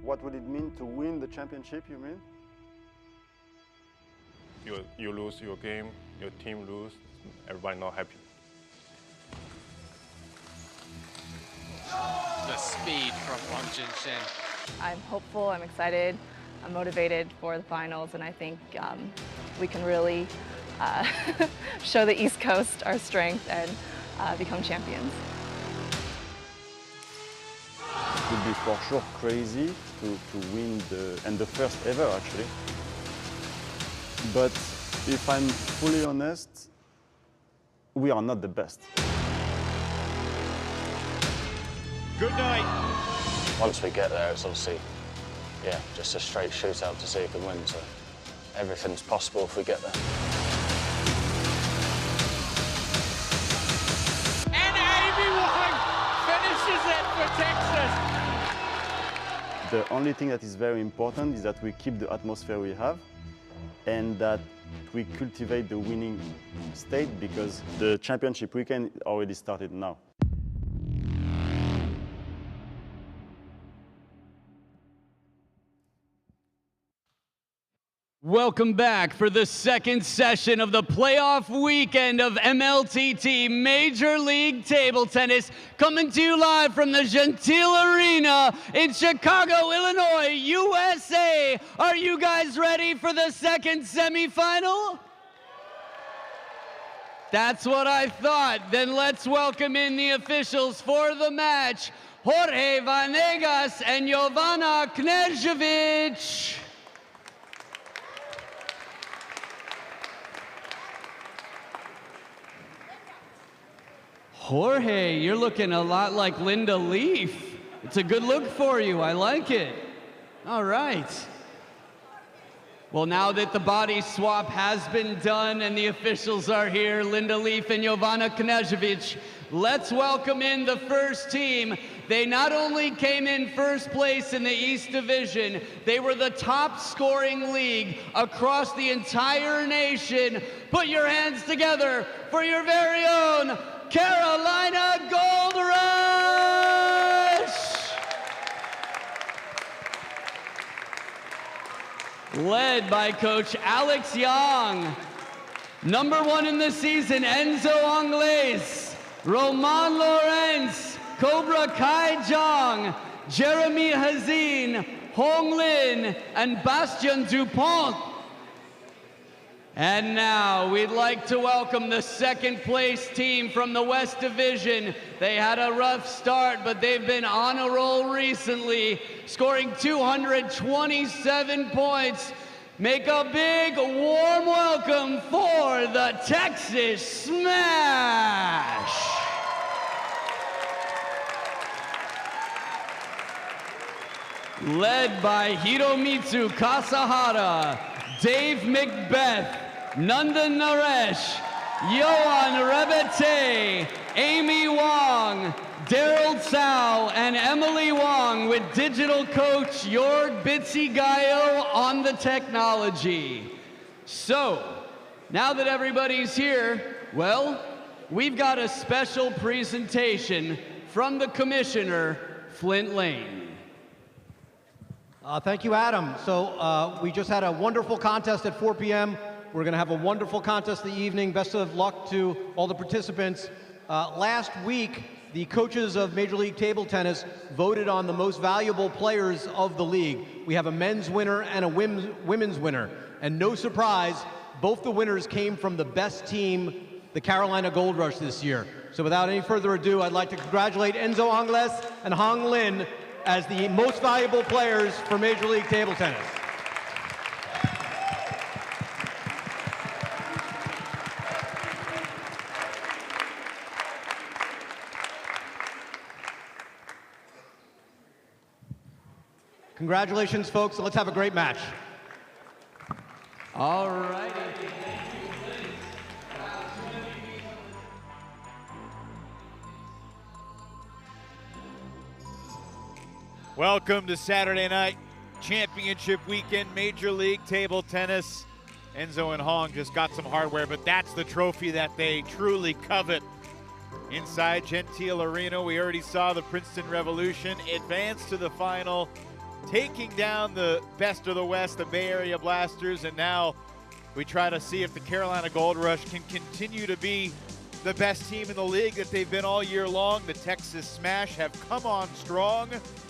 What would it mean to win the championship, you mean? You lose your game, your team lose, everybody not happy. The speed from Wang Jinshen. I'm hopeful, I'm excited, I'm motivated for the finals, and I think we can really show the East Coast our strength and become champions. It would be for sure crazy to win the first ever actually. But if I'm fully honest, we are not the best. Good night. Once we get there, it's obviously, yeah, just a straight shootout to see who can win. So everything's possible if we get there. And Amy Wang finishes it for Texas. The only thing that is very important is that we keep the atmosphere we have and that we cultivate the winning state because the championship weekend already started now. Welcome back for the second session of the playoff weekend of MLTT Major League Table Tennis, coming to you live from the Gentile Arena in Chicago, Illinois, USA. Are you guys ready for the second semifinal? That's what I thought. Then let's welcome in the officials for the match, Jorge Vanegas and Jovana Knežević. Jorge, you're looking a lot like Linda Leaf. It's a good look for you, I like it. All right. Well, now that the body swap has been done and the officials are here, Linda Leaf and Jovana Knežević, let's welcome in the first team. They not only came in first place in the East Division, they were the top scoring league across the entire nation. Put your hands together for your very own Carolina Gold Rush! Led by Coach Alex Young. Number 1 in the season, Enzo Angles, Roman Lorenz, Cobra Kai Zhang, Jeremy Hazin, Hong Lin, and Bastien Dupont. And now we'd like to welcome the second place team from the West Division. They had a rough start, but they've been on a roll recently, scoring 227 points. Make a big warm welcome for the Texas Smash! Led by Hiromitsu Kasahara, Dave Macbeth, Nandan Naresh, Johan Rebete, Amy Wang, Daryl Tsao, and Emily Wang with digital coach Jorg Bitsy Gaio on the technology. So, now that everybody's here, well, we've got a special presentation from the commissioner, Flint Lane. Thank you, Adam. So we just had a wonderful contest at 4 p.m. We're going to have a wonderful contest the evening. Best of luck to all the participants. Last week, the coaches of Major League Table Tennis voted on the most valuable players of the league. We have a men's winner and a women's winner. And no surprise, both the winners came from the best team, the Carolina Gold Rush this year. So without any further ado, I'd like to congratulate Enzo Angles and Hong Lin as the most valuable players for Major League Table Tennis. Congratulations, folks. Let's have a great match. All righty. Welcome to Saturday night championship weekend, Major League Table Tennis. Enzo and Hong just got some hardware, but that's the trophy that they truly covet. Inside Gentile Arena, we already saw the Princeton Revolution advance to the final. taking down the best of the West, the Bay Area Blasters, and now we try to see if the Carolina Gold Rush can continue to be the best team in the league that they've been all year long. The Texas Smash have come on strong.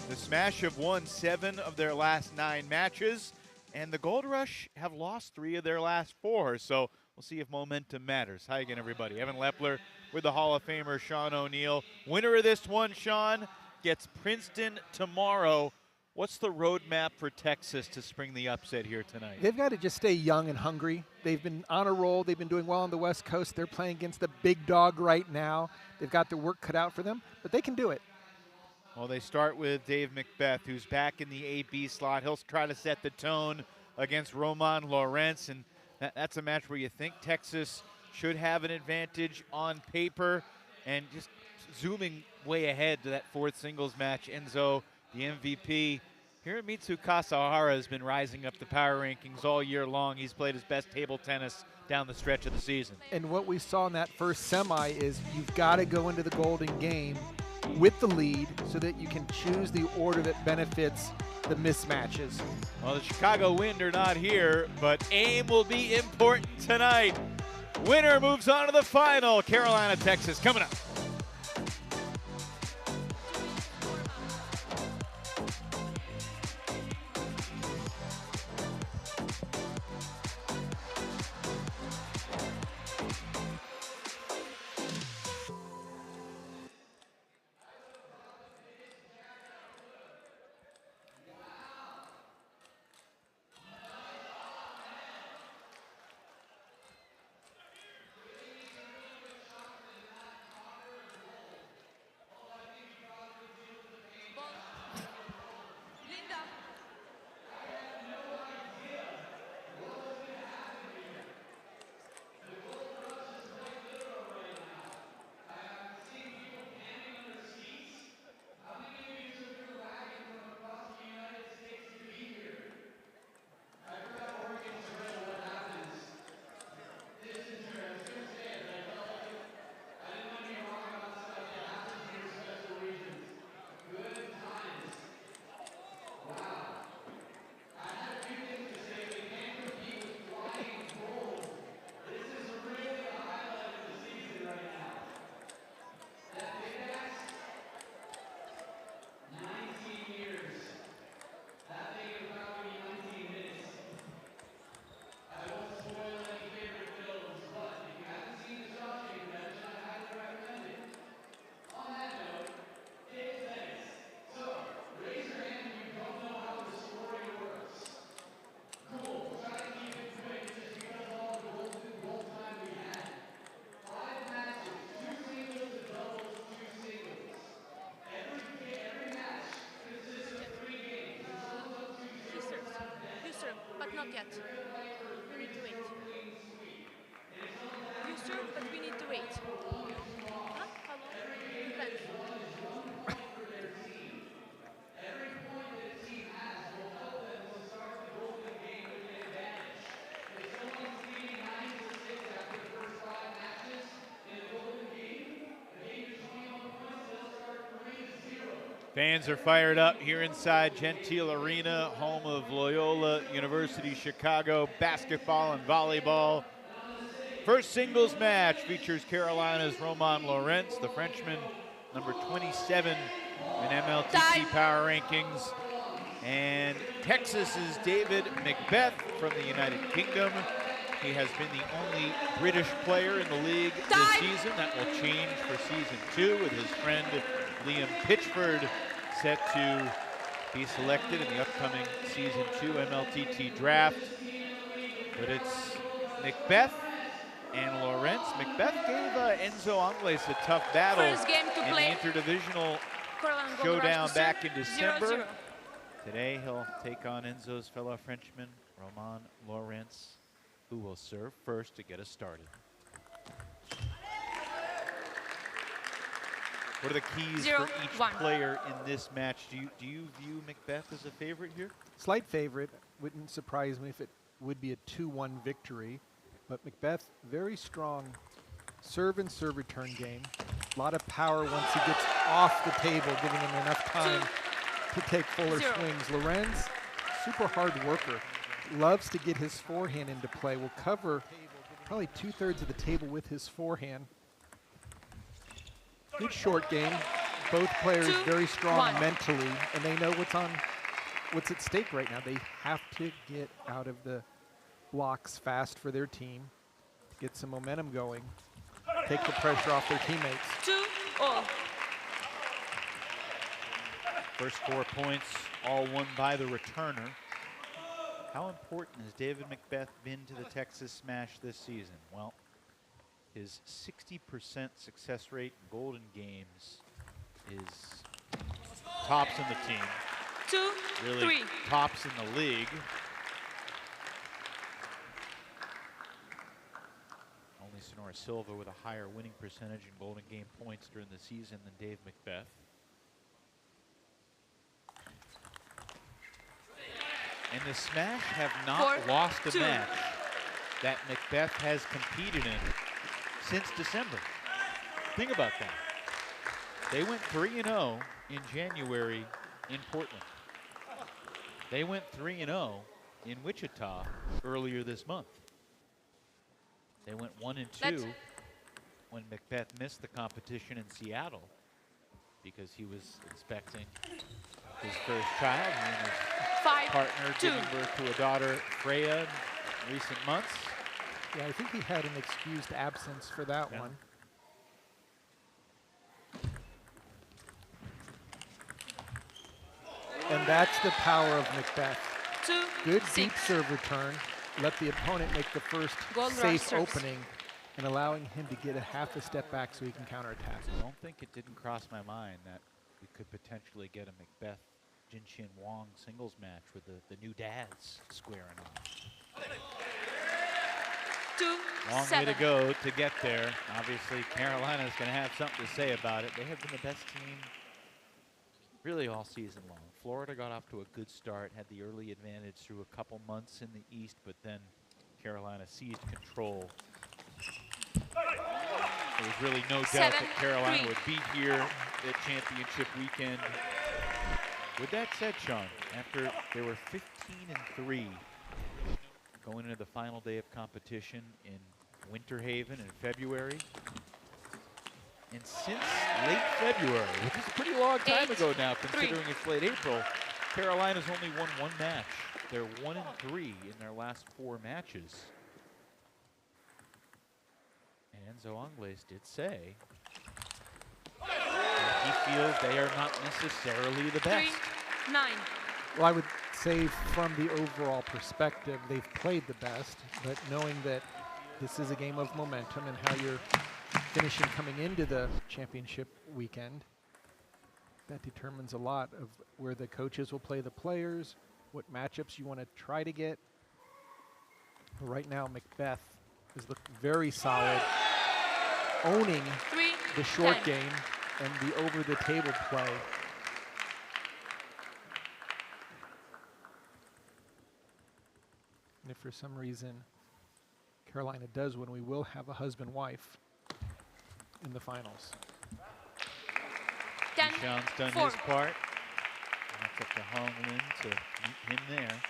The Smash have won 7 of their last 9 matches, and the Gold Rush have lost 3 of their last 4. So we'll see if momentum matters. Hi again, everybody. Evan Lepler with the Hall of Famer Sean O'Neill. Winner of this one, Sean, gets Princeton tomorrow. What's the roadmap for Texas to spring the upset here tonight? They've got to just stay young and hungry. They've been on a roll. They've been doing well on the West Coast. They're playing against the big dog right now. They've got their work cut out for them, but they can do it. Well, they start with Dave Macbeth, who's back in the AB slot. He'll try to set the tone against Roman Lorenz, and that's a match where you think Texas should have an advantage on paper. And just zooming way ahead to that 4th singles match, Enzo, the MVP, Hiromitsu Kasahara has been rising up the power rankings all year long. He's played his best table tennis down the stretch of the season. And what we saw in that first semi is you've got to go into the golden game with the lead so that you can choose the order that benefits the mismatches. Well, the Chicago Wind are not here, but aim will be important tonight. Winner moves on to the final. Carolina, Texas coming up. Not yet. We need to wait. You serve, but we need to wait. Huh? How long? Depends. Fans are fired up here inside Gentile Arena, home of Loyola University Chicago basketball and volleyball. First singles match features Carolina's Roman Lorenz, the Frenchman, number 27 in MLTT Power Rankings, and Texas's David Macbeth from the United Kingdom. He has been the only British player in the league this season. That will change for season 2 with his friend Liam Pitchford set to be selected in the upcoming season 2 MLTT draft. But it's Macbeth and Lorenz. Macbeth gave Enzo Angles a tough battle in the interdivisional showdown back in December. 0-0. Today he'll take on Enzo's fellow Frenchman, Roman Lorenz, who will serve first to get us started. What are the keys for each player in this match? Do you view Macbeth as a favorite here? Slight favorite. Wouldn't surprise me if it would be a 2-1 victory. But Macbeth, very strong serve and serve return game. A lot of power once he gets off the table, giving him enough time to take fuller 0. swings. Lorenz, super hard worker, loves to get his forehand into play. Will cover probably 2/3 of the table with his forehand. Good short game. Both players 2, very strong 1. mentally, and they know what's at stake right now. They have to get out of the blocks fast for their team, get some momentum going, take the pressure off their teammates. 2-0. First 4 points, all won by the returner. How important has David McBeth been to the Texas Smash this season? Well, his 60% success rate in Golden Games is tops in the team. 2, Really 3. tops in the league. Only Sonora Silva with a higher winning percentage in Golden Game points during the season than Dave McBeth. And the Smash have not 4, lost a 2. match that McBeth has competed in since December. Think about that. They went 3-0 in January in Portland. They went 3-0 in Wichita earlier this month. They went 1-2 when McBeth missed the competition in Seattle because he was expecting his first child. He and his 5, partner 2. giving birth to a daughter, Freya, in recent months. Yeah, I think he had an excused absence for that one. And that's the power of McBeth. 2, Good 6. deep serve return. Let the opponent make the first Gold safe rush serves. opening and allowing him to get a half a step back so he can counterattack. I don't think it didn't cross my mind that we could potentially get a McBeth Jinshin Wong singles match with the new dads squaring off. 2, Long 7. way to go to get there. Obviously, Carolina's going to have something to say about it. They have been the best team really all season long. Florida got off to a good start, had the early advantage through a couple months in the East, but then Carolina seized control. There was really no doubt that Carolina would be here at championship weekend. With that said, Sean, after they were 15-3 going into the final day of competition in Winter Haven in February, and since late February, which is a pretty long time ago now, considering it's late April, Carolina's only won 1 match. They're 1-3 in their last 4 matches. And Enzo Angles did say that he feels they are not necessarily the best. 3, 9. Well, I would say from the overall perspective, they've played the best, but knowing that this is a game of momentum and how you're finishing coming into the championship weekend, that determines a lot of where the coaches will play the players, what matchups you want to try to get. But right now, McBeth is looking very solid, owning 3, the short 10. game and the over-the-table play. And if for some reason Carolina does win, we will have a husband-wife in the finals. 10, Sean's done 4. his part. That's up to Hong Lin to meet him there.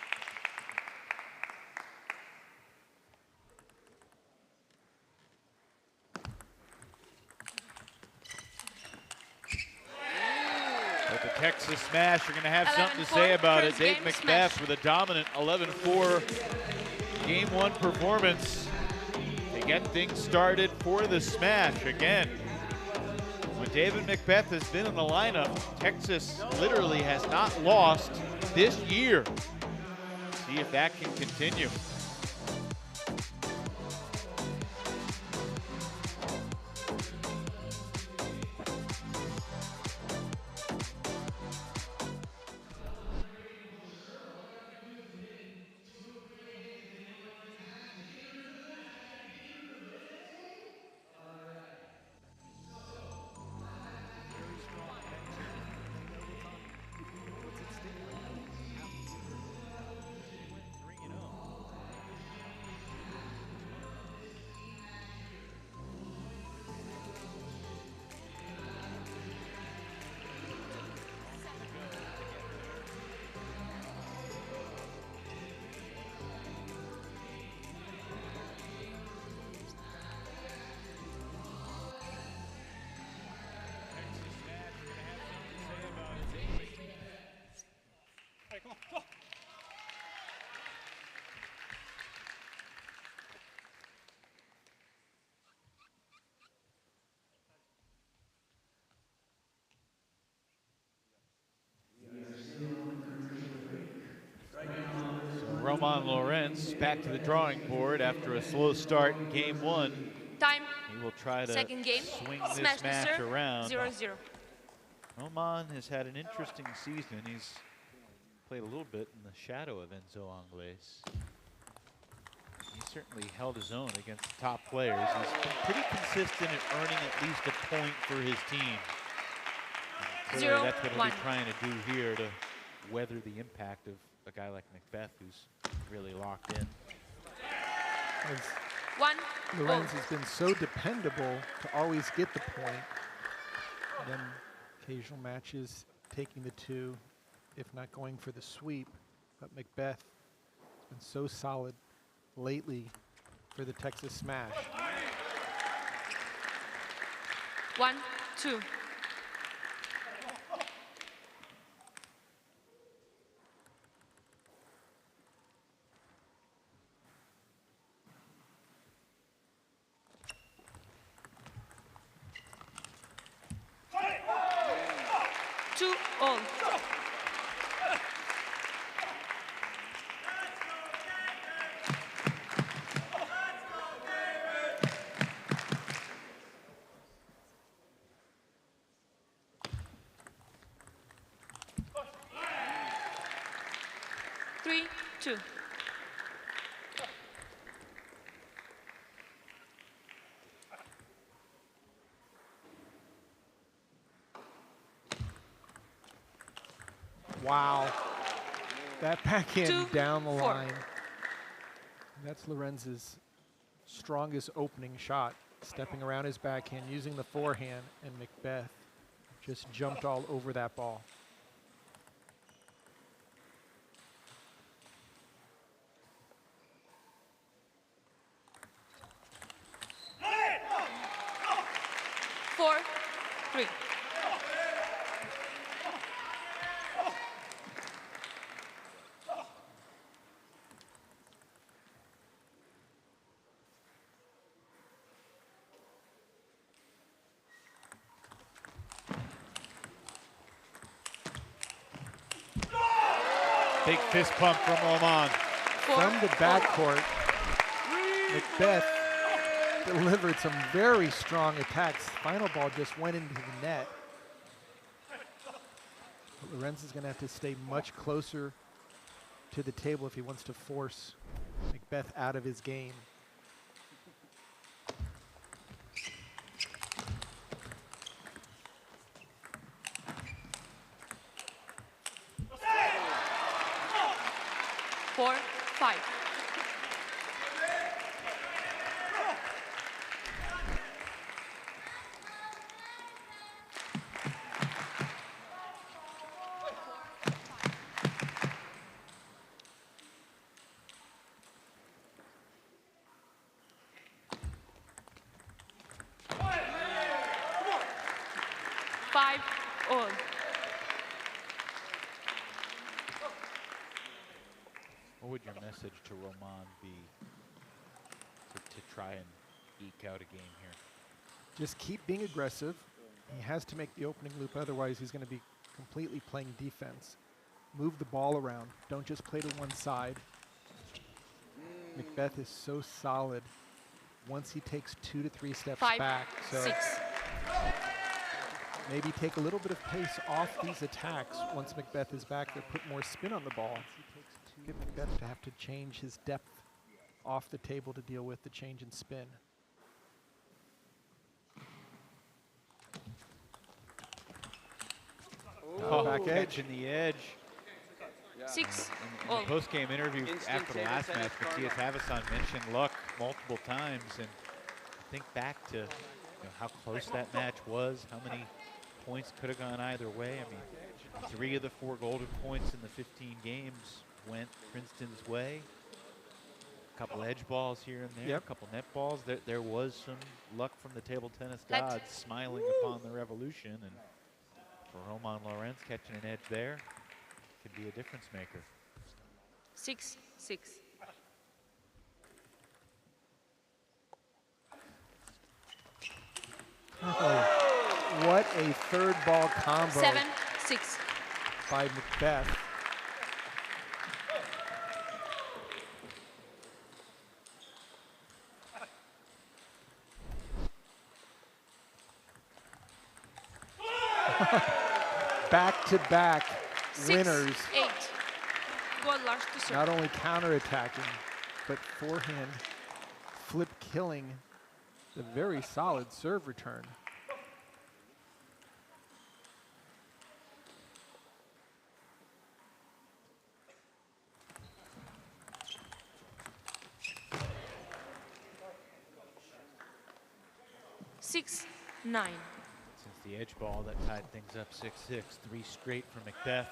But the Texas Smash are going to have something to say about it. Dave McBeth with a dominant 11-4 Game 1 performance to get things started for the Smash. Again, when David McBeth has been in the lineup, Texas literally has not lost this year. See if that can continue. Roman Lorenz back to the drawing board after a slow start in game 1. Time. He will try to Second game. swing Smash this match serve. around. 0-0. Roman has had an interesting season. He's played a little bit in the shadow of Enzo Angles. He certainly held his own against the top players. He's been pretty consistent at earning at least a point for his team. Clearly that's what he'll be trying to do here to weather the impact of a guy like Macbeth, who's really locked in. Lorenz has been so dependable to always get the point. And then occasional matches taking the 2, if not going for the sweep. But Macbeth has been so solid lately for the Texas Smash. 1-2. All. Three, 2. Wow. That backhand 2, down the 4. line. That's Lorenz's strongest opening shot. Stepping around his backhand, using the forehand, and Macbeth just jumped all over that ball. Four, 3. Big fist pump from Roman. From the backcourt, Macbeth delivered some very strong attacks. Final ball just went into the net. But Lorenz is going to have to stay much closer to the table if he wants to force Macbeth out of his game. Four, 5. Five, all. What would your message to Roman be to try and eke out a game here? Just keep being aggressive. He has to make the opening loop, otherwise he's going to be completely playing defense. Move the ball around. Don't just play to one side. Macbeth is so solid once he takes 2 to 3 steps 5, back. So 6. maybe take a little bit of pace off these attacks once Macbeth is back there, put more spin on the ball. Get Macbeth to have to change his depth off the table to deal with the change in spin. Oh, back edge. catching the edge. 6, In all. the post-game interview after the last match, Matthias Havison mentioned luck multiple times, and think back to how close that match was, how many points could have gone either way. I mean, 3 of the 4 golden points in the 15 games went Princeton's way. A couple edge balls here and there, a couple net balls. There was some luck from the table tennis gods smiling upon the revolution, and for Roman Lorenz catching an edge there could be a difference maker. 6, 6. Oh, what a third ball combo 7, 6. by Macbeth. back-to-back winners. 6-8. Goal large to serve. Not only counterattacking, but forehand flip killing the very solid serve return. Six, 9. Since the edge ball that tied things up 6-6, 3 straight for Macbeth.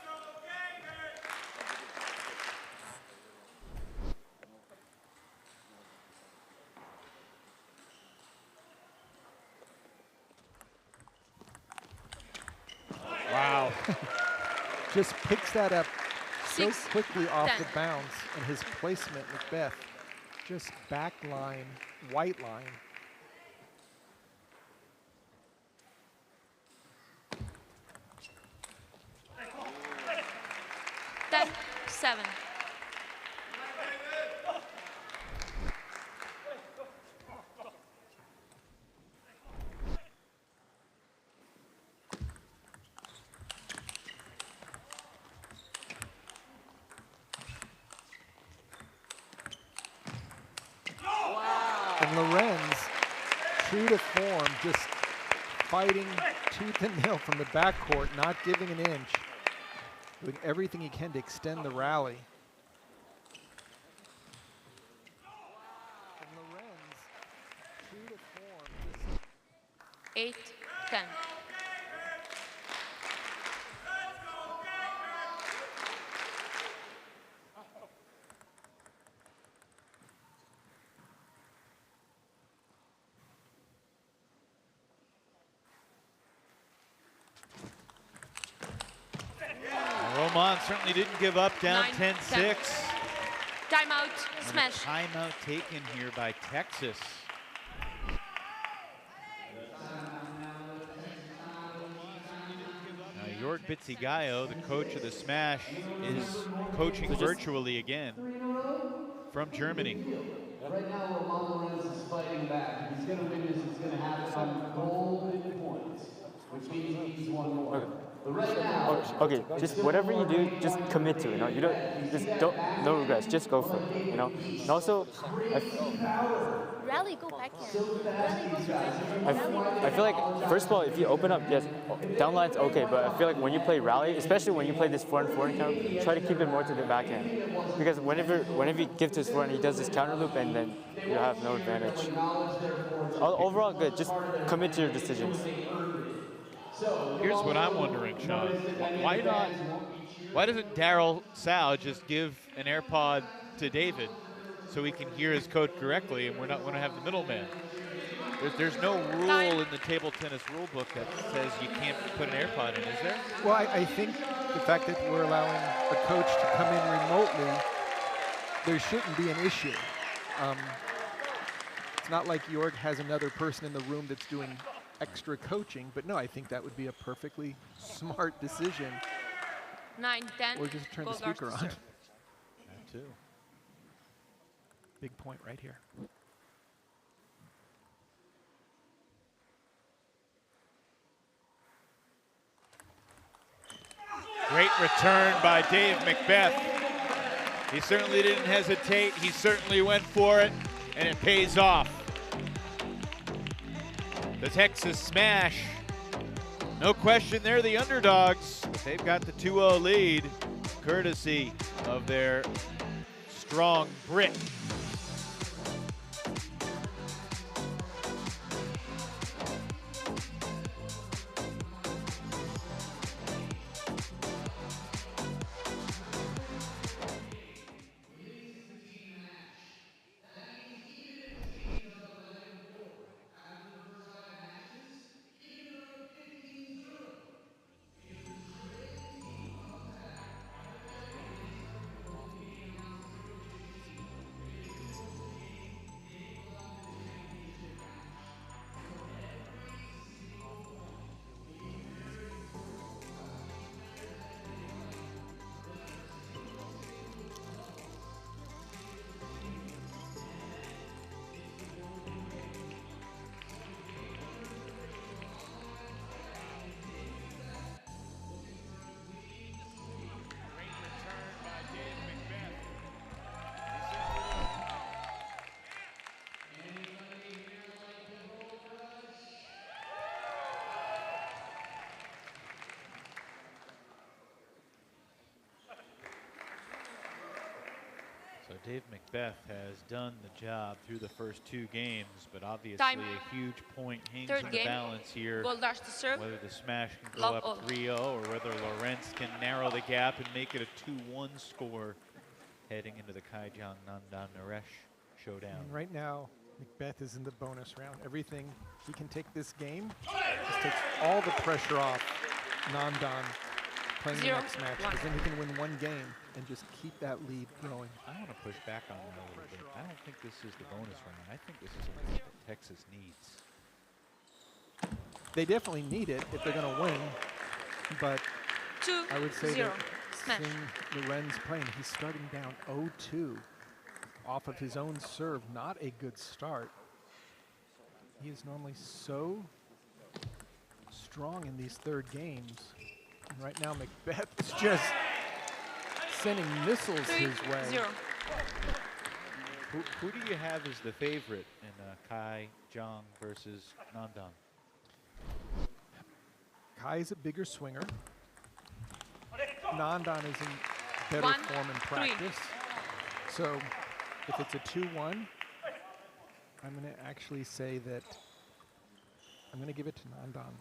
Wow. Just picks that up so 6, quickly off 10. the bounce, and his placement, Macbeth, just back line, white line. Ten, 7. And Lorenz, true to form, just fighting tooth and nail from the backcourt, not giving an inch, doing everything he can to extend the rally. And Lorenz, true to form, just 8, 10. Roman certainly didn't give up, down 9, 10-6. Timeout, smash. Timeout taken here by Texas. Now, Jörg Bitzigayo, the coach of the Smash, is coaching virtually again from Germany. Right now, Roman Lorenz is fighting back. If he's going to win this, it's going to happen on golden points, which means he's one more. Okay. But right now, okay, just whatever you do, just commit to it. You know, no regrets. Just go for it. You know, and also, Rally, go backhand. Rally, go backhand. I feel like first of all, if you open up, yes, downline's okay, but I feel like when you play rally, especially when you play this forehand counter, try to keep it more to the backhand, because whenever you give to his forehand, he does this counter loop, and then you have no advantage. Overall, good. Just commit to your decisions. Here's what I'm wondering, Sean. Why doesn't Daryl Sow just give an AirPod to David so he can hear his coach correctly, and we're not going to have the middleman? There's no rule in the table tennis rule book that says you can't put an AirPod in, is there? Well, I think the fact that we're allowing a coach to come in remotely, there shouldn't be an issue. It's not like Jörg has another person in the room that's doing extra coaching, but no, I think that would be a perfectly smart decision. 9, 10. Or just turn the speaker on. That too. Big point right here. Great return by Dave Macbeth. He certainly didn't hesitate. He certainly went for it, and it pays off. The Texas Smash, no question they're the underdogs. They've got the 2-0 lead, courtesy of their strong Brit. So Dave Macbeth has done the job through the first 2 games, but obviously Time. a huge point hangs Third in the game. balance here. Gold rush to serve. Whether the smash can go Love up all. 3-0 or whether Lawrence can narrow the gap and make it a 2-1 score heading into the Kaijang Nandan Naresh showdown. And right now, Macbeth is in the bonus round. Everything he can take this game just takes all the pressure off Nandan playing the next match, because then he can win 1 game and just keep that lead going. I want to push back on that a little bit. I don't think this is the bonus round. I think this is a round that Texas needs. They definitely need it if they're going to win, but 2-0. I would say that Smash. seeing Lorenz playing, he's starting down 0-2 off of his own serve. Not a good start. He is normally so strong in these third games. And right now, Macbeth is just sending missiles his way. 3-0. Who do you have as the favorite in Kai Jong versus Nandan? Kai is a bigger swinger. Nandan is in better 1-3. form in practice. So if it's a 2-1, I'm going to actually say that I'm going to give it to Nandan.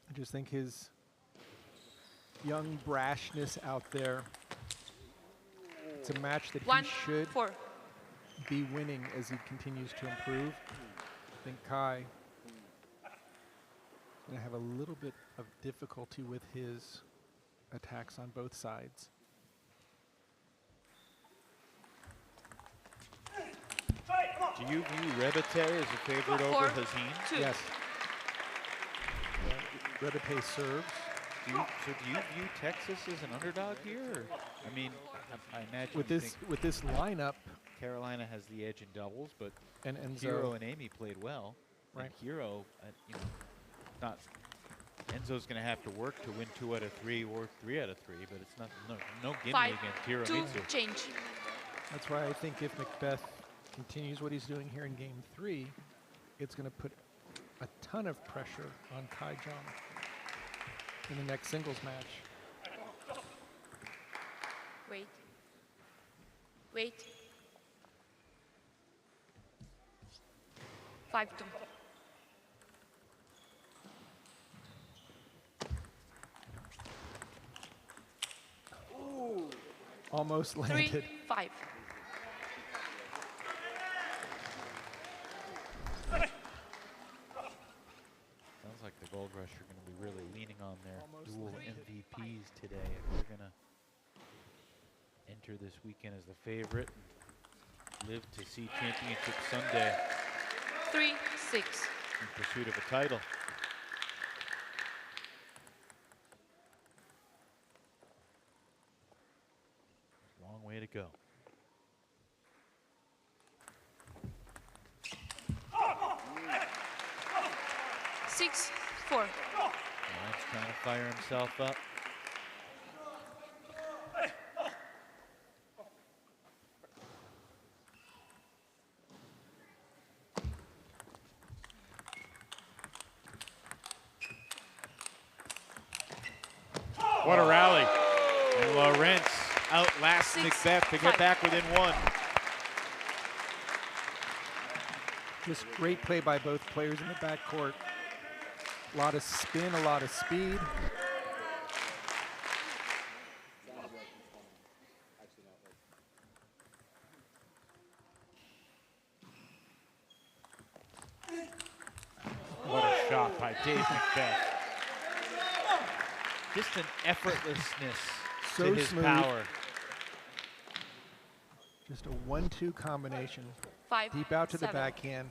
I just think his young brashness out there, it's a match that he should 1-4. be winning as he continues to improve. I think Kai is going to have a little bit of difficulty with his attacks on both sides. Do you view Rebate as a favorite over Hazin? Yes. Rebate serves. Do you view Texas as an underdog here? Or, I mean, I imagine With this lineup, Carolina has the edge in doubles, but and Enzo Hiro and Amy played well. Right. And Hiro, you know, not Enzo's going to have to work to win 2 out of 3 or 3 out of 3, but it's not no gimme against Hiromitsu. Change. That's why I think if Macbeth continues what he's doing here in game 3, it's going to put a ton of pressure on Kai Jong in the next singles match. Wait. Wait. 5-2. Almost landed. 3-5. Sounds like the Gold Rush are going to be really leaning on their dual MVPs today. If they're going to enter this weekend as the favorite and live to see Championship Sunday 3-6. in pursuit of a title. Long way to go. Six, 4. Lawrence trying to fire himself up. What a rally. And Lawrence outlasts Macbeth to get back within 1. Just great play by both players in the backcourt. A lot of spin, a lot of speed. What a shot by Dave Macbeth. Just an effortlessness So to his smooth. power. Just a 1-2 combination. 5, Deep out to the 7. backhand.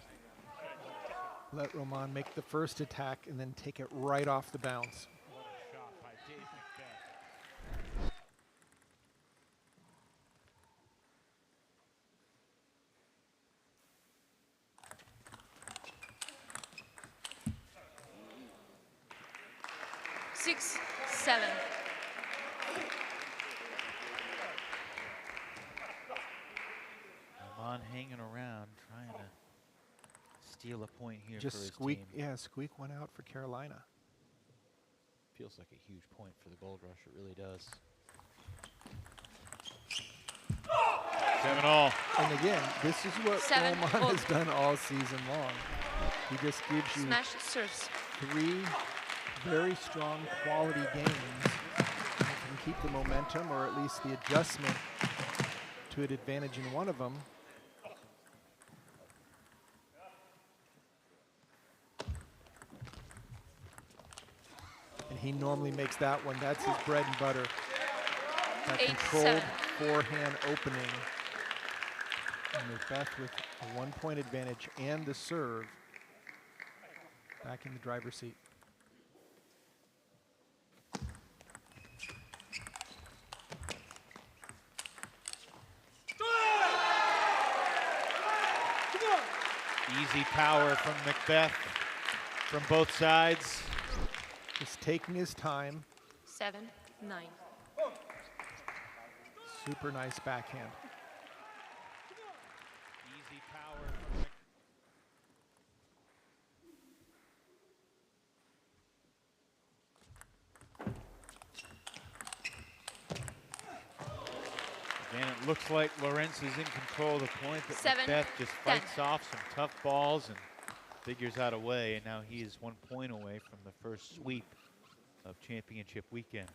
Let Roman make the first attack and then take it right off the bounce. What a shot by Dave Macbeth. Six, 7. Roman hanging around, trying to steal a point here for Just his squeak, team. yeah, squeak one out for Carolina. Feels like a huge point for the Gold Rush. It really does. 7-all. And again, this is what 7-all. Roman has done all season long. He just gives you Smash serves. 3 very strong quality games. You can keep the momentum or at least the adjustment to an advantage in one of them. And he normally makes that one. That's his bread and butter. That 8-7. controlled forehand opening. And Macbeth with a 1-point advantage and the serve back in the driver's seat. Easy power from Macbeth from both sides. Just taking his time. 7-9. Super nice backhand. Easy power from Again, it looks like Lorenz is in control of the point, but 7, Macbeth just 10. fights off some tough balls and figures out a way, and now he is 1 point away from the first sweep of championship weekend.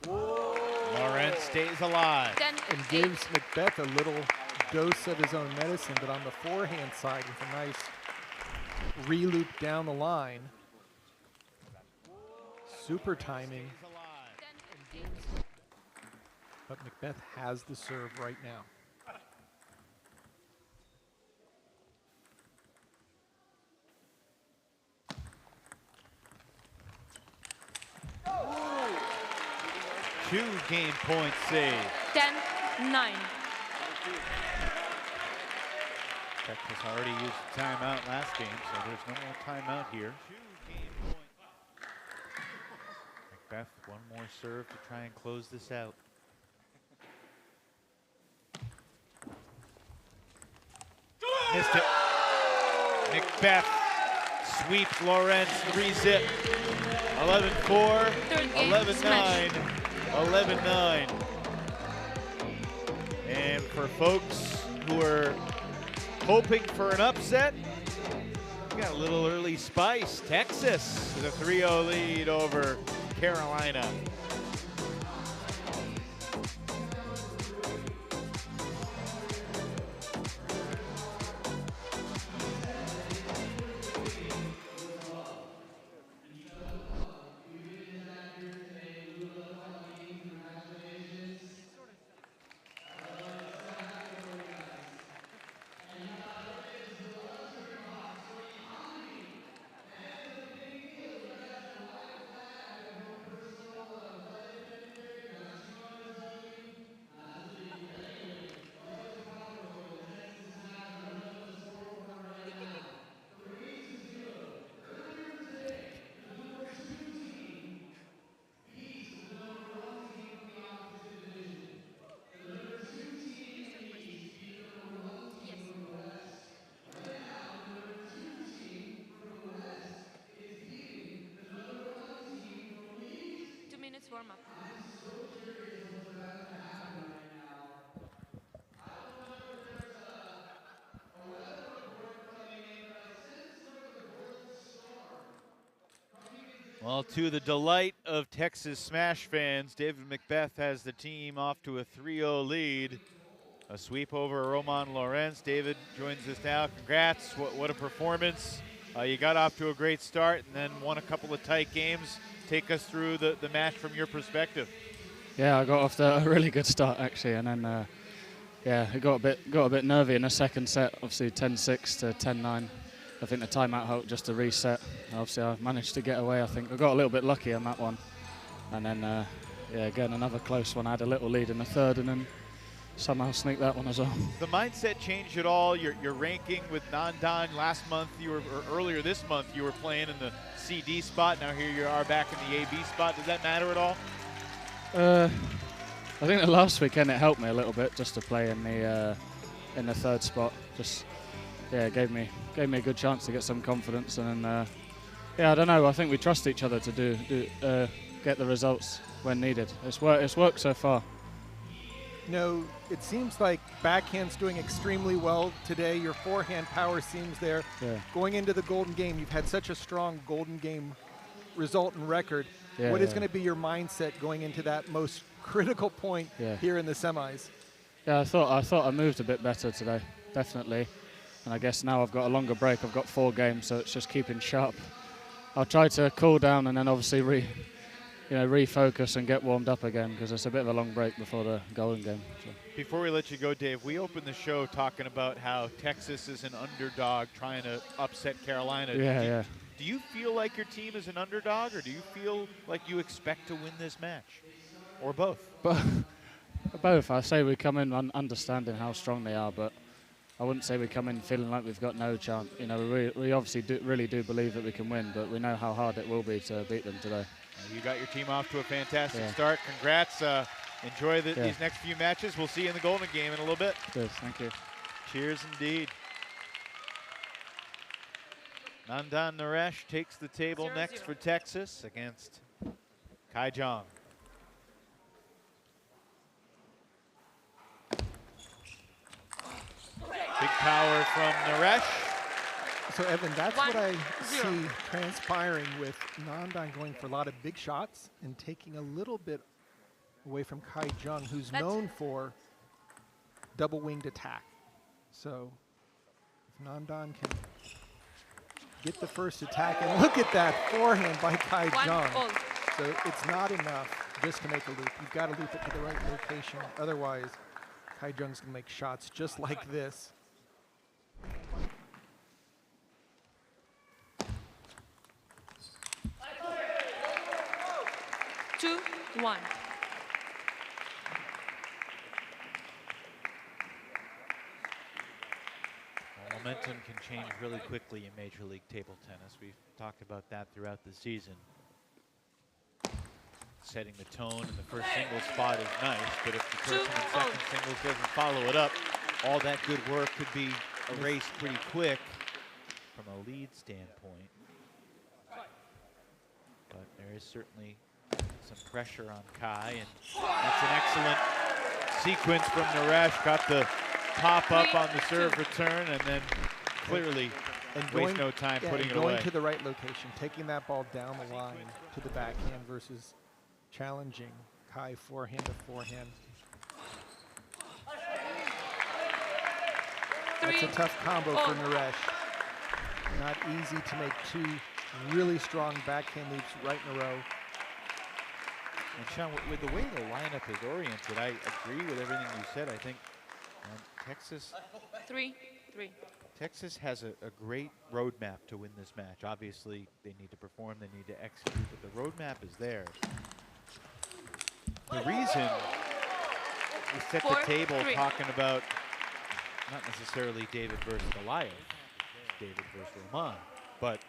Lorenz stays alive. 10, And gives Macbeth a little dose of his own medicine, but on the forehand side with a nice re-loop down the line. Super timing. But Macbeth has the serve right now. Two game points saved. 10-9. Texas already used the timeout last game, so there's no more timeout here. Macbeth, one more serve to try and close this out. Missed it. Macbeth sweeps Lorenz 3-zip. 11-4, 11-9, 11-9. And for folks who are hoping for an upset, we got a little early spice. Texas with a 3-0 lead over Carolina. Warm up. Well, to the delight of Texas Smash fans, David Macbeth has the team off to a 3-0 lead. A sweep over Roman Lorenz. David joins us now. Congrats, what a performance. You got off to a great start and then won a couple of tight games. Take us through the match from your perspective. Yeah, I got off to a really good start actually, and then yeah, it got a bit nervy in the second set. Obviously 10-6 to 10-9. I think the timeout helped just to reset. Obviously I managed to get away. I think I got a little bit lucky on that one, and then yeah, again another close one. I had a little lead in the third, and then somehow sneaked that one as well. The mindset changed at all? Your ranking with Nandan last month, or earlier this month, you were playing in the CD spot. Now here you are back in the AB spot. Does that matter at all? I think the last weekend it helped me a little bit just to play in the third spot. Just yeah, it gave me a good chance to get some confidence, and then Yeah, I don't know. I think we trust each other to get the results when needed. It's worked so far. No, it seems like backhand's doing extremely well today. Your forehand power seems there. Yeah. Going into the Golden Game, you've had such a strong Golden Game result and record. Yeah, What is going to be your mindset going into that most critical point here in the semis? Yeah, I thought I moved a bit better today, definitely. And I guess now I've got a longer break. I've got 4 games, so it's just keeping sharp. I'll try to cool down and then obviously refocus and get warmed up again, because it's a bit of a long break before the Golden Game. So. Before we let you go, Dave, we opened the show talking about how Texas is an underdog trying to upset Carolina. Yeah, Do you feel like your team is an underdog, or do you feel like you expect to win this match? Or both? Both. I say we come in understanding how strong they are, but I wouldn't say we come in feeling like we've got no chance. You know, we obviously really do believe that we can win, but we know how hard it will be to beat them today. You got your team off to a fantastic start. Congrats. Enjoy these next few matches. We'll see you in the Golden Game in a little bit. Cheers. Thank you. Cheers indeed. Nandan Naresh takes the table next for Texas against Kai Jong. Big power from Naresh. So, Evan, that's what I see transpiring with Nandan going for a lot of big shots and taking a little bit away from Kai Jung, who's known for double-winged attack. So, if Nandan can get the first attack, and look at that forehand by Kai Jung. So, it's not enough just to make a loop. You've got to loop it to the right location. Otherwise, Kai Jung's going to make shots just like this. Two, one. Well, momentum can change really quickly in Major League Table Tennis. We've talked about that throughout the season. Setting the tone in the first single spot is nice, but if the person in second singles doesn't follow it up, all that good work could be erased pretty quick from a lead standpoint. But there is certainly some pressure on Kai, and that's an excellent sequence from Naresh. Got the pop up on the serve return, and then clearly waste no time putting it away. Going to the right location, taking that ball down the line to the backhand versus challenging Kai forehand to forehand. That's a tough combo for Naresh. Not easy to make 2 really strong backhand loops right in a row. And Sean, with the way the lineup is oriented, I agree with everything you said. I think Texas has a great roadmap to win this match. Obviously, they need to perform, they need to execute, but the roadmap is there. The reason we set the table talking about not necessarily David versus Goliath, David versus Rahman, but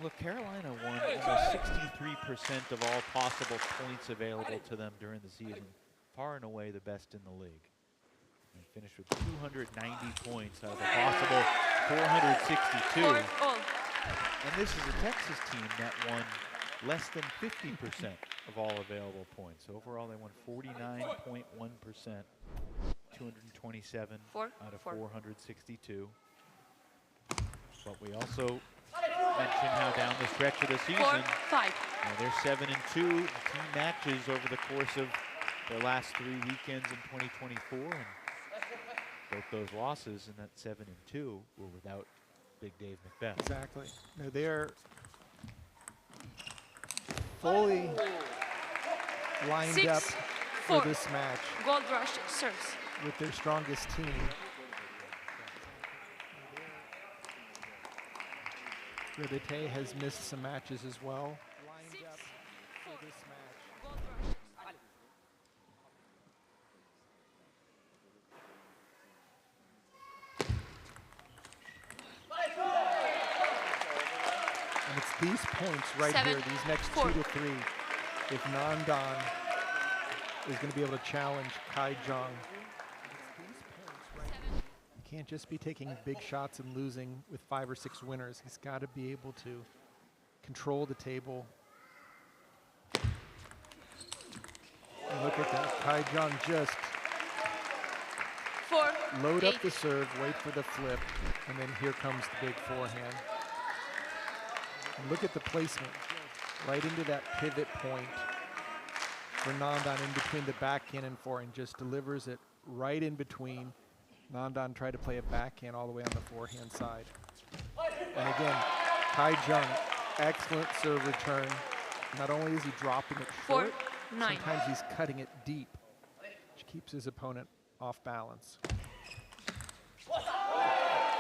look, Carolina won almost 63% of all possible points available to them during the season. Far and away the best in the league. They finished with 290 points out of a possible 462. And this is a Texas team that won less than 50% of all available points. Overall, they won 49.1%, 227 out of 462. But we also mention how down the stretch of the season, they're 7-2 in team matches over the course of their last 3 weekends in 2024, and both those losses in that 7-2 were without Big Dave McBeth. Exactly. No, they're fully lined up for this match. Gold Rush serves with their strongest team. Rebete has missed some matches as well. Lined up for this match. And it's these points right here, these next 2 to 3, if Nandan is going to be able to challenge Kai Jung. Can't just be taking big shots and losing with 5 or 6 winners. He's got to be able to control the table. And look at that, Kai Jong just load up the serve, wait for the flip, and then here comes the big forehand. And look at the placement, right into that pivot point for Nandan in between the backhand and forehand, just delivers it right in between. Nandan tried to play a backhand all the way on the forehand side. And again, Kai Jung, excellent serve return. Not only is he dropping it short, sometimes he's cutting it deep, which keeps his opponent off balance.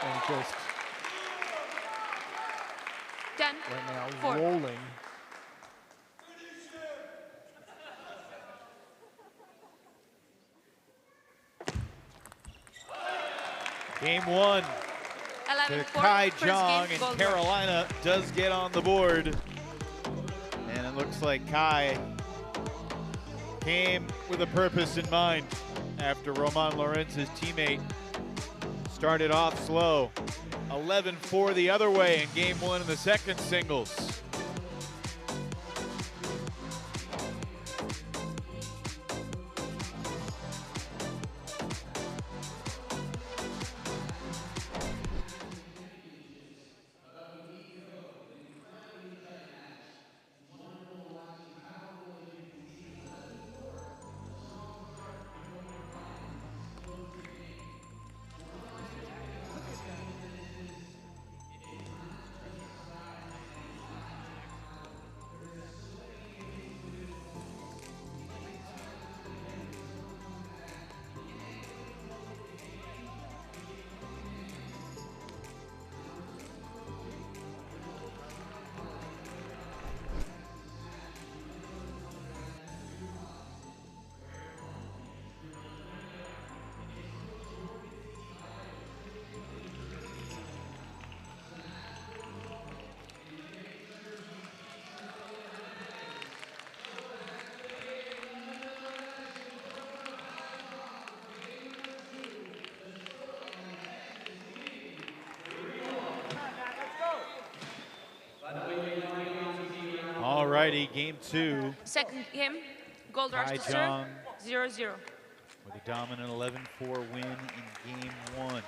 And just right now rolling. Game 1 to Kai Jong, and Carolina does get on the board. And it looks like Kai came with a purpose in mind after Roman Lorenz's teammate started off slow. 11-4 the other way in game 1 in the second singles. Alrighty, game 2. Second game, gold rush Kai to serve, Jong 0-0. with a dominant 11-4 win in game 1.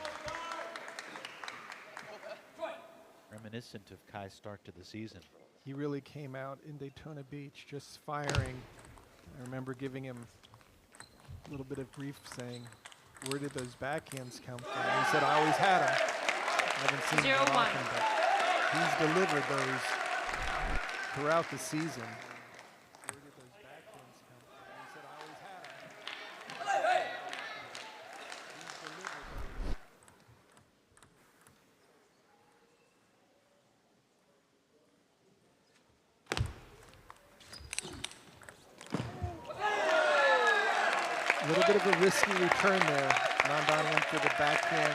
Reminiscent of Kai's start to the season. He really came out in Daytona Beach just firing. I remember giving him a little bit of grief saying, where did those backhands come from? And he said, I always had them. I haven't seen them that often, but he's delivered those throughout the season. Where did those backhands come from? He said, I always had them. He's delivered those. A little bit of a risky return there. Nandan went for the backhand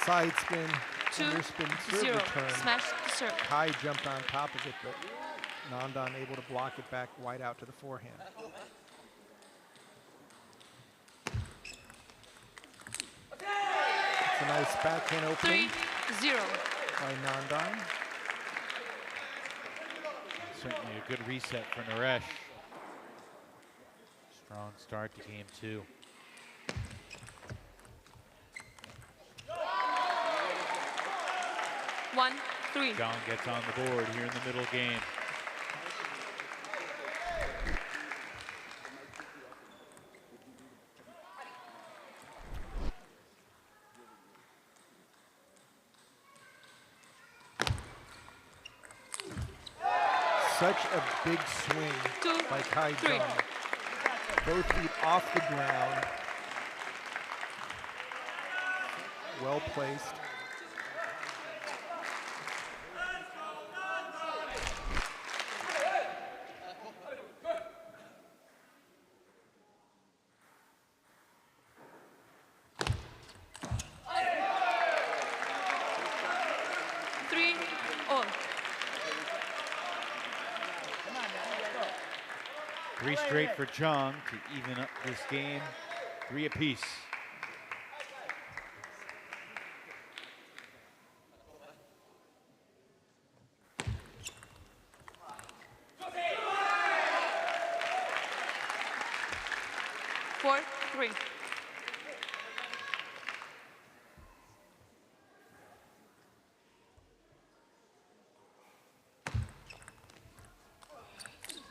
side spin, underspin serve return. Smash the serve. Kai jumped on top of it, but Nandan able to block it back wide out to the forehand. It's a nice backhand opening 3-0 by Nandan. Certainly a good reset for Naresh. Strong start to game 2. One, 3. John gets on the board here in the middle game. Such a big swing by Kai Jong. Both feet off the ground. Well placed. Three straight for Jong to even up this game. 3 apiece. 3.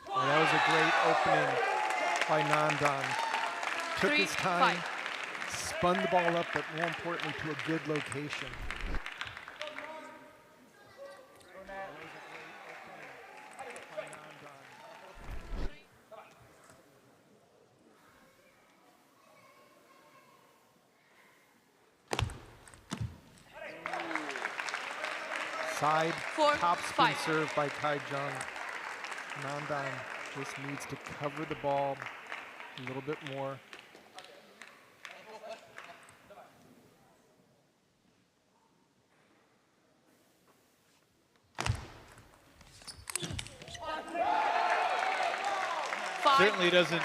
Well, that was a great opening by Nandan. Took his time, spun the ball up, but more importantly, to a good location. Side top spin serve by Kai Jung. Nandan just needs to cover the ball a little bit more. Certainly doesn't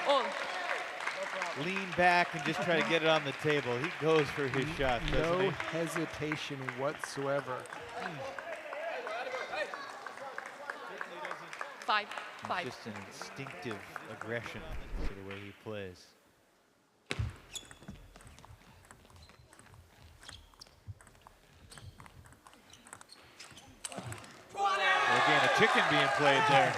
lean back and just try to get it on the table. He goes for his shot, doesn't he? No hesitation whatsoever. 5. Just an instinctive aggression to the way he plays. Again, a chicken being played there.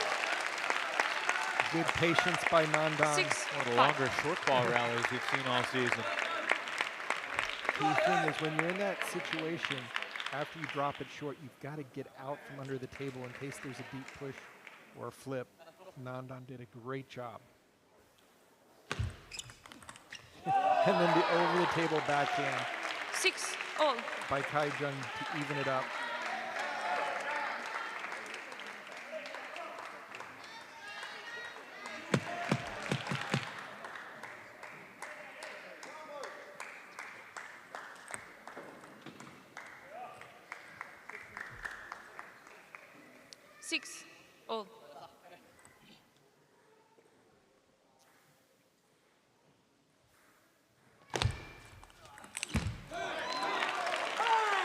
Good patience by Nandan. 6. One of the longer short ball rallies we've seen all season. Key thing is when you're in that situation, after you drop it short, you've got to get out from under the table in case there's a deep push or a flip. Nandan did a great job. And then the over the table backhand 6 all by Kai Jung to even it up. Six all.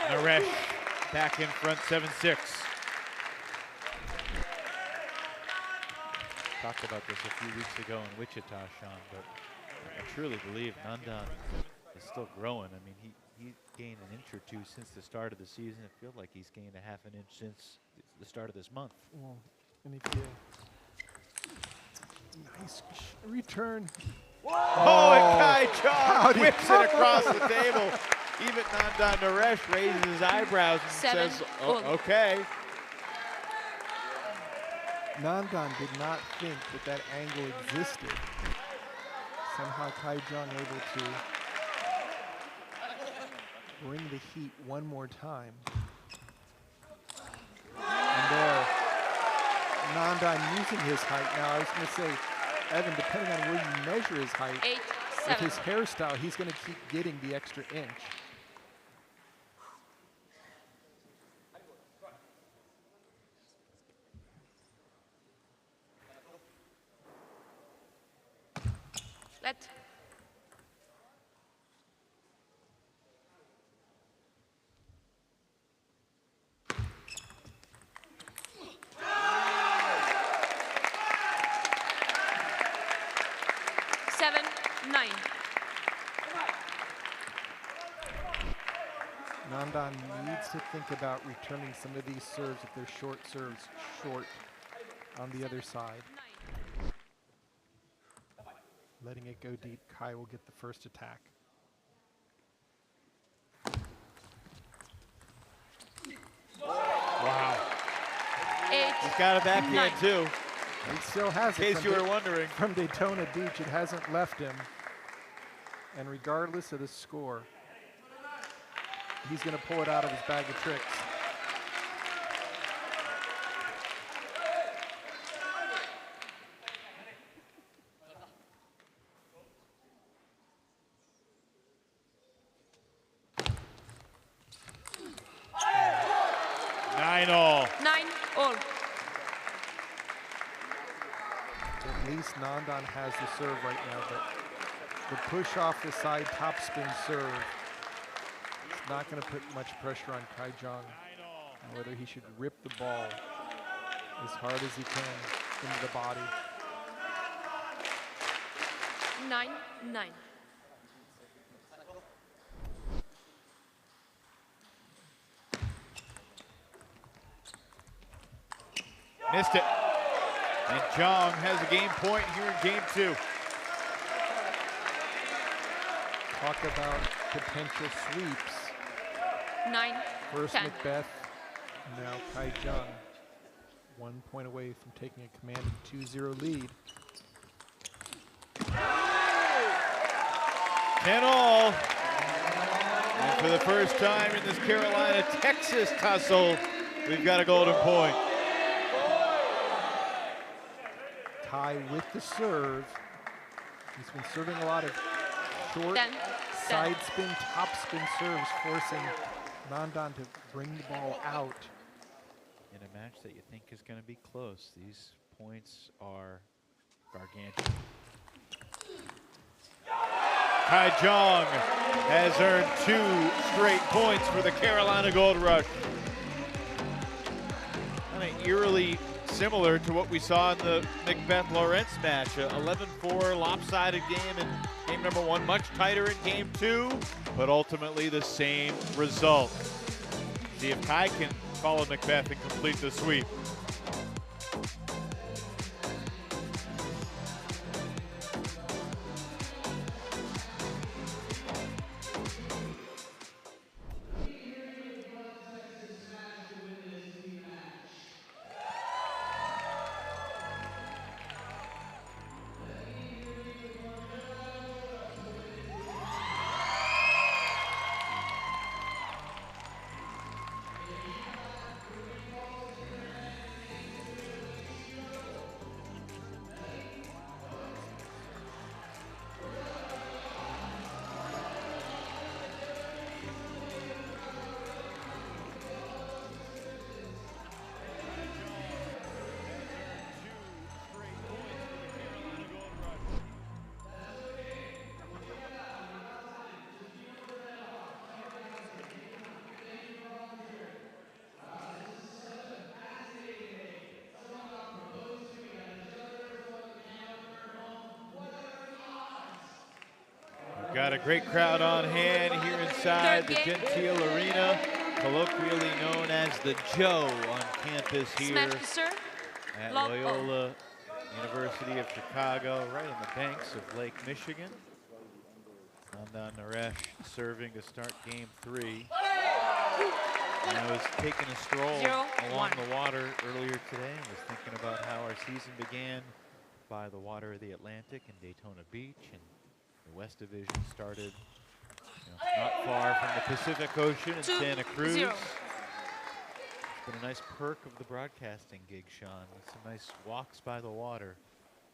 Naresh back in front, 7-6. Talked about this a few weeks ago in Wichita, Sean, but I truly believe Nandan is still growing. I mean, he gained an inch or two since the start of the season. It feels like he's gained a half an inch since the start of this month. Well, and if you nice return. Oh, and Kai Jung whips it across the table. Even Nandan Naresh raises his eyebrows and says, oh, okay. Nandan did not think that that angle existed. Somehow Kai Jung able to bring the heat one more time. And there, Nandan using his height. Now I was going to say, Evan, depending on where you measure his height, with his hairstyle, he's going to keep getting the extra inch. Let. Seven, 9. Nandan needs to think about returning some of these serves if they're short serves short on the other side. Letting it go deep, Kai will get the first attack. Wow. 8. He's got a backhand too. He still has it. In case you were wondering. From Daytona Beach, it hasn't left him. And regardless of the score, he's going to pull it out of his bag of tricks. Nine all. 9 all. At least Nandan has the serve right now, but the push off the side top spin serve is not going to put much pressure on Kai Jung. And whether he should rip the ball as hard as he can into the body. 9, 9. Missed it. And Jong has a game point here in game 2. Talk about potential sweeps. 9, First 10. Macbeth, now Kai Jung. 1 point away from taking a commanding 2-0 lead. 10-all. And for the first time in this Carolina-Texas tussle, we've got a golden point. Kai with the serve. He's been serving a lot of short side spin, top spin serves, forcing Nandan to bring the ball out. In a match that you think is going to be close, these points are gargantuan. Kai Jong has earned 2 straight points for the Carolina Gold Rush. Kind of eerily similar to what we saw in the Macbeth-Lawrence match. A 11-4 lopsided game in game number 1, much tighter in game 2, but ultimately the same result. See if Kai can follow Macbeth and complete the sweep. Got a great crowd on hand here inside the Gentile Arena, colloquially known as the Joe on campus here at Loyola University of Chicago, right on the banks of Lake Michigan. Nandan Naresh serving to start game 3. And I was taking a stroll along the water earlier today and was thinking about how our season began by the water of the Atlantic in Daytona Beach, and the West Division started not far from the Pacific Ocean in Santa Cruz. It's been a nice perk of the broadcasting gig, Sean, with some nice walks by the water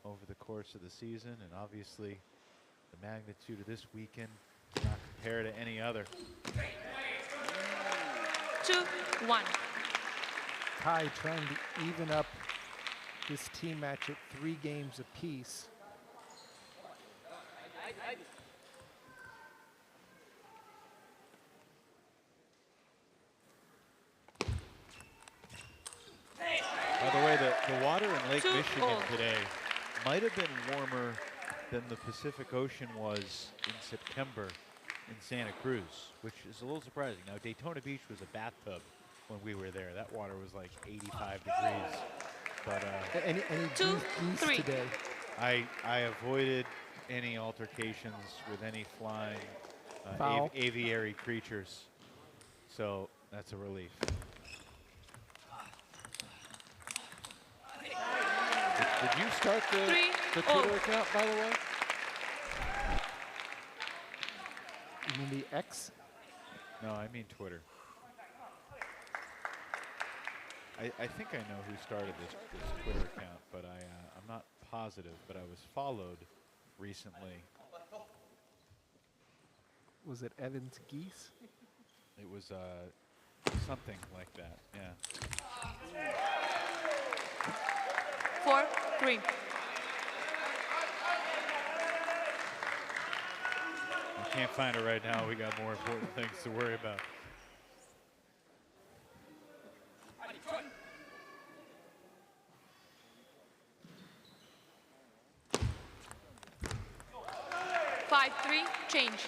over the course of the season, and obviously the magnitude of this weekend cannot compare to any other. 2-1. Kai trying to even up this team match at 3 games apiece. By the way, the water in Lake Michigan today might have been warmer than the Pacific Ocean was in September in Santa Cruz, which is a little surprising. Now, Daytona Beach was a bathtub when we were there. That water was like 85 degrees. But any geese today? I avoided any altercations with any flying aviary creatures, so that's a relief. Did you start the Twitter account, by the way? You mean the X? No, I mean Twitter. I think I know who started this Twitter account, but I'm not positive, but I was followed recently. Was it Evans Geese? It was something like that, yeah. 4-3. I can't find it right now. We got more important things to worry about. Change.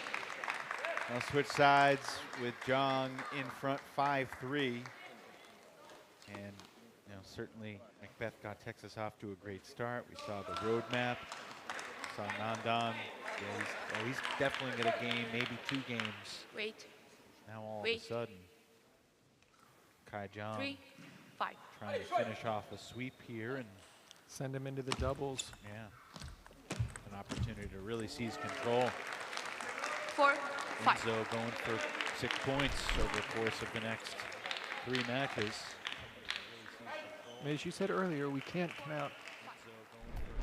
I'll switch sides with Jong in front 5-3. And You know, certainly Macbeth got Texas off to a great start. We saw the roadmap. Saw Nandan. Yeah, he's definitely got a game, maybe 2 games. Wait. Now all of a sudden, Kai Jong 3, 5. trying to finish off a sweep here and send him into the doubles. Yeah, an opportunity to really seize control. 4, 5. Enzo going for 6 points over the course of the next 3 matches. As you said earlier, we can't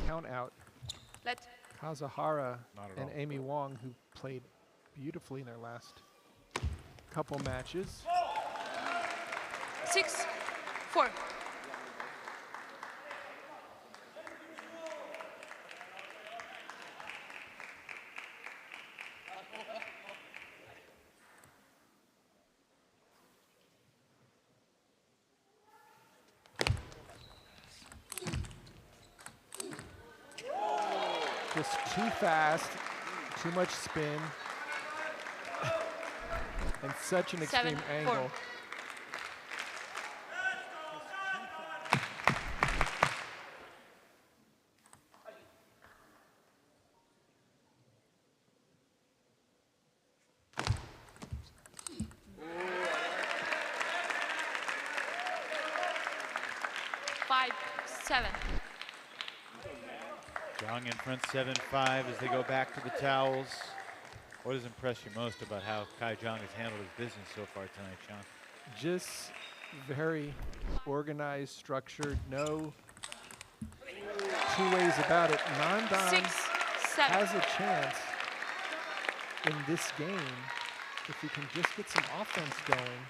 count out Kasahara and Amy Wong, who played beautifully in their last couple matches. 6, 4. Just too fast, too much spin, and such an extreme 7, angle. 4. Jong in front 7-5 as they go back to the towels. What has impressed you most about how Kai Jong has handled his business so far tonight, Sean? Just very organized, structured, no two ways about it. Nandan 6, 7. has a chance in this game if he can just get some offense going.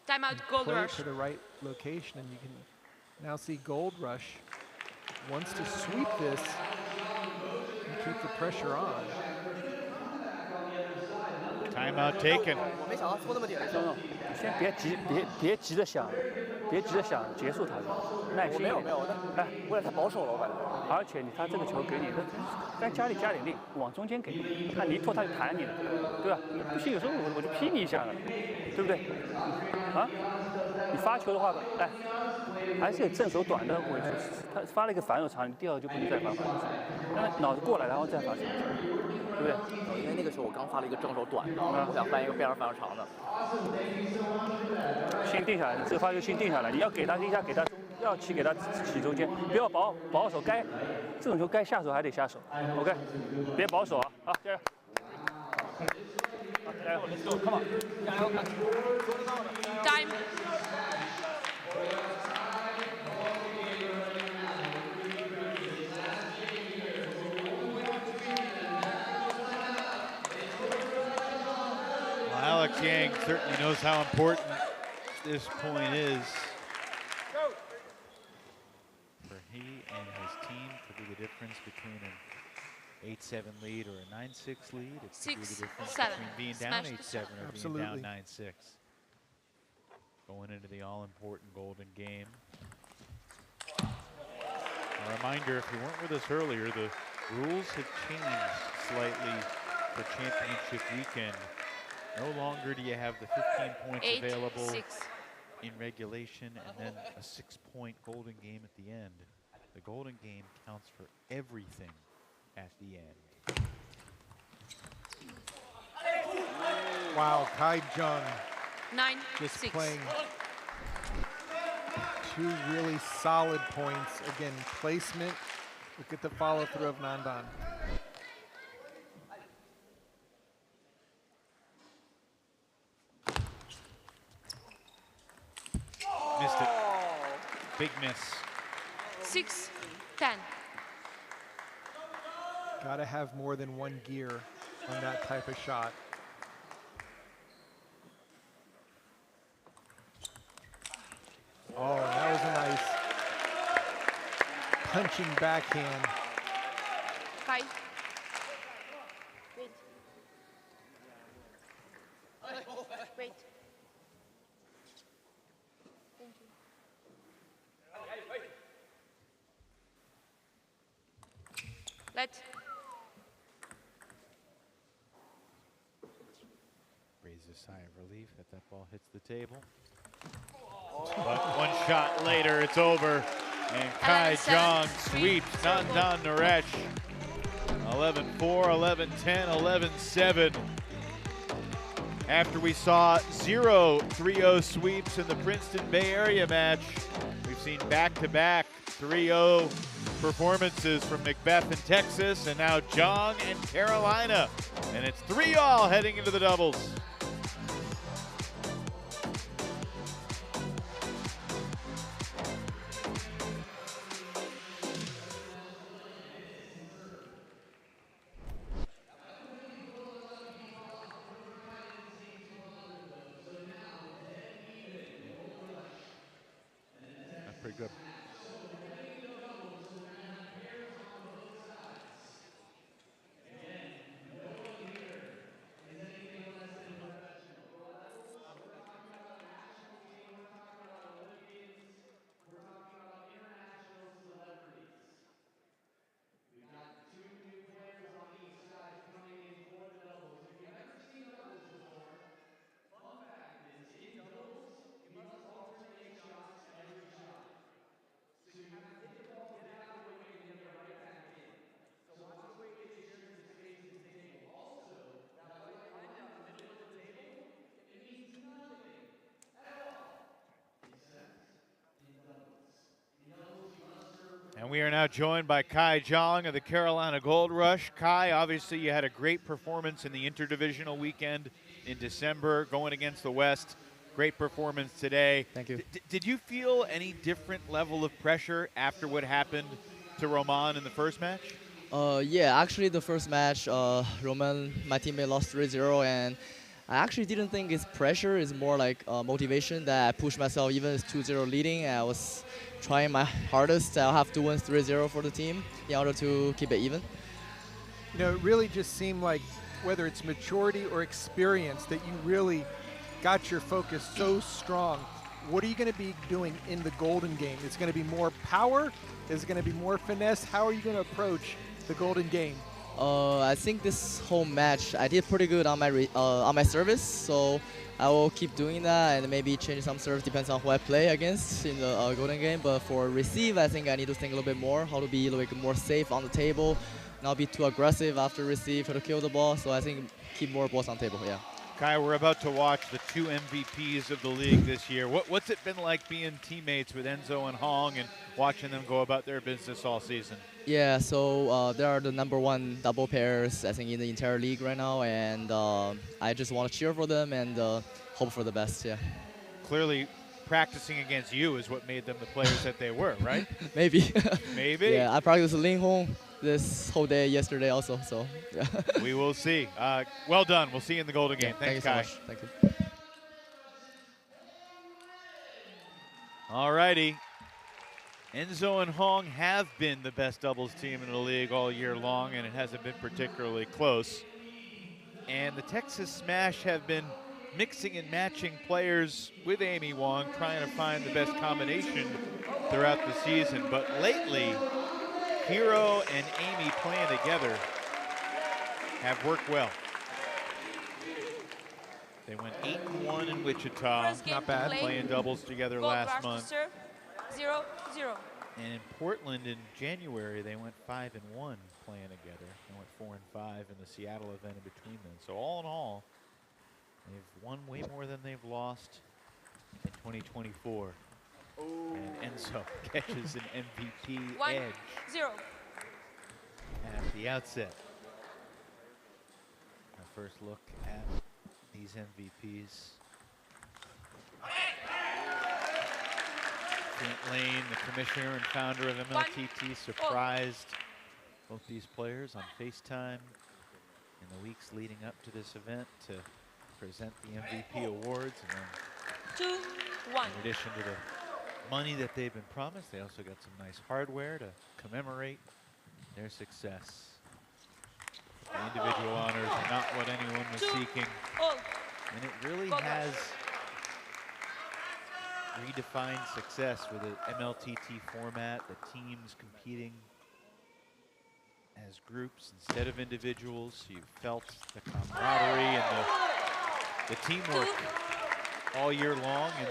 Timeout, Gold play Rush. to the right location, and you can now see Gold Rush wants to sweep this and keep the pressure on. Timeout taken. 我没想到搓那么点。先别急着想结束它，耐心。没有，哎，我也太保守了，我感觉。而且他这个球给你的，该加点力，往中间给，看你一拖他就弹你了，对吧？不信有时候我就劈你一下了，对不对？啊，你发球的话，哎，还是有正手短的位置，他发了一个反手长，你第二个就不能再发反手长，让他脑子过来然后再发长，对不对？因为那个时候我刚发了一个正手短的，我想翻一个变成反手长的。心定下来，这个发球心定下来，你要给他一下，给他要起给他起中间，不要保守，这种球该下手还得下手 ，OK， 别保守啊，好，加油！加油 ，Let's go，come on， 加油 ！Time。Alex Yang certainly knows how important this point is for he and his team to be the difference between an 8-7 lead or a 9-6 lead. It could be the difference between being down 8-7 or being down 9-6. Going into the all-important golden game. A reminder, if you weren't with us earlier, the rules have changed slightly for championship weekend. No longer do you have the 15 points available in regulation and then a 6-point golden game at the end. The golden game counts for everything at the end. Wow, Kai Jung 9, just 6. playing 2 really solid points. Again, placement. Look at the follow through of Nandan. Missed it. Big miss. 6, 10. Gotta have more than one gear on that type of shot. Oh, that was a nice punching backhand. 5. Wait. Thank you. Let. Raises a sigh of relief that that ball hits the table. But one shot later, it's over. And Kai Jong sweeps Nandan Naresh. 11-4, 11-10, 11-7. After we saw 0 3-0 sweeps in the Princeton Bay Area match, we've seen back-to-back 3-0 performances from Macbeth and Texas, and now Jong and Carolina. And it's 3-all heading into the doubles. Pretty good. And we are now joined by Kai Jong of the Carolina Gold Rush. Kai, obviously you had a great performance in the interdivisional weekend in December going against the West. Great performance today. Thank you. Did you feel any different level of pressure after what happened to Roman in the first match? Yeah, actually the first match, Roman, my teammate, lost 3-0, and I actually didn't think it's pressure. It's more like motivation that I pushed myself even it's 2-0 leading. And I was trying my hardest. I'll have to win 3-0 for the team in order to keep it even. You know, it really just seemed like whether it's maturity or experience that you really got your focus so strong. What are you going to be doing in the Golden Game? Is it going to be more power? Is it going to be more finesse? How are you going to approach the Golden Game? I think this whole match I did pretty good on my service, so I will keep doing that and maybe change some serve depends on who I play against in the Golden Game. But for receive, I think I need to think a little bit more how to be like more safe on the table, not be too aggressive after receive, try to kill the ball. So I think keep more balls on the table. Yeah. Kai, we're about to watch the 2 MVPs of the league this year. What's it been like being teammates with Enzo and Hong and watching them go about their business all season? Yeah, so they are the #1 double pairs, I think, in the entire league right now, and I just want to cheer for them and hope for the best, yeah. Clearly, practicing against you is what made them the players that they were, right? Maybe. Maybe? Yeah, I practiced Ling Hong this whole day yesterday also, so yeah. We will see. Well done. We'll see you in the Golden Game. Thanks, Kai. So much. Thank you. All righty. Enzo and Hong have been the best doubles team in the league all year long, and it hasn't been particularly close. And the Texas Smash have been mixing and matching players with Amy Wong, trying to find the best combination throughout the season. But lately, Hiro and Amy playing together have worked well. They went 8-1 in Wichita, not bad, playing doubles together last month. 0-0. And in Portland in January, they went 5-1 playing together. They went 4-5 in the Seattle event in between them. So all in all, they've won way more than they've lost in 2024. And Enzo catches an MVP edge 1-0 at the outset. Our first look at these MVPs. Clint Lane, the commissioner and founder of MLTT, surprised both these players on FaceTime in the weeks leading up to this event to present the MVP awards. And then 2-1. in addition to the money that they've been promised, they also got some nice hardware to commemorate their success. The individual honors are not what anyone was seeking, and it really has redefined success with the MLTT format, the teams competing as groups instead of individuals. You felt the camaraderie and the teamwork all year long, and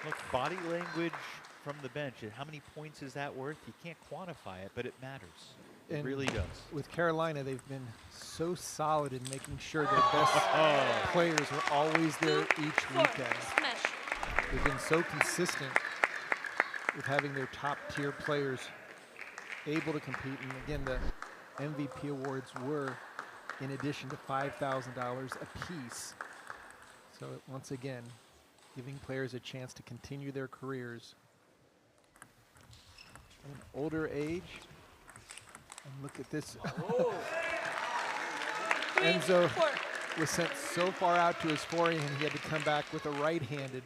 Look, body language from the bench, and how many points is that worth? You can't quantify it, but it matters. It really does. With Carolina, they've been so solid in making sure their best players are always there each weekend. They've been so consistent with having their top-tier players able to compete. And again, the MVP awards were in addition to $5,000 apiece. So once again, giving players a chance to continue their careers at an older age. And look at this. Enzo was sent so far out to his forehand, he had to come back with a right-handed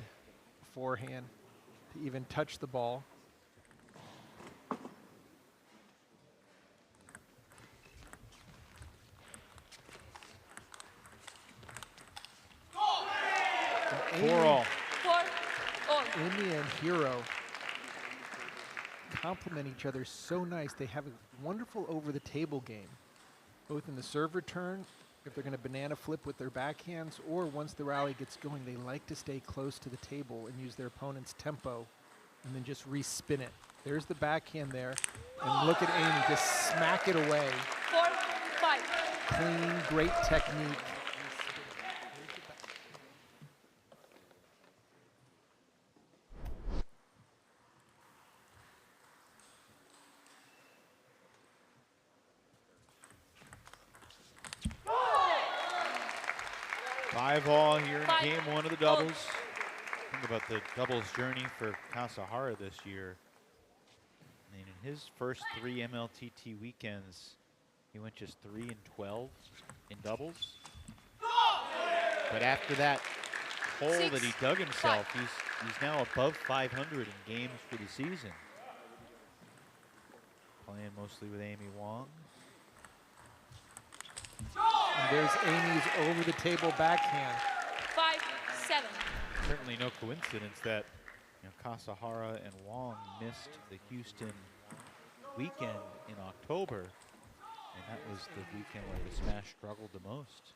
forehand to even touch the ball. Amy and Hiro complement each other so nice. They have a wonderful over-the-table game, both in the serve return, if they're going to banana flip with their backhands, or once the rally gets going, they like to stay close to the table and use their opponent's tempo and then just re-spin it. There's the backhand there, and look at Amy just smack it away. 4-5. Clean, great technique. Five all here in game one of the doubles. Think about the doubles journey for Kasahara this year. I mean, in his first 3 MLTT weekends, he went just 3-12 in doubles. But after that hole that he dug himself, he's now above 500 in games for the season. Playing mostly with Amy Wong. And there's Amy's over-the-table backhand. 5-7. Certainly no coincidence that Kasahara and Wong missed the Houston weekend in October, and that was the weekend where the smash struggled the most.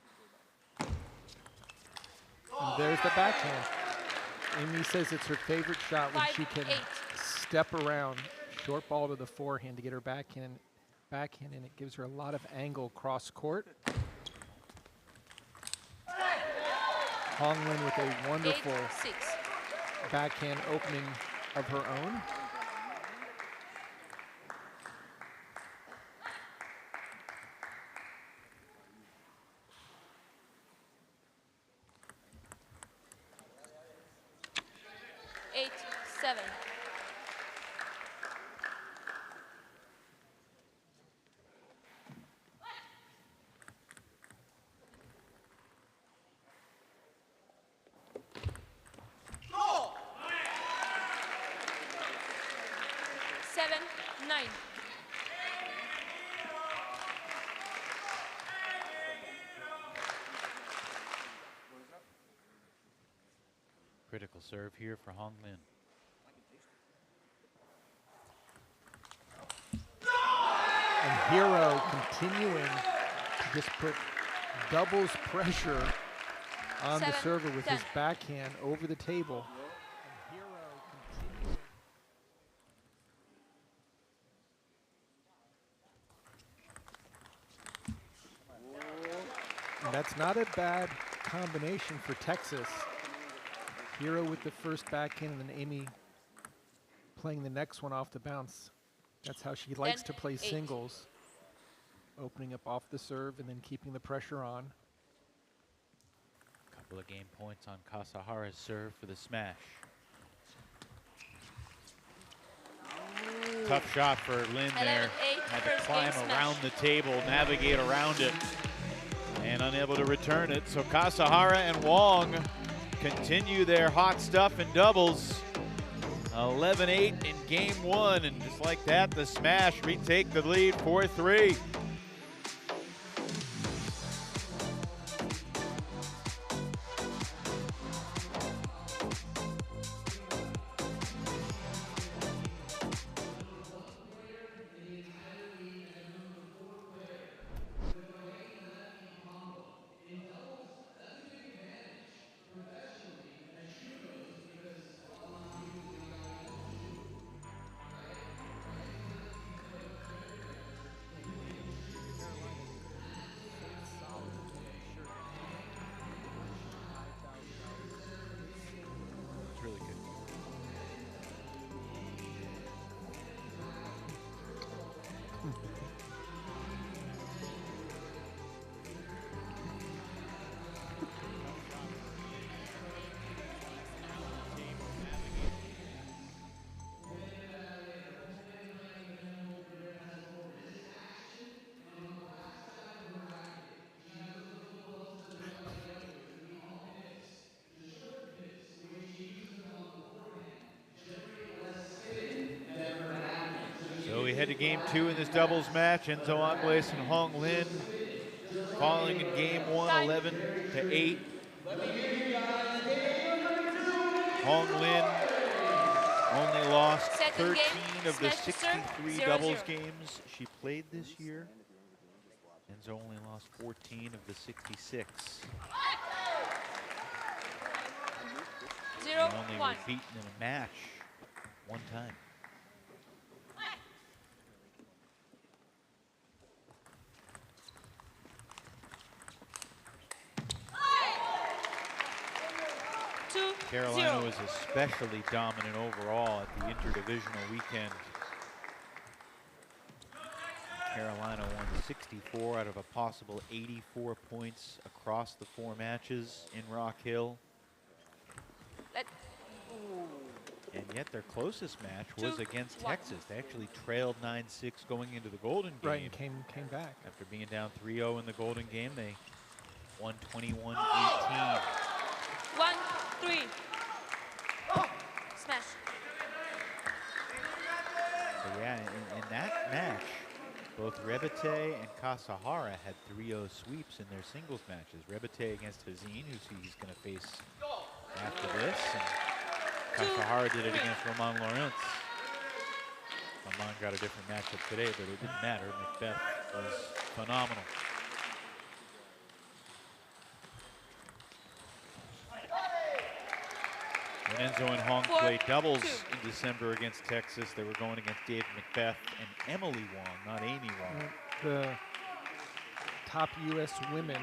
And there's the backhand. Amy says it's her favorite shot when she can step around, short ball to the forehand to get her backhand, and it gives her a lot of angle cross court. Honglin with a wonderful backhand opening of her own. Critical serve here for Honglin. And Hiro continuing to just put doubles pressure on the server with his backhand over the table. And that's not a bad combination for Texas. Hiro with the first backhand, and then Amy playing the next one off the bounce. That's how she likes to play singles. Opening up off the serve and then keeping the pressure on. Couple of game points on Kasahara's serve for the smash. Tough shot for Lin there. Had to climb around the table, navigate around it, and unable to return it. So Kasahara and Wong continue their hot stuff in doubles. 11-8 in game one, and just like that, the smash retake the lead 4-3. head to game 2 in this doubles match. Enzo Angles and Hong Lin falling in game 1, 11-8. Hong Lin only lost 13 of the 63 doubles games she played this year. Enzo only lost 14 of the 66. They only were beaten in a match one time. Carolina was especially dominant overall at the interdivisional weekend. Carolina won 64 out of a possible 84 points across the 4 matches in Rock Hill. And yet their closest match was against Texas. They actually trailed 9-6 going into the Golden game. Right, and came back. After being down 3-0 in the Golden game, they won 21-18. 1-3. Smash. So yeah, in that match, both Rebete and Kasahara had 3-0 sweeps in their singles matches. Rebete against Hazin, who he's going to face after this, and Kasahara did it against Roman Lawrence. Roman got a different matchup today, but it didn't matter. Macbeth was phenomenal. When Enzo and Hong played doubles in December against Texas, they were going against David Macbeth and Emily Wong, not Amy Wong. The top U.S. women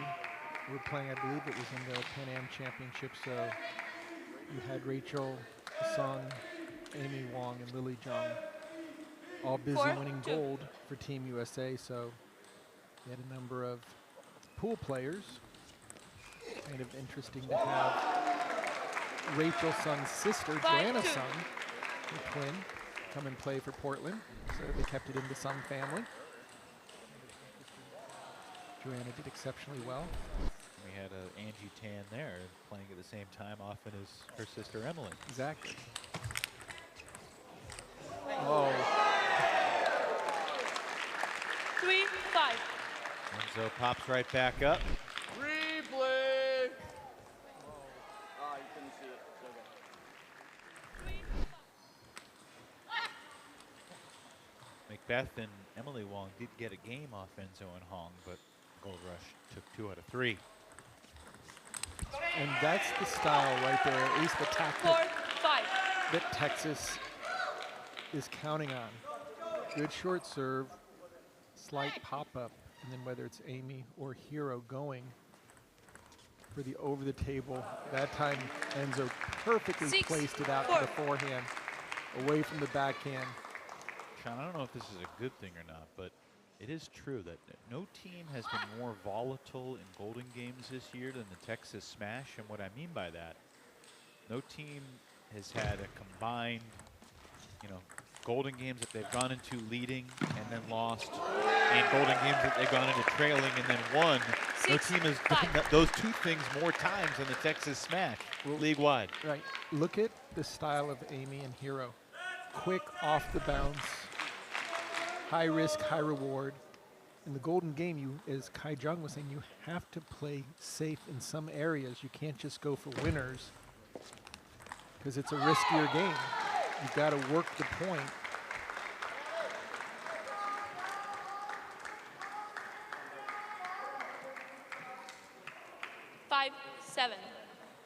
were playing, I believe it was in the Pan Am Championship, so you had Rachel Sung, Amy Wong, and Lily Jung all busy winning gold for Team USA, so you had a number of pool players. Kind of interesting to have Rachel Sung's sister, Joanna Sung, the twin, come and play for Portland. So they kept it in the Sung family. Joanna did exceptionally well. We had Angie Tan there playing at the same time often as her sister Emily. Exactly. Oh. 3-5. Enzo pops right back up. Replay! Macbeth and Emily Wong did get a game off Enzo and Hong, but Gold Rush took 2 out of 3. And that's the style right there, at least the tactic that Texas is counting on. Good short serve, slight pop-up, and then whether it's Amy or Hiro going for the over-the-table. That time, Enzo perfectly placed it out to the forehand, away from the backhand. Sean, I don't know if this is a good thing or not, but it is true that no team has been more volatile in Golden Games this year than the Texas Smash. And what I mean by that, no team has had a combined, Golden Games that they've gone into leading and then lost, and Golden Games that they've gone into trailing and then won. No team has done those 2 things more times than the Texas Smash, league-wide. Right. Look at the style of Amy and Hiro. Quick, off the bounce, high risk, high reward. In the Golden Game, as Kai Jung was saying, you have to play safe in some areas. You can't just go for winners because it's a riskier game. You've got to work the point.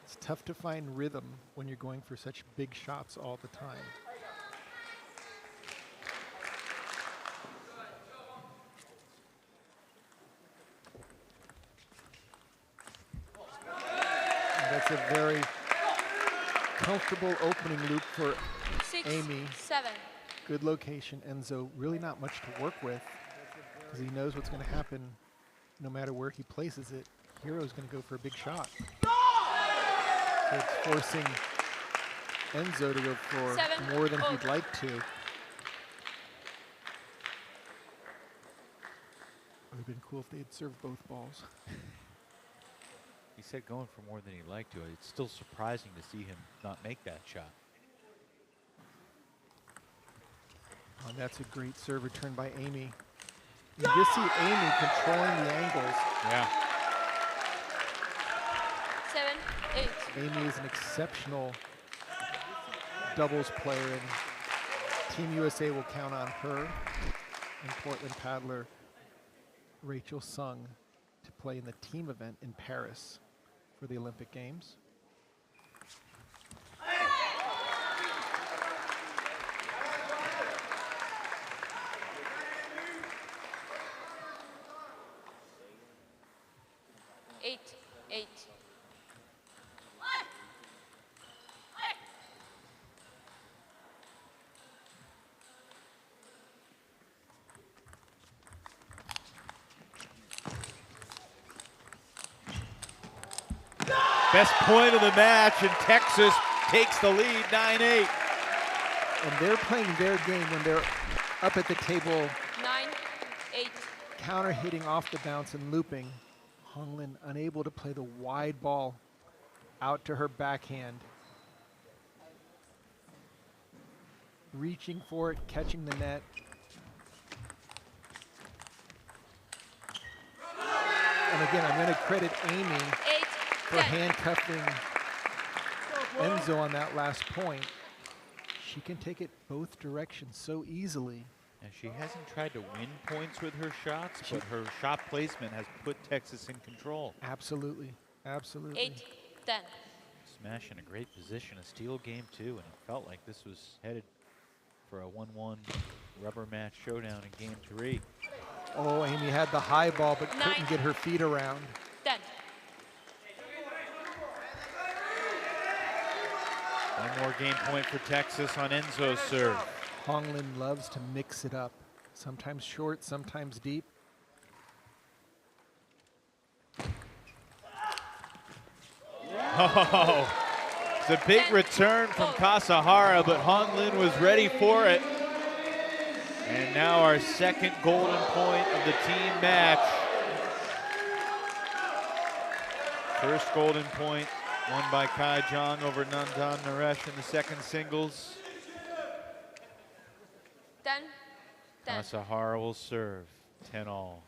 It's tough to find rhythm when you're going for such big shots all the time. And that's a very comfortable opening loop for Amy. 7. Good location. Enzo really not much to work with because he knows what's going to happen no matter where he places it. Hiro's going to go for a big shot. So it's forcing Enzo to go for more than he'd like to. It would have been cool if they had served both balls. He said going for more than he'd like to. It's still surprising to see him not make that shot. Oh, that's a great serve return by Amy. You just see Amy controlling the angles. Yeah. 7, 8. Amy is an exceptional doubles player, and Team USA will count on her and Portland paddler Rachel Sung to play in the team event in Paris for the Olympic Games. Best point of the match, and Texas takes the lead, 9-8. And they're playing their game when they're up at the table. 9, 8. Counter hitting off the bounce and looping. Honglin unable to play the wide ball out to her backhand. Reaching for it, catching the net. And again, I'm going to credit Amy for handcuffing Enzo on that last point. She can take it both directions so easily. And she hasn't tried to win points with her shots, but her shot placement has put Texas in control. Absolutely, absolutely. 8, 10. Smash in a great position, a steal game too, and it felt like this was headed for a 1-1 rubber match showdown in game 3. Oh, Amy had the high ball, but couldn't get her feet around. 10. One more game point for Texas on Enzo's serve. Honglin loves to mix it up. Sometimes short, sometimes deep. Oh, it's a big return from Kasahara, but Honglin was ready for it. And now our second golden point of the team match. First golden point won by Kai Jong over Nandan Naresh in the second singles. 10, 10. Kasahara will serve, 10-all.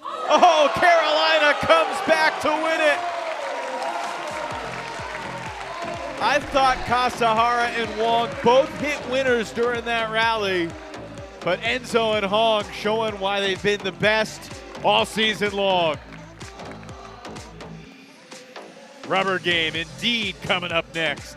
Oh, Carolina comes back to win it. I thought Kasahara and Wong both hit winners during that rally, but Enzo and Hong showing why they've been the best all season long. Rubber game indeed coming up next.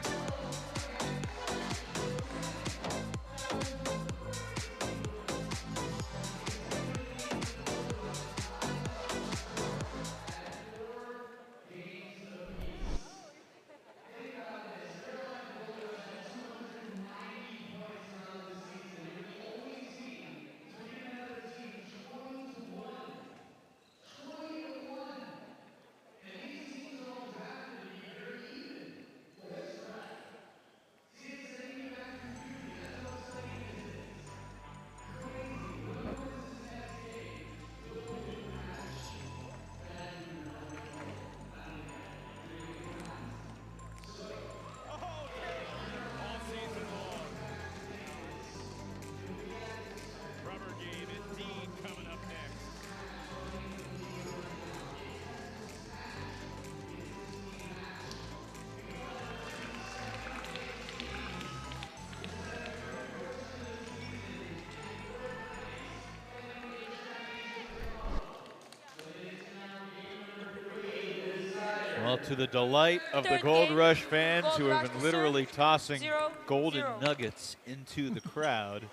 Well, to the delight of the Gold Rush fans who have been literally tossing golden nuggets into the crowd,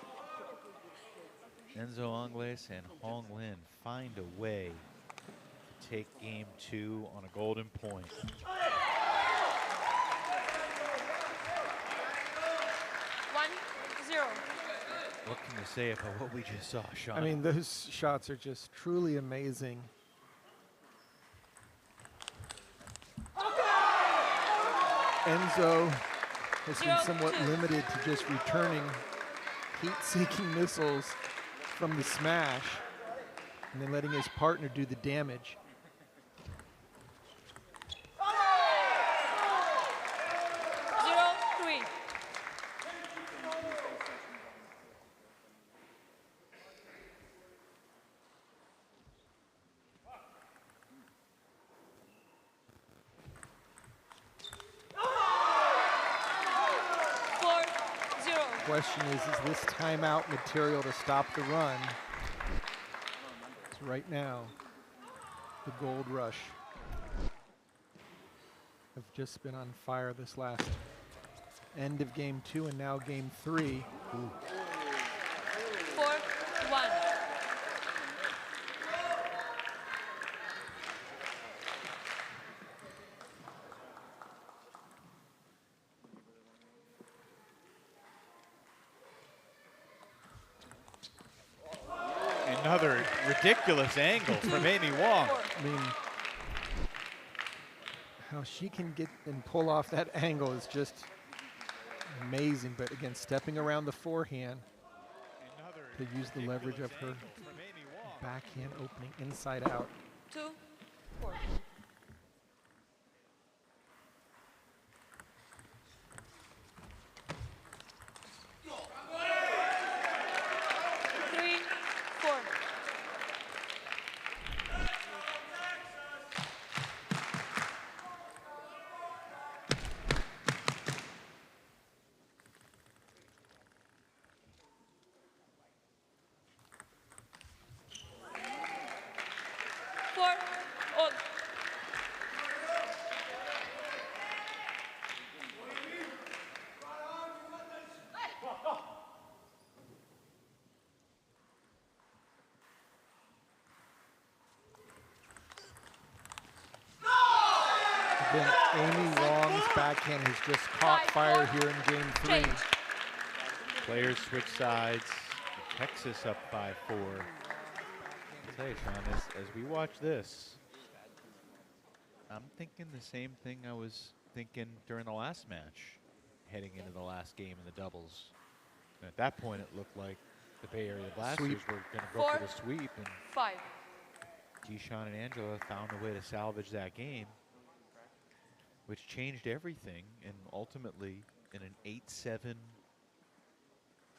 Enzo Angles and Hong Lin find a way to take game 2 on a golden point. What can you say about what we just saw, Sean? I mean, those shots are just truly amazing. Enzo has been somewhat limited to just returning heat-seeking missiles from the smash and then letting his partner do the damage. question is this timeout material to stop the run? So right now, the Gold Rush have just been on fire this last end of game 2 and now game 3. 4-1. Another ridiculous angle from Amy Wong. I mean, how she can get and pull off that angle is just amazing. But again, stepping around the forehand to use the leverage of her backhand opening inside out. 2-4. 3-4. Again, Amy Wong's backhand has just caught fire here in game 3. Players switch sides. Texas up by 4. I'll tell you, Sean, as we watch this, I'm thinking the same thing I was thinking during the last match, heading into the last game in the doubles. And at that point, it looked like the Bay Area Blasters were going to go for the sweep, and 5. Deshawn and Angela found a way to salvage that game, which changed everything, and ultimately, in an 8-7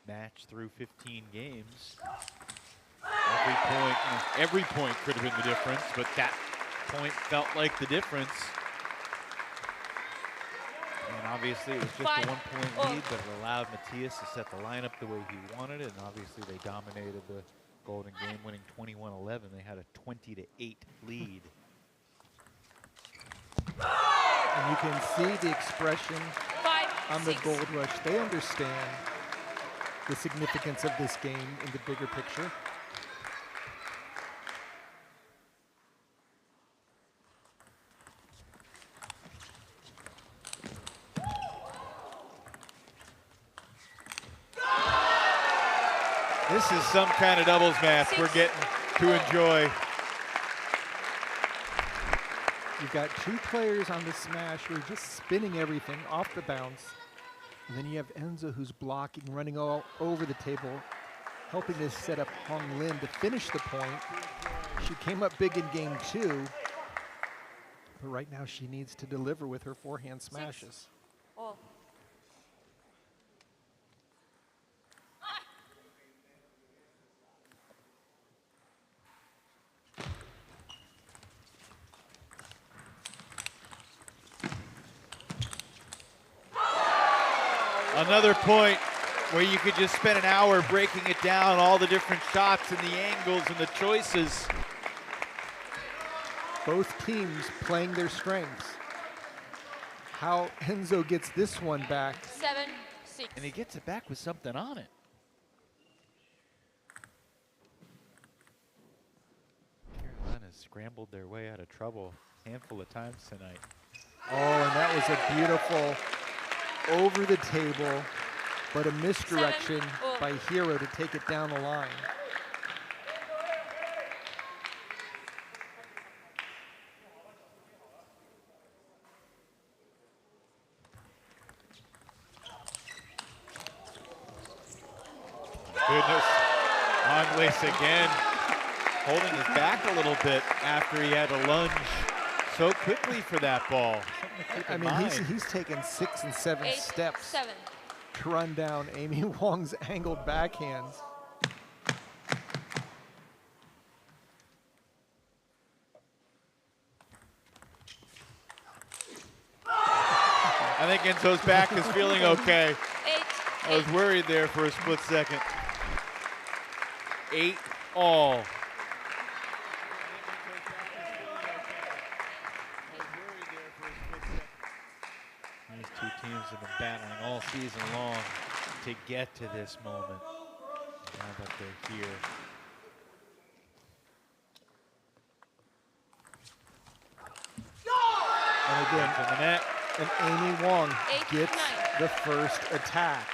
match through 15 games, every point could have been the difference, but that point felt like the difference. And obviously, it was just a 1-point lead, but it allowed Matthias to set the lineup the way he wanted it, and obviously they dominated the Golden game, winning 21-11. They had a 20-8 lead. And you can see the expression on the Gold Rush. They understand the significance of this game in the bigger picture. This is some kind of doubles match we're getting to enjoy. You've got 2 players on the smash who are just spinning everything off the bounce. And then you have Enzo who's blocking, running all over the table, helping to set up Hong Lin to finish the point. She came up big in game 2, but right now she needs to deliver with her forehand smashes. All. Another point where you could just spend an hour breaking it down, all the different shots and the angles and the choices. Both teams playing their strengths. How Enzo gets this one back. 7-6. And he gets it back with something on it. Carolina scrambled their way out of trouble a handful of times tonight. Oh, and that was a beautiful over the table, but a misdirection by Hiro to take it down the line. Goodness, Angles again holding his back a little bit after he had to lunge so quickly for that ball. I mean, he's taken 6 and 7 steps to run down Amy Wong's angled backhands. I think Enzo's back is feeling okay. I was worried there for a split second. 8-all. These two teams have been battling all season long to get to this moment. Now that they're here. And again, to the net. And Amy Wong gets the first attack.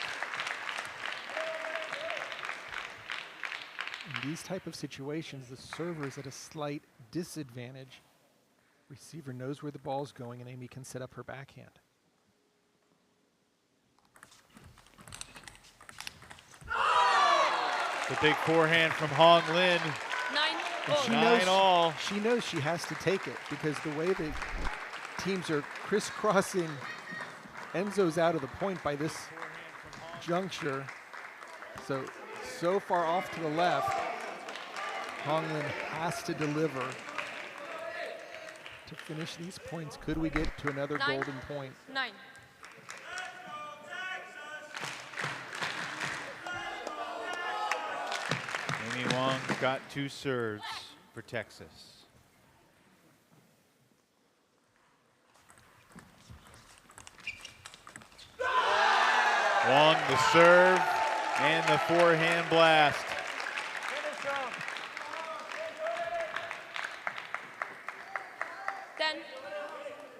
In these type of situations, the server is at a slight disadvantage. Receiver knows where the ball's going, and Amy can set up her backhand. The big forehand from Hong Lin. 9-all. She knows she has to take it because the way the teams are crisscrossing, Enzo's out of the point by this juncture. So far off to the left, Hong Lin has to deliver to finish these points. Could we get to another golden point? 9. Amy Wong's got 2 serves for Texas. Wong the serve and the forehand blast.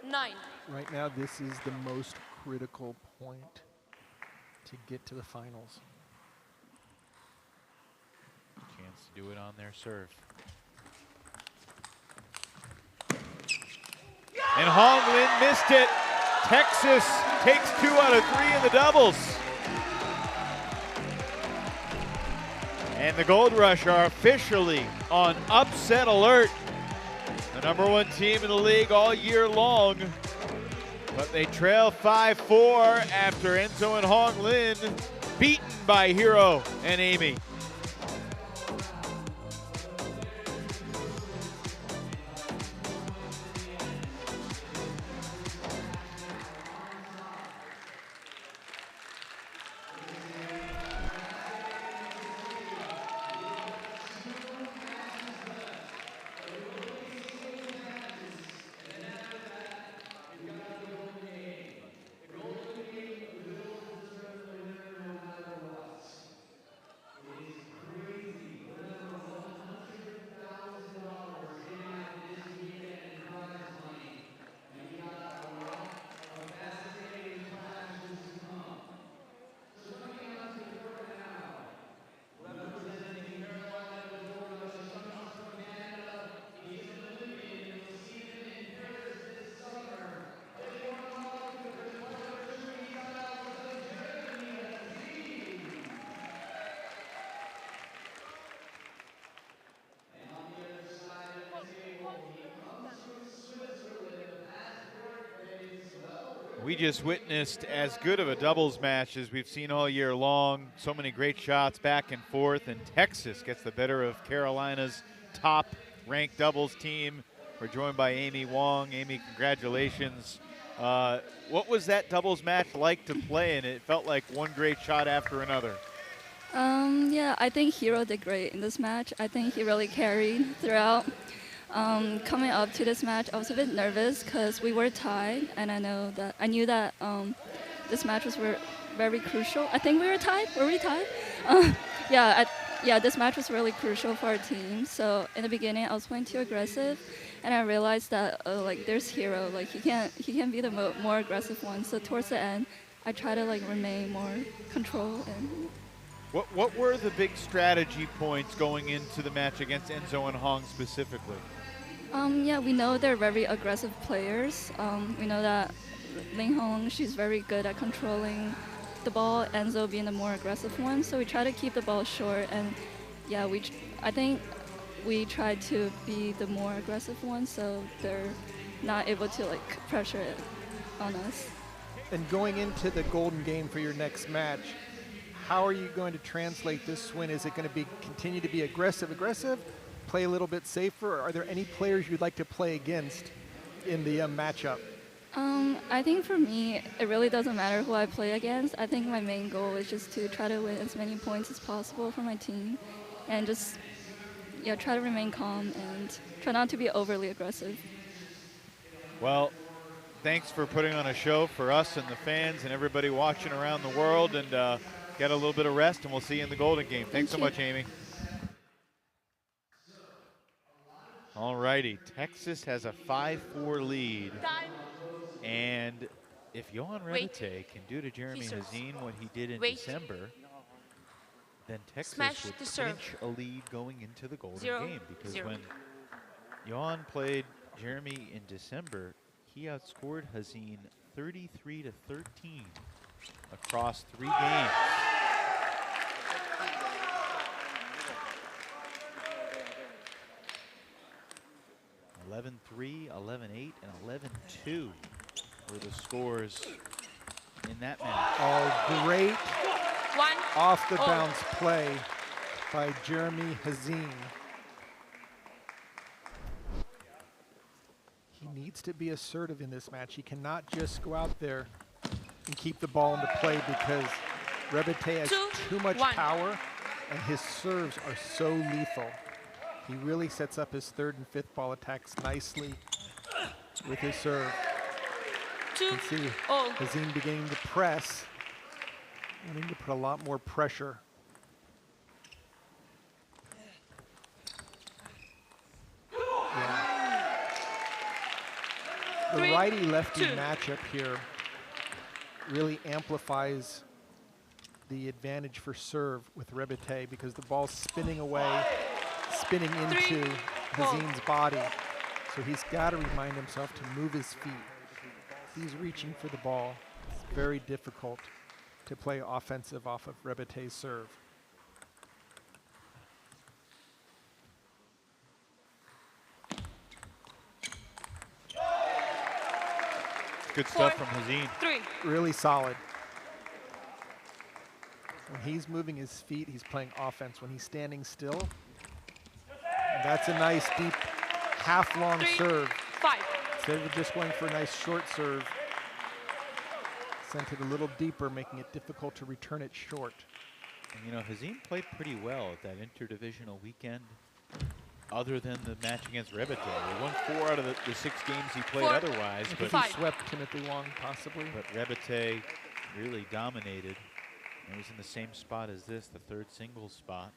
10-9. Right now, this is the most critical point to get to the finals. Chance to do it on their serve. And Hong Lin missed it. Texas takes 2 out of 3 in the doubles. And the Gold Rush are officially on upset alert. The #1 team in the league all year long. But they trail 5-4 after Enzo and Hong Lin beaten by Hiro and Amy. We just witnessed as good of a doubles match as we've seen all year long. So many great shots back and forth, and Texas gets the better of Carolina's top-ranked doubles team. We're joined by Amy Wong. Amy, congratulations. What was that doubles match like to play in? It felt like one great shot after another. Yeah, I think Hiro did great in this match. I think he really carried throughout. Coming up to this match, I was a bit nervous because we were tied, and I knew that this match was very crucial. I think we were tied. Were we tied? Yeah, this match was really crucial for our team. So in the beginning, I was playing too aggressive, and I realized that like there's Hiro, like he can't be the more aggressive one. So towards the end, I try to like remain more controlled. And what were the big strategy points going into the match against Enzo and Hong specifically? Yeah, we know they're very aggressive players. We know that Ling Hong, she's very good at controlling the ball, Enzo being the more aggressive one. So we try to keep the ball short, and yeah, I think we try to be the more aggressive one, so they're not able to like pressure it on us. And going into the golden game for your next match, how are you going to translate this win? Is it going to continue to be aggressive, play a little bit safer? Are there any players you'd like to play against in the matchup? I think for me, it really doesn't matter who I play against. I think my main goal is just to try to win as many points as possible for my team and just try to remain calm and try not to be overly aggressive. Well, thanks for putting on a show for us and the fans and everybody watching around the world, and get a little bit of rest, and we'll see you in the Golden Game. Thanks so much, Amy. All righty, Texas has a 5-4 lead. And if Johan Rebete can do to Jeremy Hazin what he did in December, then Texas would clinch a lead going into the Golden Game. Because when Johan played Jeremy in December, he outscored Hazin 33-13 across 3 games. (11-3, 11-8, and 11-2 were the scores in that match. Oh, great off the bounce play by Jeremy Hazin. He needs to be assertive in this match. He cannot just go out there and keep the ball into play because Rebete has too much power and his serves are so lethal. He really sets up his 3rd and 5th ball attacks nicely with his serve. You can see Hazin beginning to press, wanting to put a lot more pressure. Yeah. The righty-lefty matchup here really amplifies the advantage for serve with Rebete because the ball's spinning away, spinning into Hazin's body. So he's got to remind himself to move his feet. He's reaching for the ball. It's very difficult to play offensive off of Rebete's serve. Good stuff from Hazin. Really solid. When he's moving his feet, he's playing offense. When he's standing still, that's a nice deep half-long serve. Instead of just going for a nice short serve, sent it a little deeper, making it difficult to return it short. And you know, Hazin played pretty well at that interdivisional weekend, other than the match against Rebete. He won 4 out of the 6 games he played otherwise. But he swept Timothy Wong, possibly. But Rebete really dominated. He was in the same spot as this, the 3rd singles spot.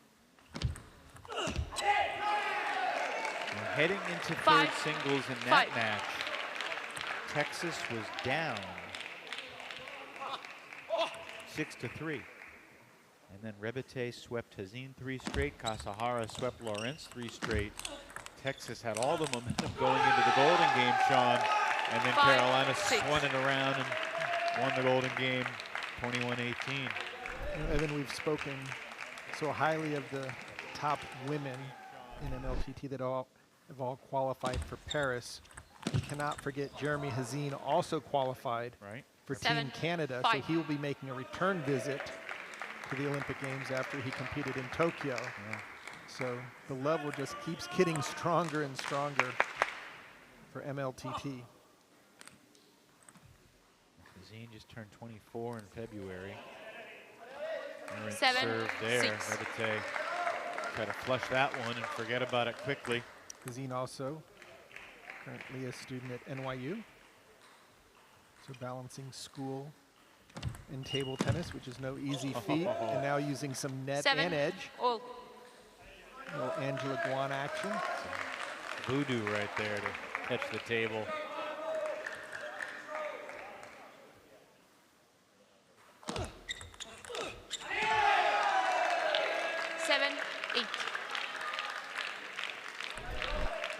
And heading into 3rd singles in that match, Texas was down 6-3. And then Rebete swept Hazin 3 straight. Kasahara swept Lawrence 3 straight. Texas had all the momentum going into the Golden Game, Sean. And then Carolina spun it around and won the Golden Game 21-18. Evan, we've spoken so highly of the top women in MLTT that have all qualified for Paris. We cannot forget Jeremy Hazin also qualified for Team Canada, so he will be making a return visit to the Olympic Games after he competed in Tokyo. So the level just keeps getting stronger and stronger for MLTT. Hazin just turned 24 in February. 7-6. Rebete try to flush that one and forget about it quickly. Hazin also currently a student at NYU. So balancing school and table tennis, which is no easy feat, and now using some net and edge. Little Angela Guan action. Voodoo right there to catch the table.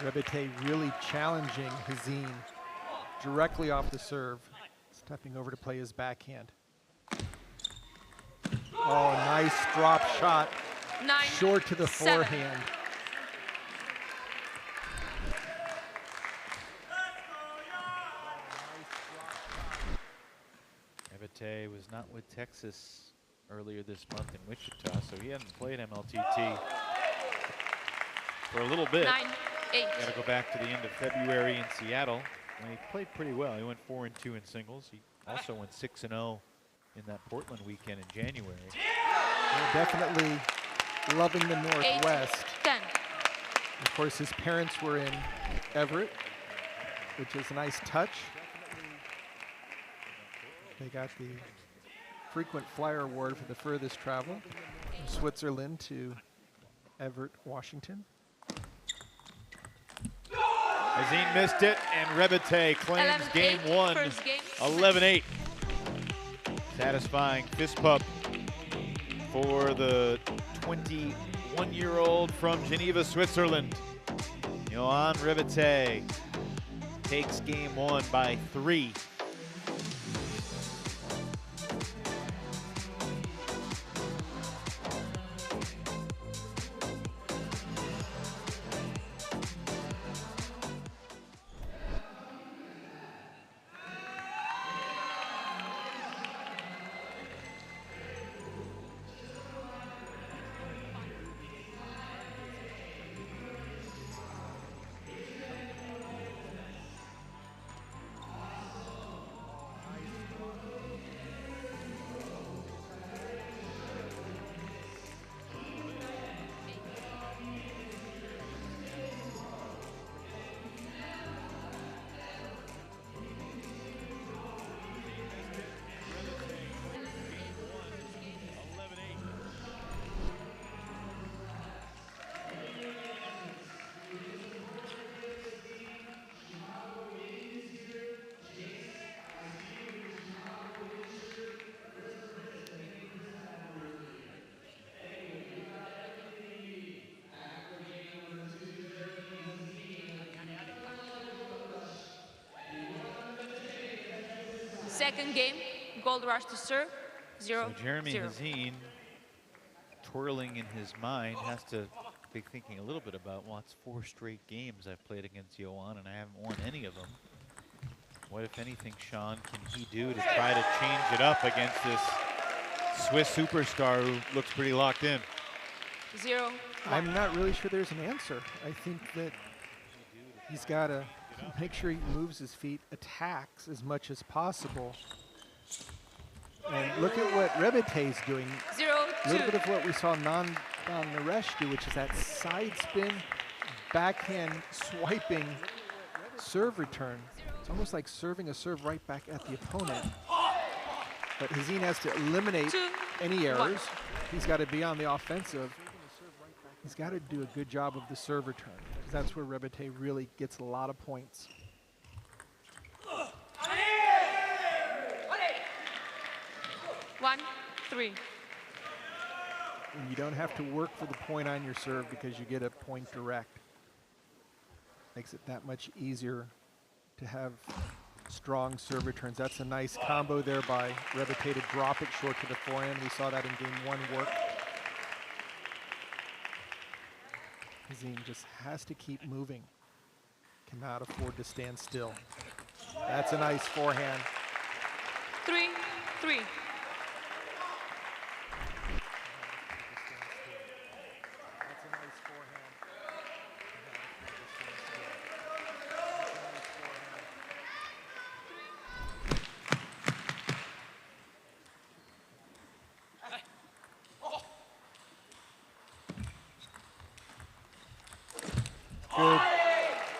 Rebete really challenging Hazin directly off the serve, stepping over to play his backhand. Oh, nice drop shot, short to the forehand. Rebete was not with Texas earlier this month in Wichita, so he hadn't played MLTT for a little bit. Got to go back to the end of February in Seattle. And he played pretty well. He went 4-2 in singles. He also went 6-0 in that Portland weekend in January. They're definitely loving the Northwest. 10. Of course, his parents were in Everett, which is a nice touch. They got the frequent flyer award for the furthest travel from Switzerland to Everett, Washington. Hazin missed it, and Rebete claims game one, 11-8. Satisfying fist pump for the 21-year-old from Geneva, Switzerland. Johan Rebete takes game one by 3. Second game, gold rush to serve, 0-0. So Jeremy Hazin, twirling in his mind, has to be thinking a little bit about, well, it's 4 straight games I've played against Johan and I haven't won any of them. What, if anything, Sean, can he do to try to change it up against this Swiss superstar who looks pretty locked in? 0-1. I'm not really sure there's an answer. I think that he's got to make sure he moves his feet, attacks as much as possible. And look at what Rebete's doing. 0-2. A little bit of what we saw Naresh do, which is that side spin, backhand swiping serve return. It's almost like serving a serve right back at the opponent. But Hazin has to eliminate any errors. He's got to be on the offensive. He's got to do a good job of the serve return. That's where Rebete really gets a lot of points. 1-3. And you don't have to work for the point on your serve because you get a point direct. Makes it that much easier to have strong serve returns. That's a nice combo there by Rebete to drop it short to the forehand. We saw that in game one work. Hazin just has to keep moving. Cannot afford to stand still. That's a nice forehand. 3-3.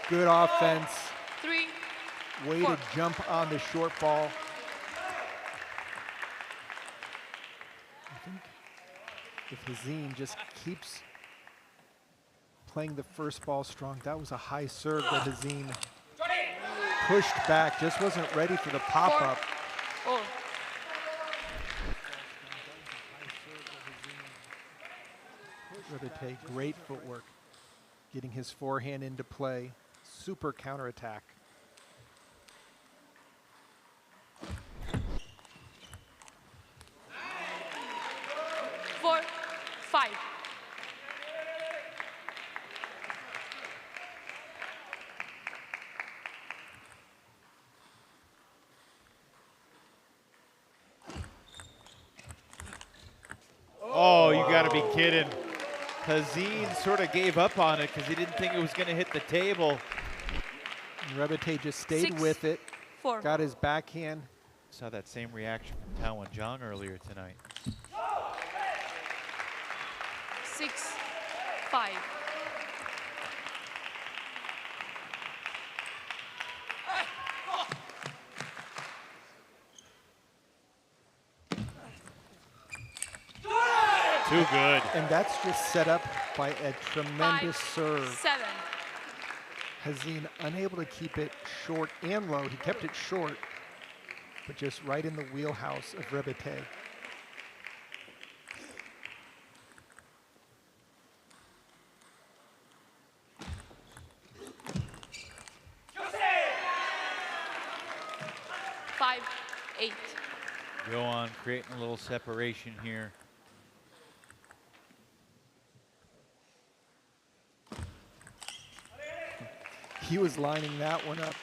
Good offense. 3-4. Way to jump on the short ball. I think if Hazin just keeps playing the first ball strong, that was a high serve that Hazin pushed back, just wasn't ready for the pop-up. Rebete, great footwork, getting his forehand into play. Super counterattack. Four, 5. Oh, you got to be kidding. Hazin sort of gave up on it because he didn't think it was going to hit the table. Rebete just stayed 6, with it, 4. got his backhand. Saw that same reaction from Tao Jong earlier tonight. 6, 5. Too good. And that's just set up by a tremendous 5, serve. 7. Hazin unable to keep it short and low. He kept it short, but just right in the wheelhouse of Rebete. Five, 8. Go on, creating a little separation here. He was lining that one up.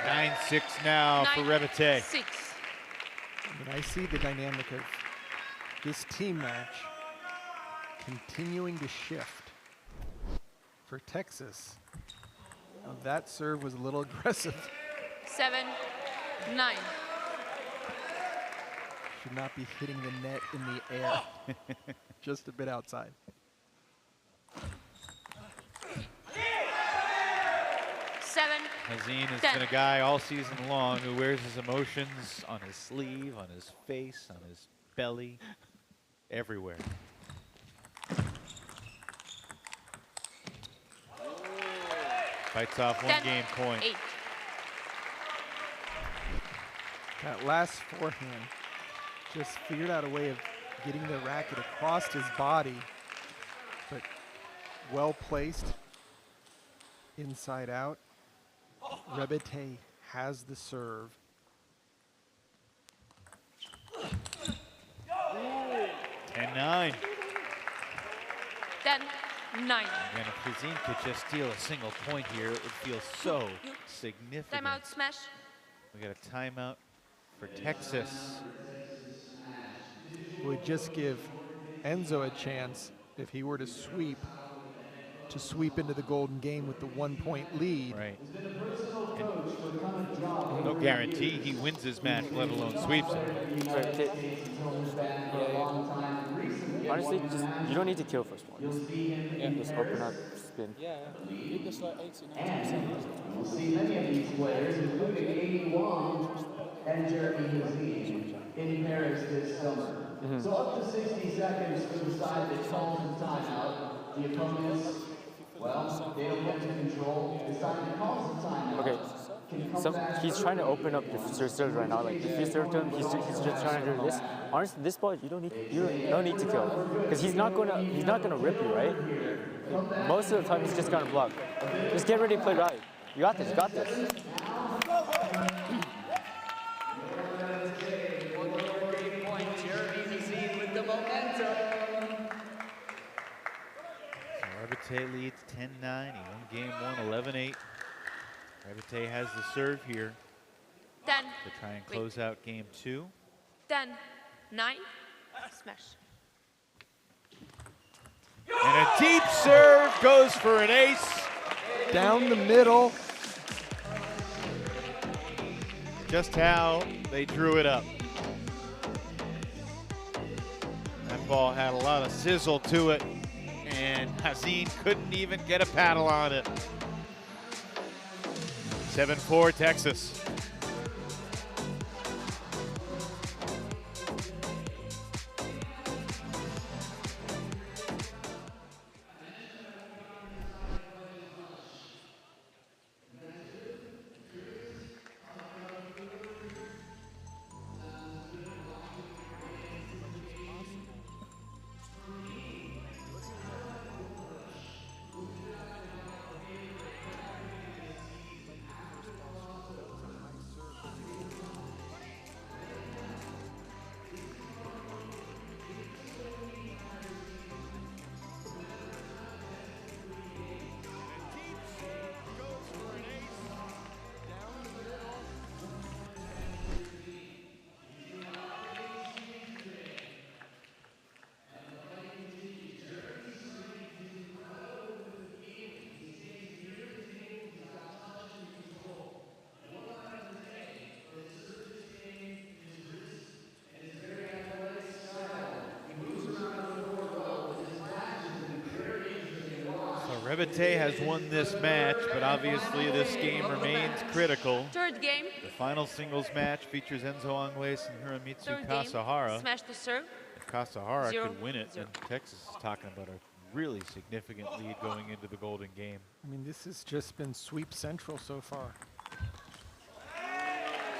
Nine, 6 now for Rebete. 6. And I see the dynamic of this team match continuing to shift. For Texas, now that serve was a little aggressive. 7, 9. Should not be hitting the net in the air. Just a bit outside. Hazin has been a guy all season long who wears his emotions on his sleeve, on his face, on his belly, everywhere. Fights off 1 game point. 8. That last forehand just figured out a way of getting the racket across his body, but well placed, inside out. Rebete has the serve. 10-9. 10, 9. And if Hazin could just steal a single point here, it would feel so significant. Timeout, smash. We got a timeout for Texas. Would just give Enzo a chance if he were to sweep into the golden game with the 1-point lead. Right. And no guarantee he wins this match, let alone sweeps it. Honestly, just you don't need to kill first one. Just open up, spin. Yeah, lead this like 80-90%. We'll see many of these players, including 81 and Jeremy Hazin, in Paris this summer. So up to 60 seconds for the side that calls the timeout. The opponents, well, they don't get to control. The side that calls the timeout. Okay. He's trying to open up the serve right now. Like if you serve to him, he's just trying to do this. Honestly, this ball you don't need to kill because he's not gonna rip you, right? Like, most of the time he's just gonna block. Just get ready to play rally. You got this. You got this. Rebete leads 10-9. He won game 1, 11-8. Rebete has the serve here 10. to try and close out game 2. 10, 9. Smash. And a deep serve goes for an ace. Down the middle. Just how they drew it up. That ball had a lot of sizzle to it, and Hazin couldn't even get a paddle on it. 7-4 Texas. Rebete has won this match, but obviously this game remains critical. Third game. The final singles match features Enzo Angles and Hiromitsu Third Kasahara. game. Smash the serve. If Kasahara 0-0. could win it, then Texas is talking about a really significant lead going into the Golden Game. I mean, this has just been sweep central so far.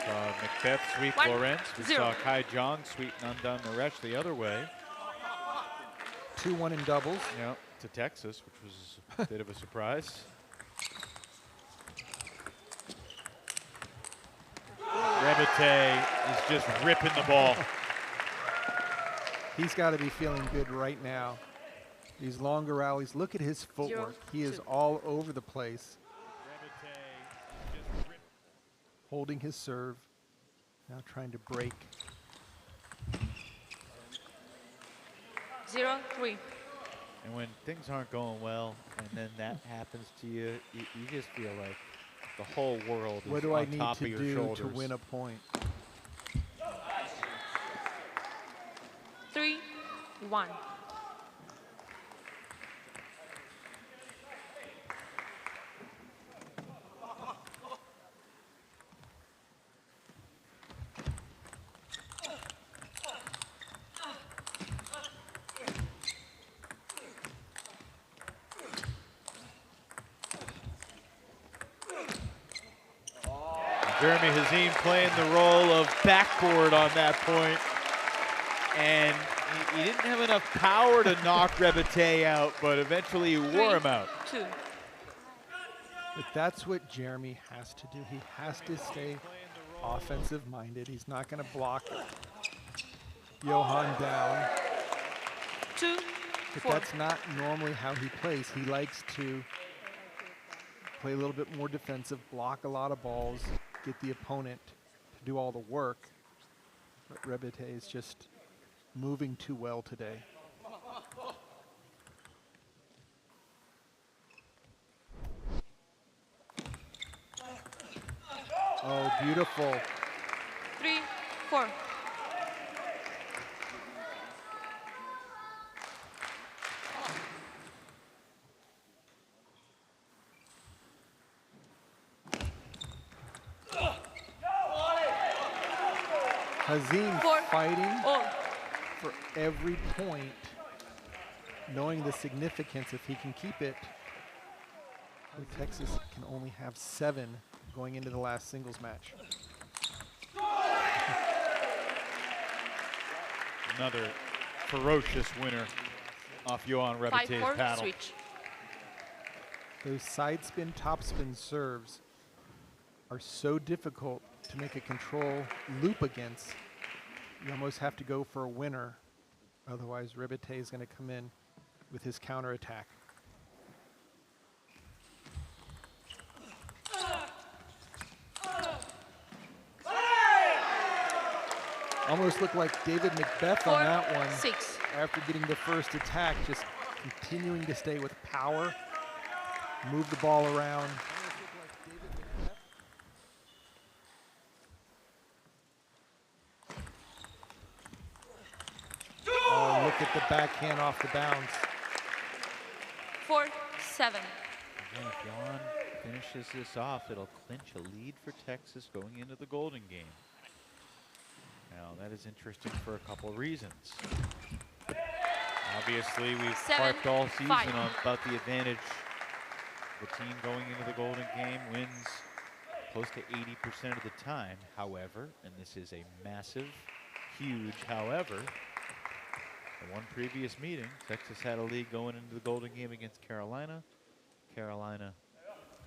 Saw Macbeth sweep 1-0. Lorenz. We saw Kai Jong sweep Nandan Naresh the other way. 2-1 in doubles. Yeah, to Texas, which was a bit of a surprise. Rebete is just ripping the ball. He's got to be feeling good right now. These longer rallies, look at his footwork. He is all over the place. Holding his serve, now trying to break. 0-3. And when things aren't going well, and then that happens to you, you just feel like the whole world is What do I on need top to of your do shoulders. to win a point? 3-1. Jeremy Hazim playing the role of backboard on that point, and he didn't have enough power to knock Rebete out, but eventually he wore him out. 2. But that's what Jeremy has to do. He has to stay offensive minded. He's not going to block Johan down. 2-4. But that's not normally how he plays. He likes to play a little bit more defensive, block a lot of balls, get the opponent to do all the work. But Rebete is just moving too well today. Oh, beautiful. 3-4. Hazim fighting for every point, knowing the significance if he can keep it. Texas can only have 7 going into the last singles match. Another ferocious winner off Johan Rebete's paddle. Switch. Those side spin, top spin serves are so difficult to make a control loop against. You almost have to go for a winner. Otherwise, Rebete is going to come in with his counter attack. Almost looked like David Macbeth on that one. 6. After getting the first attack, just continuing to stay with power, move the ball around. Oh, look at the backhand off the bounce. 4-7. Again, if Johan finishes this off, it'll clinch a lead for Texas going into the Golden Game. Now, that is interesting for a couple reasons. Obviously, we've harped all season on about the advantage the team going into the Golden Game wins close to 80% of the time. However, and this is a massive, huge however, in one previous meeting, Texas had a lead going into the Golden Game against Carolina. Carolina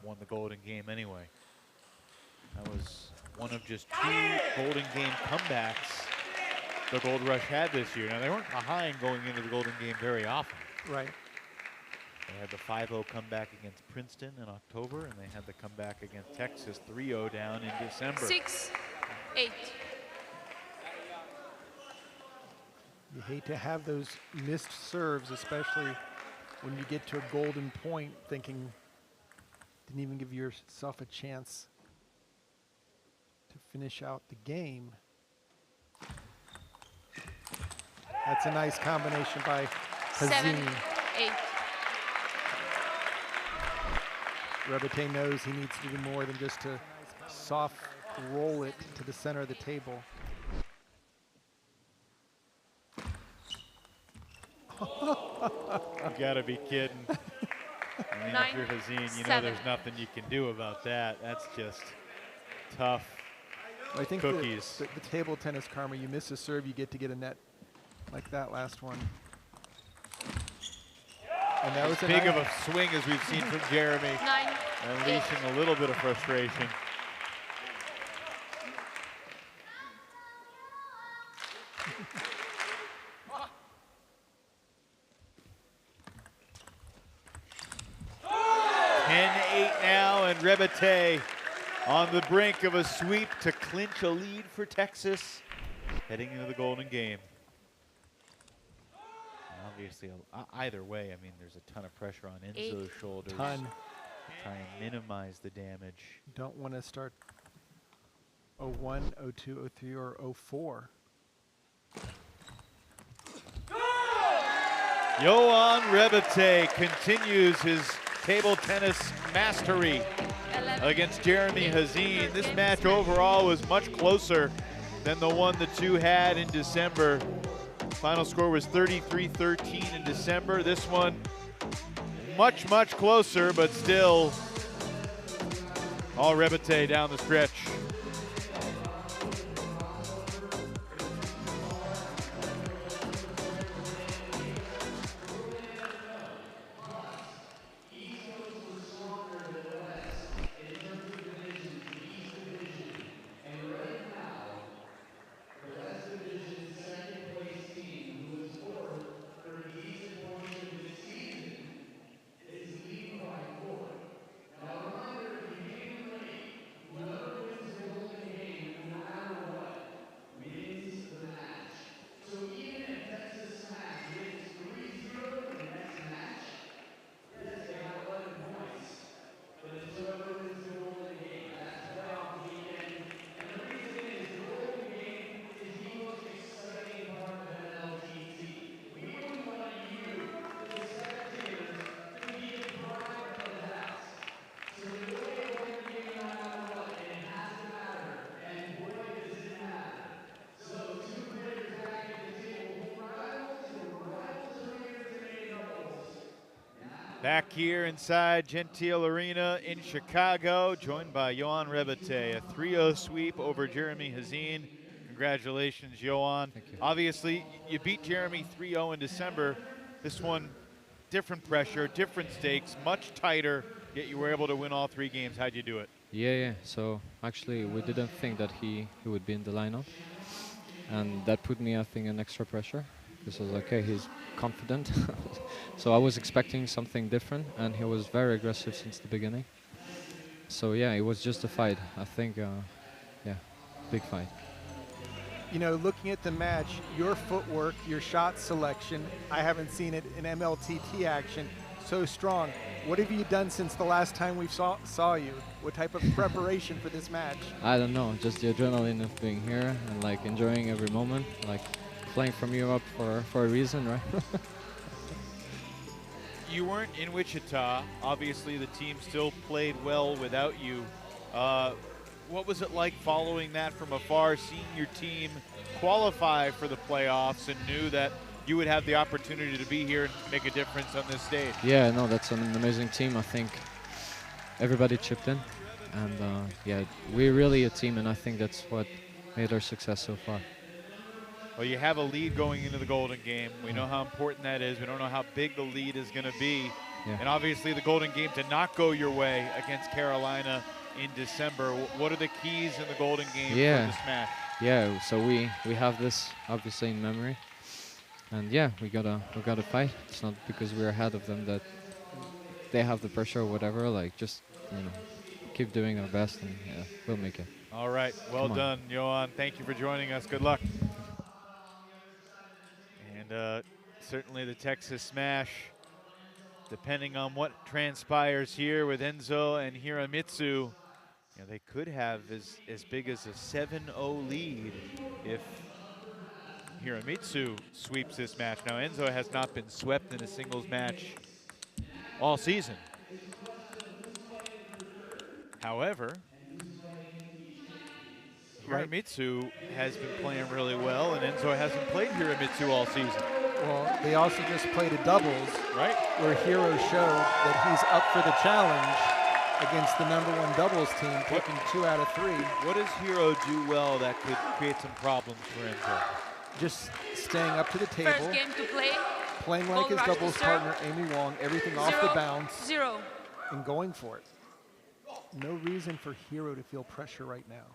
won the Golden Game anyway. That was one of just 2 Golden Game comebacks the Gold Rush had this year. Now, they weren't behind going into the Golden Game very often. Right. They had the 5-0 comeback against Princeton in October, and they had the comeback against Texas 3-0 down in December. 6-8. You hate to have those missed serves, especially when you get to a golden point thinking, didn't even give yourself a chance to finish out the game. That's a nice combination by Hazim. 7-8. Rebete knows he needs to do more than just to soft roll it to the center of the table. You gotta be kidding. I mean, if you're Hazine, you know there's nothing you can do about that. That's just tough. Well, I think cookies. The table tennis karma, you miss a serve, you get to get a net like that last one. And that was as big of a swing as we've seen from Jeremy. Unleashing a little bit of frustration. Now, and Rebete on the brink of a sweep to clinch a lead for Texas, heading into the Golden Game. Obviously, either way, I mean, there's a ton of pressure on Enzo's shoulders. To try and minimize the damage. Don't want to start 0-1, 0-2, 0-3, or 0-4. Yohan Rebete continues his table tennis mastery against Jeremy Hazine. This match overall was much closer than the one the two had in December. Final score was 33-13 in December. This one much, much closer, but still all Rebete down the stretch. Back here inside Gentile Arena in Chicago, joined by Yohan Rebete, a 3-0 sweep over Jeremy Hazine. Congratulations, Yohan. Thank you. Obviously, you beat Jeremy 3-0 in December. This one, different pressure, different stakes, much tighter, yet you were able to win all 3 games. How'd you do it? Yeah. So actually, we didn't think that he would be in the lineup. And that put me, I think, in extra pressure. Because I was like, okay, he's confident. So I was expecting something different, and he was very aggressive since the beginning. So yeah, it was just a fight. I think, yeah, big fight. You know, looking at the match, your footwork, your shot selection, I haven't seen it in MLTT action so strong. What have you done since the last time we saw you? What type of preparation for this match? I don't know, just the adrenaline of being here and like enjoying every moment. Like playing from Europe for a reason, right? You weren't in Wichita. Obviously, the team still played well without you. What was it like following that from afar, seeing your team qualify for the playoffs and knew that you would have the opportunity to be here and make a difference on this stage? Yeah, no, that's an amazing team. I think everybody chipped in. And yeah, we're really a team, and I think that's what made our success so far. Well, you have a lead going into the Golden Game. We know how important that is. We don't know how big the lead is going to be. Yeah. And obviously the Golden Game did not go your way against Carolina in December. What are the keys in the Golden Game for this match? Yeah, so we have this obviously in memory. And yeah, we gotta fight. It's not because we're ahead of them that they have the pressure or whatever. Like, just, you know, keep doing our best, and yeah, we'll make it. All right, well done, Yohan. Thank you for joining us. Good luck. And certainly the Texas Smash, depending on what transpires here with Enzo and Hiromitsu, you know, they could have as big as a 7-0 lead if Hiromitsu sweeps this match. Now, Enzo has not been swept in a singles match all season. However, Hiromitsu has been playing really well, and Enzo hasn't played Hiromitsu all season. Well, they also just played a doubles, right? Where Hiro showed that he's up for the challenge against the #1 doubles team, taking 2 out of 3. What does Hiro do well that could create some problems for Enzo? Just staying up to the table. First game to play. Playing like his doubles partner, Amy Wong, everything off the bounce. And going for it. No reason for Hiro to feel pressure right now.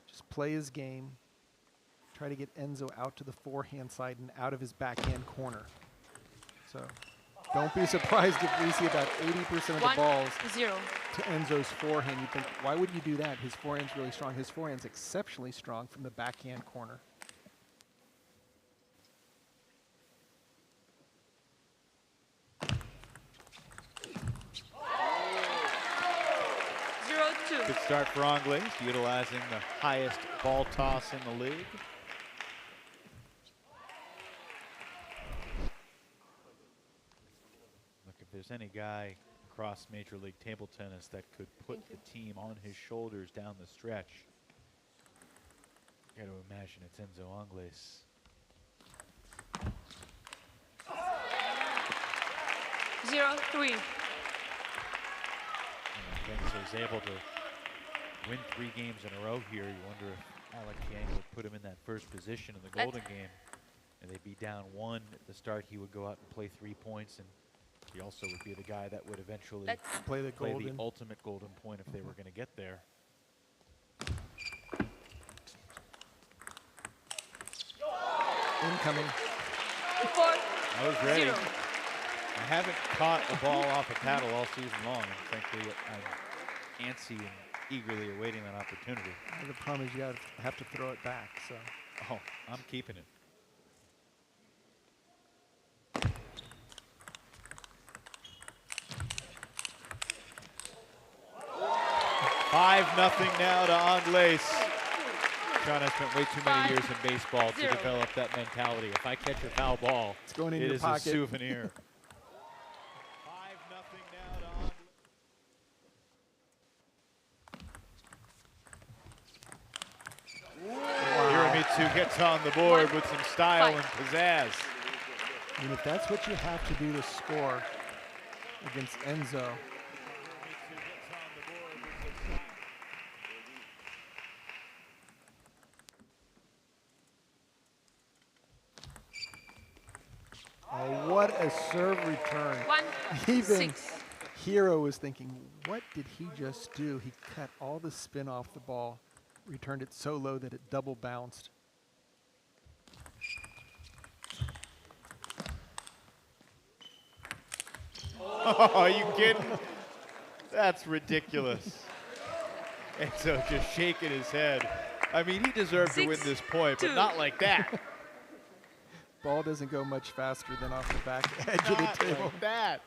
Just play his game. Try to get Enzo out to the forehand side and out of his backhand corner. So don't be surprised if we see about 80% of the balls to Enzo's forehand. You'd think, why would you do that? His forehand's really strong. His forehand's exceptionally strong from the backhand corner. Good start for Angles, utilizing the highest ball toss in the league. Look, if there's any guy across Major League Table Tennis that could put the team on his shoulders down the stretch, you got to imagine it's Enzo Angles. 0-3. Enzo's able to win 3 games in a row here. You wonder if Alec Yang would put him in that first position in the golden game, and they'd be down 1 at the start. He would go out and play 3 points, and he also would be the guy that would eventually play the ultimate golden point if they were going to get there. Incoming. I was ready. I haven't caught a ball off a paddle all season long, and frankly, I'm antsy and eagerly awaiting that opportunity. The problem is you have to throw it back. So. Oh, I'm keeping it. 5-0 now to Angles. Sean has spent way too many years in baseball to develop that mentality. If I catch a foul ball, it's going in it your is pocket. a souvenir. Hiromitsu gets on the board with some style and pizzazz. I mean, if that's what you have to do to score against Enzo. Oh, what a serve return. Even Hiro was thinking, what did he just do? He cut all the spin off the ball, returned it so low that it double bounced. Oh, are you kidding? That's ridiculous. Enzo just shaking his head. I mean, he deserved to win this point, but not like that. Ball doesn't go much faster than off the back edge of the table. Like that.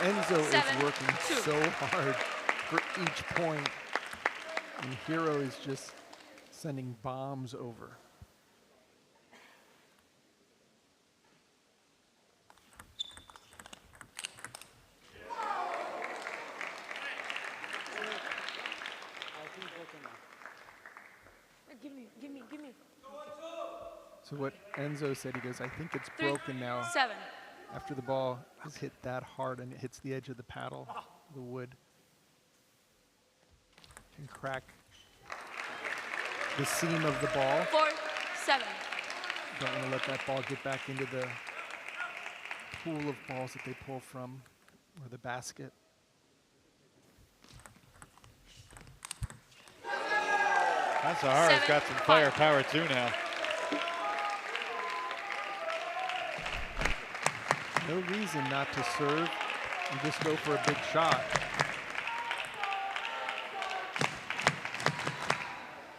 Enzo is working so hard for each point, and Hiro is just sending bombs over. Give me. So what Enzo said, he goes, I think it's broken now. 7. After the ball is hit that hard and it hits the edge of the paddle, the wood can crack the seam of the ball. 4-7. Don't want to let that ball get back into the pool of balls that they pull from, or the basket. Kasahara's got some firepower too now. No reason not to serve and just go for a big shot.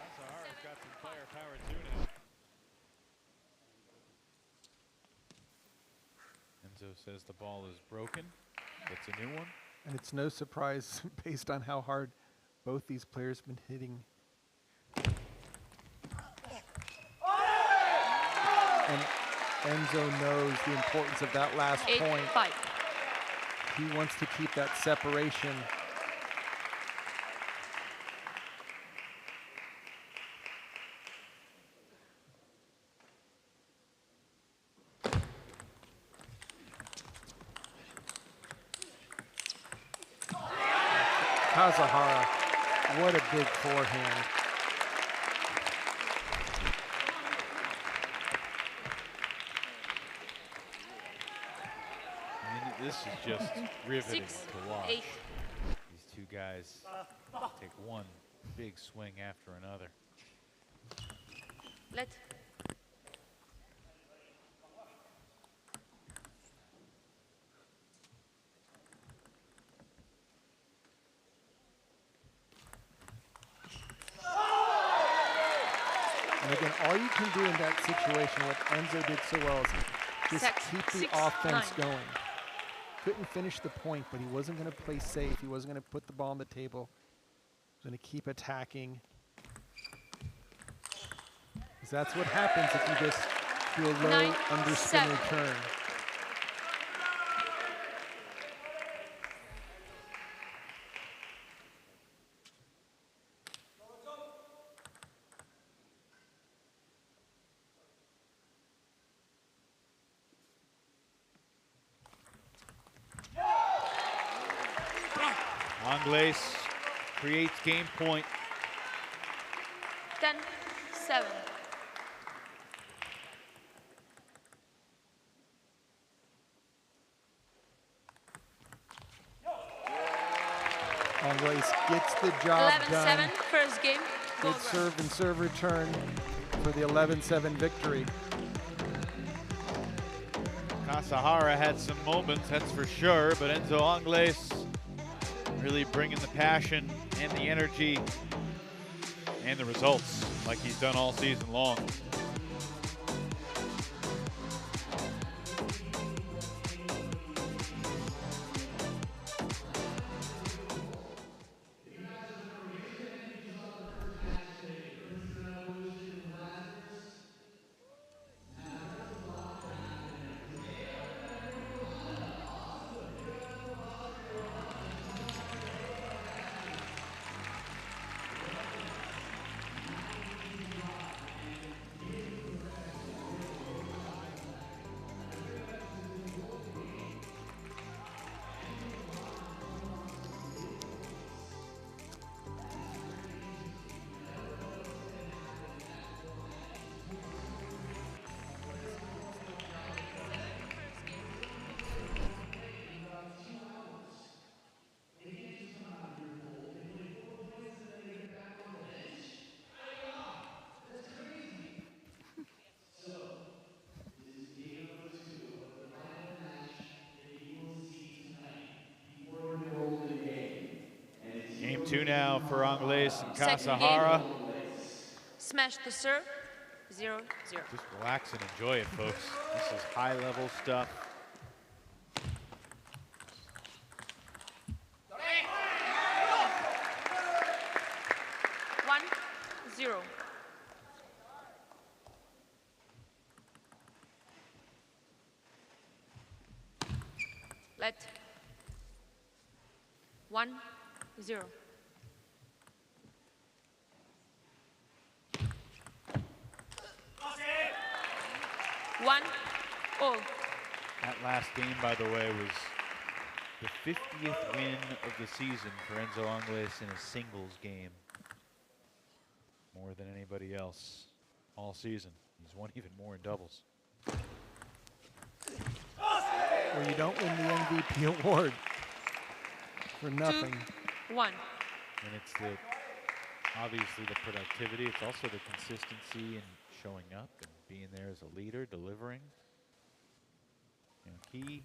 Kasahara's got some firepower too now. Enzo says the ball is broken. It's a new one. And it's no surprise based on how hard Both these players have been hitting. And Enzo knows the importance of that last point. 8-5. He wants to keep that separation. Kasahara, what a big forehand. This is just riveting 6, to watch. 8. These two guys take one big swing after another. Let. And again, all you can do in that situation, what Enzo did so well, is just keep the offense going. Couldn't finish the point, but he wasn't going to play safe. He wasn't going to put the ball on the table. He was going to keep attacking. Because that's what happens if you just do a low underspin return. Angles creates game point. 10-7. Angles gets the job 11-7, done. first game. Good serve and serve return for the 11-7 victory. Kasahara had some moments, that's for sure, but Enzo Angles really bringing the passion and the energy and the results like he's done all season long. Game two now for Angles and Kasahara. Smash the serve. 0-0. Just relax and enjoy it, folks. This is high-level stuff. One, 0. Let. 1-0. 1-all. That last game, by the way, was the 50th win of the season for Enzo Angles in a singles game. More than anybody else all season. He's won even more in doubles. Well, you don't win the MVP award for nothing. 2-1. And it's obviously the productivity. It's also the consistency and showing up and being there as a leader, delivering. You know, he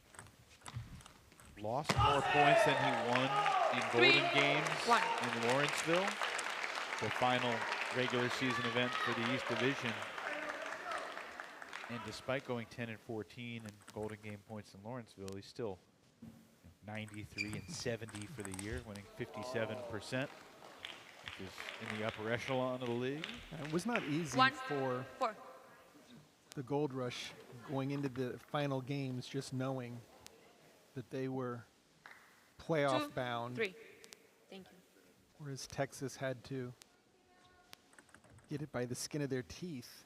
lost more points than he won in Golden Games in Lawrenceville, the final regular season event for the East Division. And despite going 10-14 in Golden Game points in Lawrenceville, he's still 93 and 70 for the year, winning 57%. which is in the upper echelon of the league. It was not easy for the Gold Rush going into the final games, just knowing that they were playoff bound. 3. Thank you. Whereas Texas had to get it by the skin of their teeth.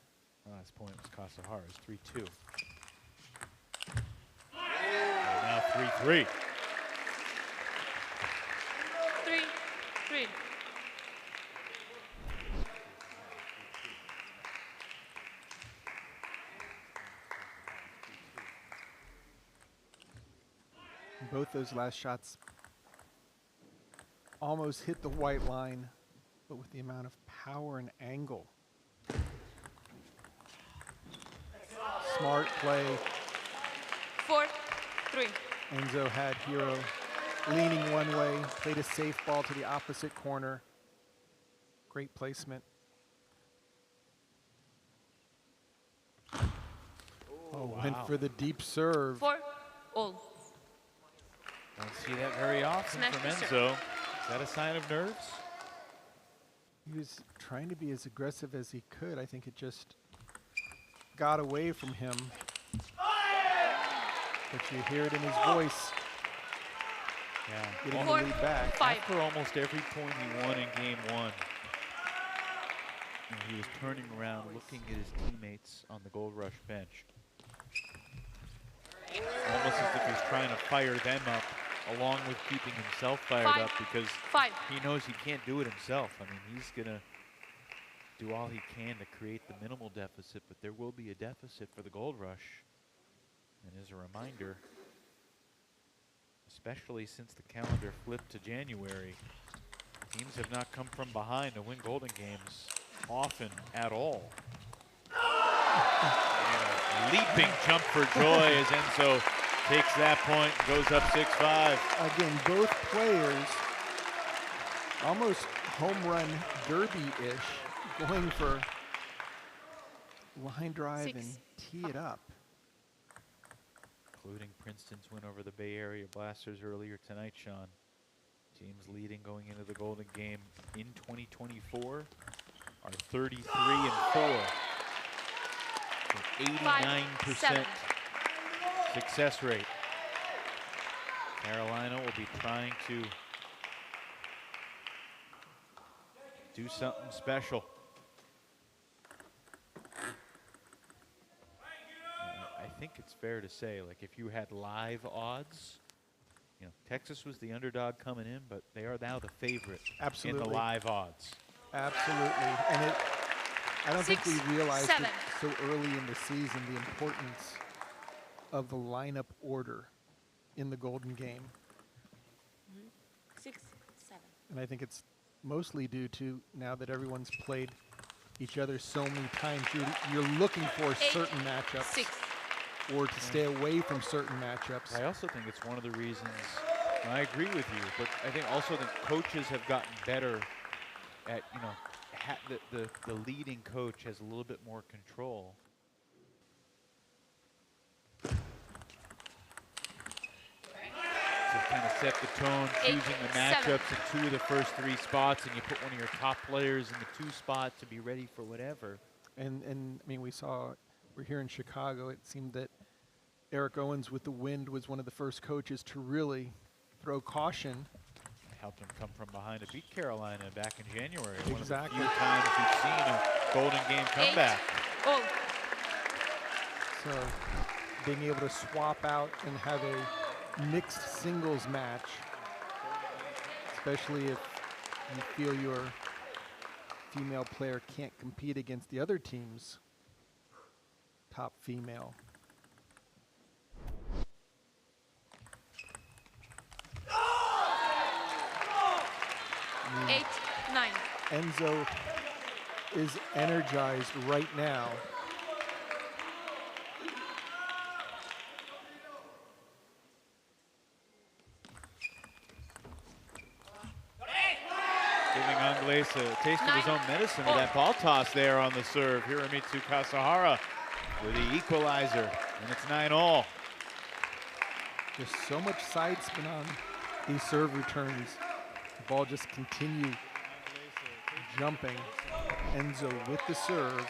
Last point was Kasahara's 3-2. And now 3-3. 3. Both those last shots almost hit the white line, but with the amount of power and angle. Smart play. 4, 3. Enzo had Hiro leaning one way, played a safe ball to the opposite corner. Great placement. Wow. Went for the deep serve. 4, all. Don't see that very often Smash from the serve. Enzo. Is that a sign of nerves? He was trying to be as aggressive as he could. I think it just got away from him. But you hear it in his voice. Yeah. Getting the lead back. After almost every point he won in game 1, and he was turning around, looking at his teammates on the Gold Rush bench. Almost as if he's trying to fire them up, along with keeping himself fired up, because he knows he can't do it himself. I mean, he's going to do all he can to create the minimal deficit, but there will be a deficit for the Gold Rush. And as a reminder, especially since the calendar flipped to January, teams have not come from behind to win Golden Games often at all. And a leaping jump for joy as Enzo takes that point and goes up 6-5. Again, both players almost home run derby-ish, going for line drive and tee it up. Including Princeton's win over the Bay Area Blasters earlier tonight, Sean. Teams leading going into the Golden Game in 2024 are 33-4. So 89% success rate. Carolina will be trying to do something special. I think it's fair to say, like, if you had live odds, you know, Texas was the underdog coming in, but they are now the favorite in the live odds. Absolutely. And I don't think we realized it so early in the season, the importance of the lineup order in the Golden Game. 6, 7. And I think it's mostly due to, now that everyone's played each other so many times, you're looking for certain matchups. Or to stay away from certain matchups. I also think it's one of the reasons, and I agree with you, but I think also the coaches have gotten better at, you know, the leading coach has a little bit more control. To kind of set the tone, choosing the matchups in 2 of the first 3 spots, and you put one of your top players in the 2 spot to be ready for whatever. And I mean, we're here in Chicago. It seemed that Eric Owens with the wind was one of the first coaches to really throw caution. Helped him come from behind to beat Carolina back in January. Exactly. One of the few times we've seen a Golden Game comeback. So being able to swap out and have a mixed singles match, especially if you feel your female player can't compete against the other team's top female. I mean, 8, 9. Enzo is energized right now. Giving Angles a taste of his own medicine with that ball toss there on the serve. Hiromitsu Kasahara with the equalizer, and it's 9-all. There's so much side spin on these serve returns. The ball just continue jumping. Enzo with the serve.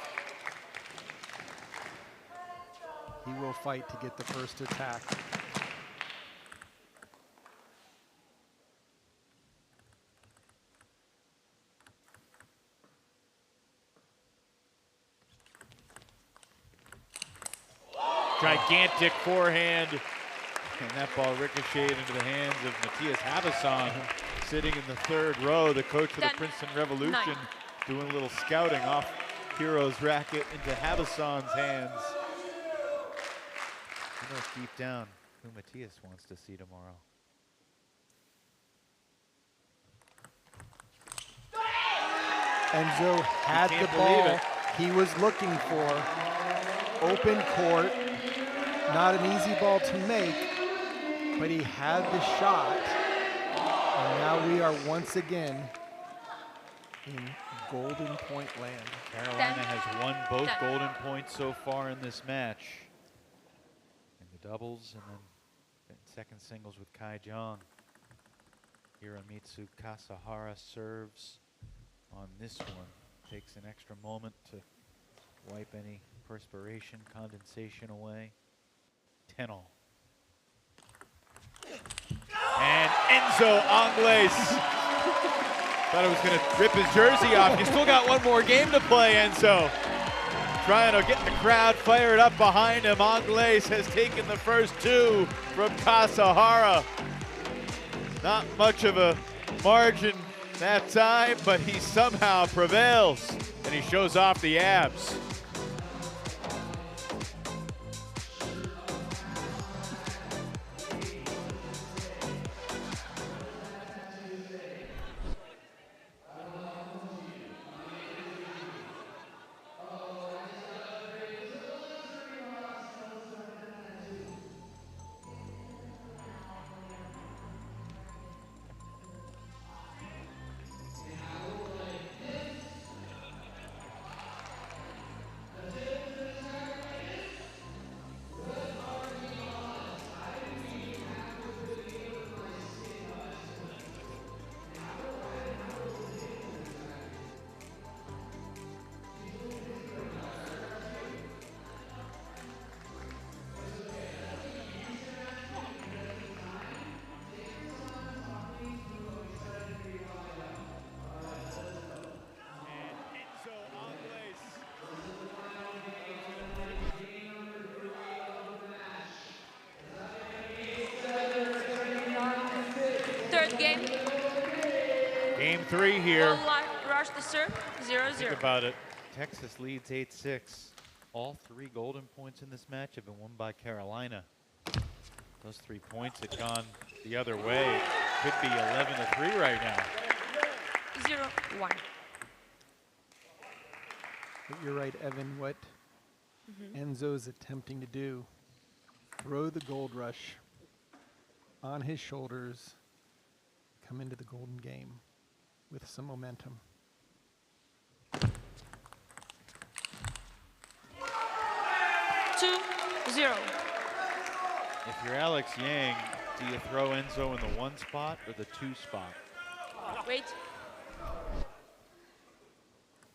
He will fight to get the first attack. Gigantic forehand, and that ball ricocheted into the hands of Matthias Havasson, sitting in the third row, the coach of the Princeton Revolution, doing a little scouting off Hiro's racket into Havasson's hands. He knows deep down who Matthias wants to see tomorrow. Enzo had the ball he was looking for. Open court, not an easy ball to make, but he had the shot. And now we are once again in Golden Point land. Carolina has won both Golden Points so far in this match. In the doubles and then second singles with Kai Jong. Hiromitsu Kasahara serves on this one. Takes an extra moment to wipe any perspiration, condensation away. 10-all. And Enzo Angles. Thought I was going to rip his jersey off. You still got one more game to play, Enzo. Trying to get the crowd fired up behind him. Angles has taken the first two from Kasahara. Not much of a margin that time, but he somehow prevails, and he shows off the abs. Game. Game 3 here. Rush the serve, 0-0. Think about it. Texas leads 8-6. All 3 Golden Points in this match have been won by Carolina. Those 3 points had gone the other way. Could be 11-3 right now. 0-1. But you're right, Evan. What Enzo's attempting to do, throw the gold rush on his shoulders, come into the golden game with some momentum. 2-0. If you're Alex Yang, do you throw Enzo in the 1 spot or the 2 spot? Wait.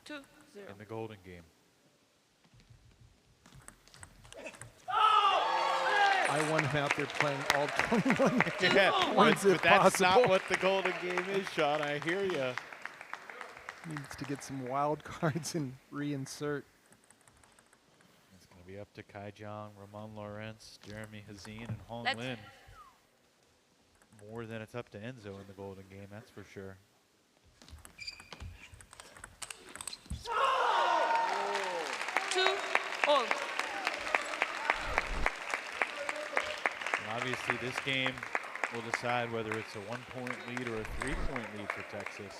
2-0. In the golden game. I want him out there playing all 21 Yeah, points if but that's possible. not what the golden game is, Sean. I hear you. Needs to get some wild cards and reinsert. It's going to be up to Kai Jong, Ramon Lawrence, Jeremy Hazine, and Hong Let's Lin. More than it's up to Enzo in the golden game, that's for sure. Obviously, this game will decide whether it's a 1-point lead or a 3-point lead for Texas.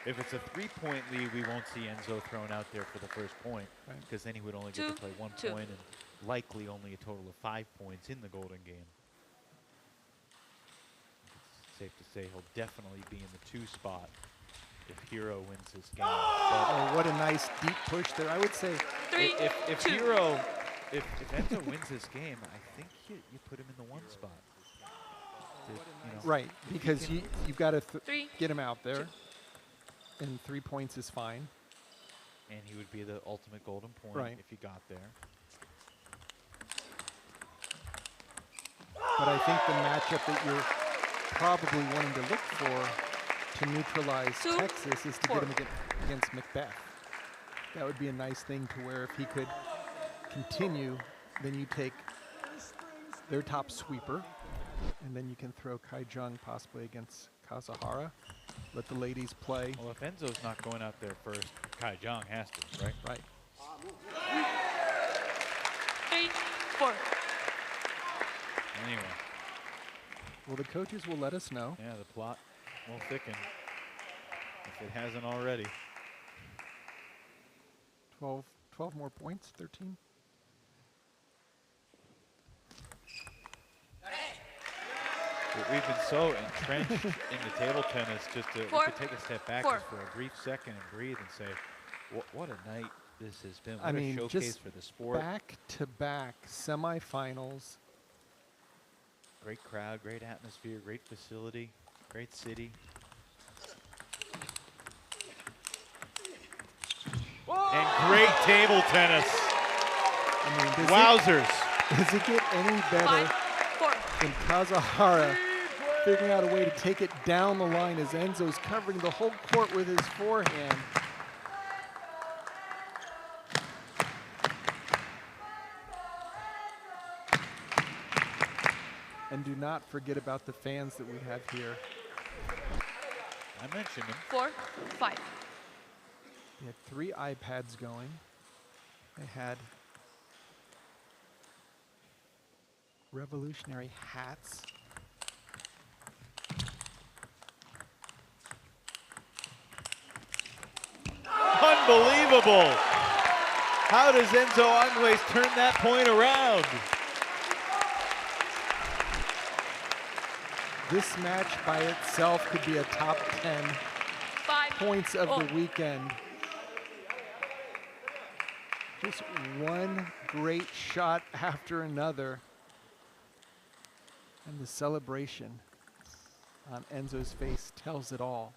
If it's a 3-point lead, we won't see Enzo thrown out there for the first point, because then he would only get to play 1 point and likely only a total of 5 points in the golden game. It's safe to say he'll definitely be in the 2 spot if Hiro wins this game. Oh, what a nice deep push there. I would say if Hiro, if Enzo wins this game, I think you put him in the 1 spot. You know, right, because you've got to get him out there. and 3 points is fine. And he would be the ultimate golden point Right. if he got there. But I think the matchup that you're probably wanting to look for to neutralize Texas is to get him against Macbeth. That would be a nice thing to where if he could continue, then you take their top sweeper, and then you can throw Kai Jung possibly against Kasahara. Let the ladies play. Well, if Enzo's not going out there first, Kai Jung has to, right? Right. 3-4. Anyway. Well, the coaches will let us know. Yeah, the plot will thicken if it hasn't already. 12 more points, 13. We've been so entrenched in the table tennis just to we could take a step back just for a brief second and breathe and say, what a night this has been. What a showcase just for the sport. back-to-back semifinals. Great crowd, great atmosphere, great facility, great city. And great table tennis. I mean, Wowzers. Does it get any better than Kasahara figuring out a way to take it down the line as Enzo's covering the whole court with his forehand? And do not forget about the fans that we have here. I mentioned them. 4-5. They had 3 iPads going. They had revolutionary hats. Unbelievable. How does Enzo Angles turn that point around? This match by itself could be a top 10 points of the weekend. Just one great shot after another. And the celebration on Enzo's face tells it all.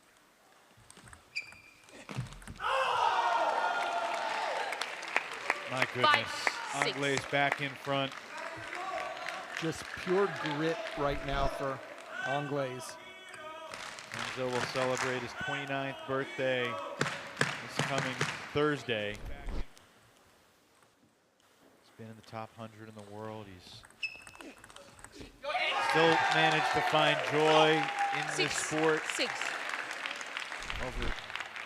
My goodness. Angles back in front. Just pure grit right now for Angles. Enzo will celebrate his 29th birthday this coming Thursday. He's been in the top 100 in the world. He's still managed to find joy in this sport. Over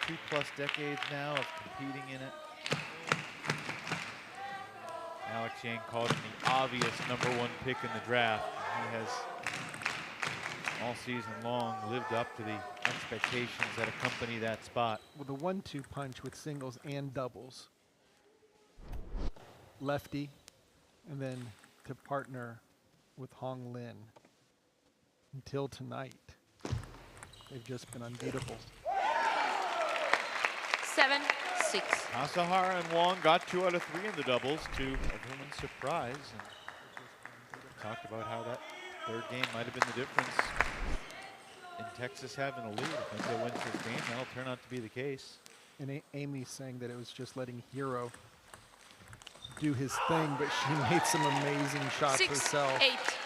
2+ decades now of competing in it. Alex Yang called him the obvious #1 pick in the draft. He has all season long lived up to the expectations that accompany that spot. With a 1-2 punch with singles and doubles. Lefty, and then to partner with Hong Lin. Until tonight, they've just been unbeatable. 7-6. Kasahara and Wong got 2 out of 3 in the doubles to everyone's surprise. And talked about how that third game might have been the difference in Texas having a lead. If Enzo wins this game, that'll turn out to be the case. And Amy's saying that it was just letting Hiro do his thing, but she made some amazing shots herself. 6-8.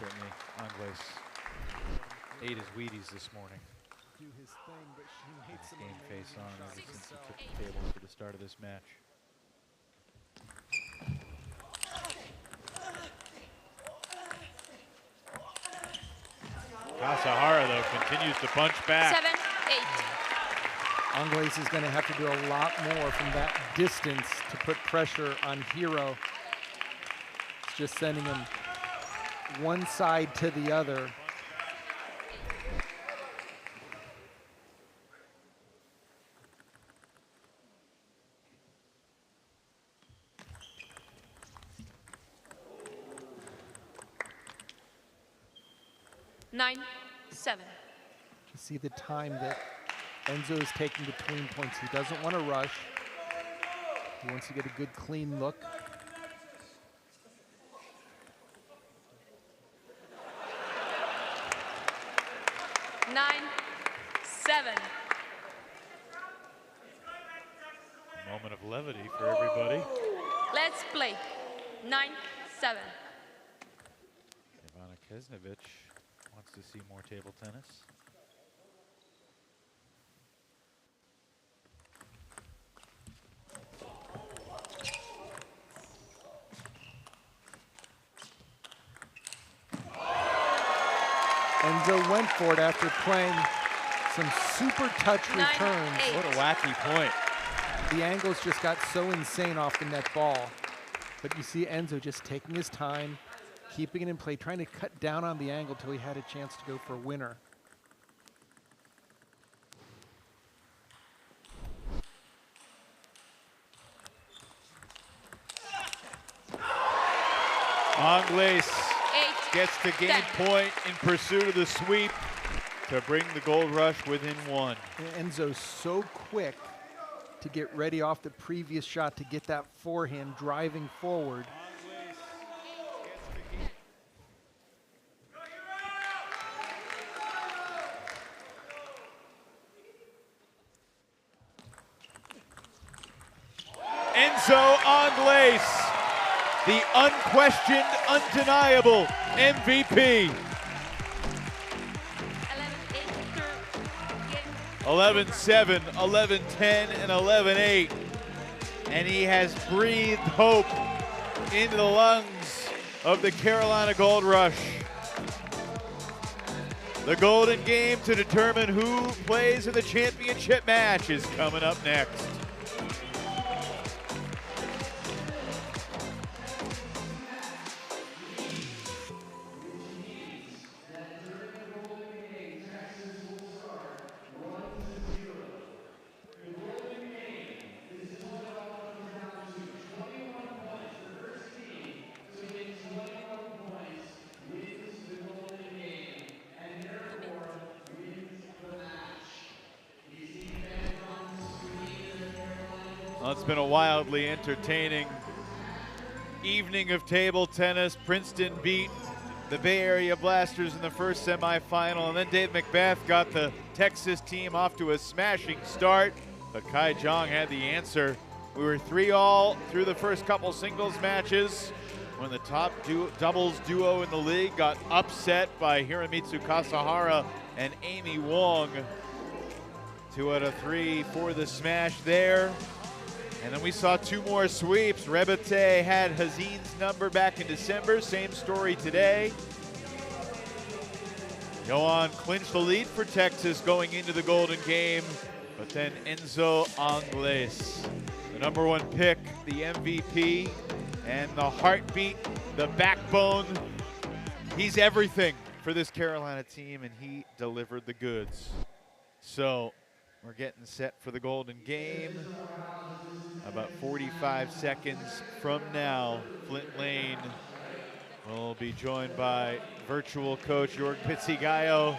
Certainly, Angles ate his Wheaties this morning. Do his thing, but she made some game amazing face on shots ever since he herself. took the table for the start of this match. Kasahara, though, continues to punch back. 7-8. Angles is going to have to do a lot more from that distance to put pressure on Hiro. It's just sending him one side to the other. Nine, 7. You see the time that Enzo is taking between points. He doesn't want to rush. He wants to get a good, clean look. 7. Moment of levity for everybody. Let's play. 9-7. Ivana Kesnevich wants to see more table tennis. Enzo went for it after playing some super touch returns. What a wacky point. The angles just got so insane off the net ball. But you see Enzo just taking his time, keeping it in play, trying to cut down on the angle till he had a chance to go for a winner. Angles gets the game point in pursuit of the sweep to bring the Gold Rush within 1. Enzo's so quick to get ready off the previous shot to get that forehand driving forward. Enzo Angles, the unquestioned, undeniable MVP. 11-7, 11-10, and 11-8. And he has breathed hope into the lungs of the Carolina Gold Rush. The golden game to determine who plays in the championship match is coming up next. Well, it's been a wildly entertaining evening of table tennis. Princeton beat the Bay Area Blasters in the first semifinal, and then Dave Macbeth got the Texas team off to a smashing start, but Kai Jong had the answer. We were 3-all through the first couple singles matches when the top doubles duo in the league got upset by Hiromitsu Kasahara and Amy Wong. 2 out of 3 for the smash there. And then we saw 2 more sweeps. Rebete had Hazin's number back in December. Same story today. Yohan clinched the lead for Texas going into the Golden Game. But then Enzo Angles, the #1 pick, the MVP, and the heartbeat, the backbone. He's everything for this Carolina team, and he delivered the goods. So we're getting set for the Golden Game. About 45 seconds from now, Flint Lane will be joined by virtual coach Jorg Pizzigayo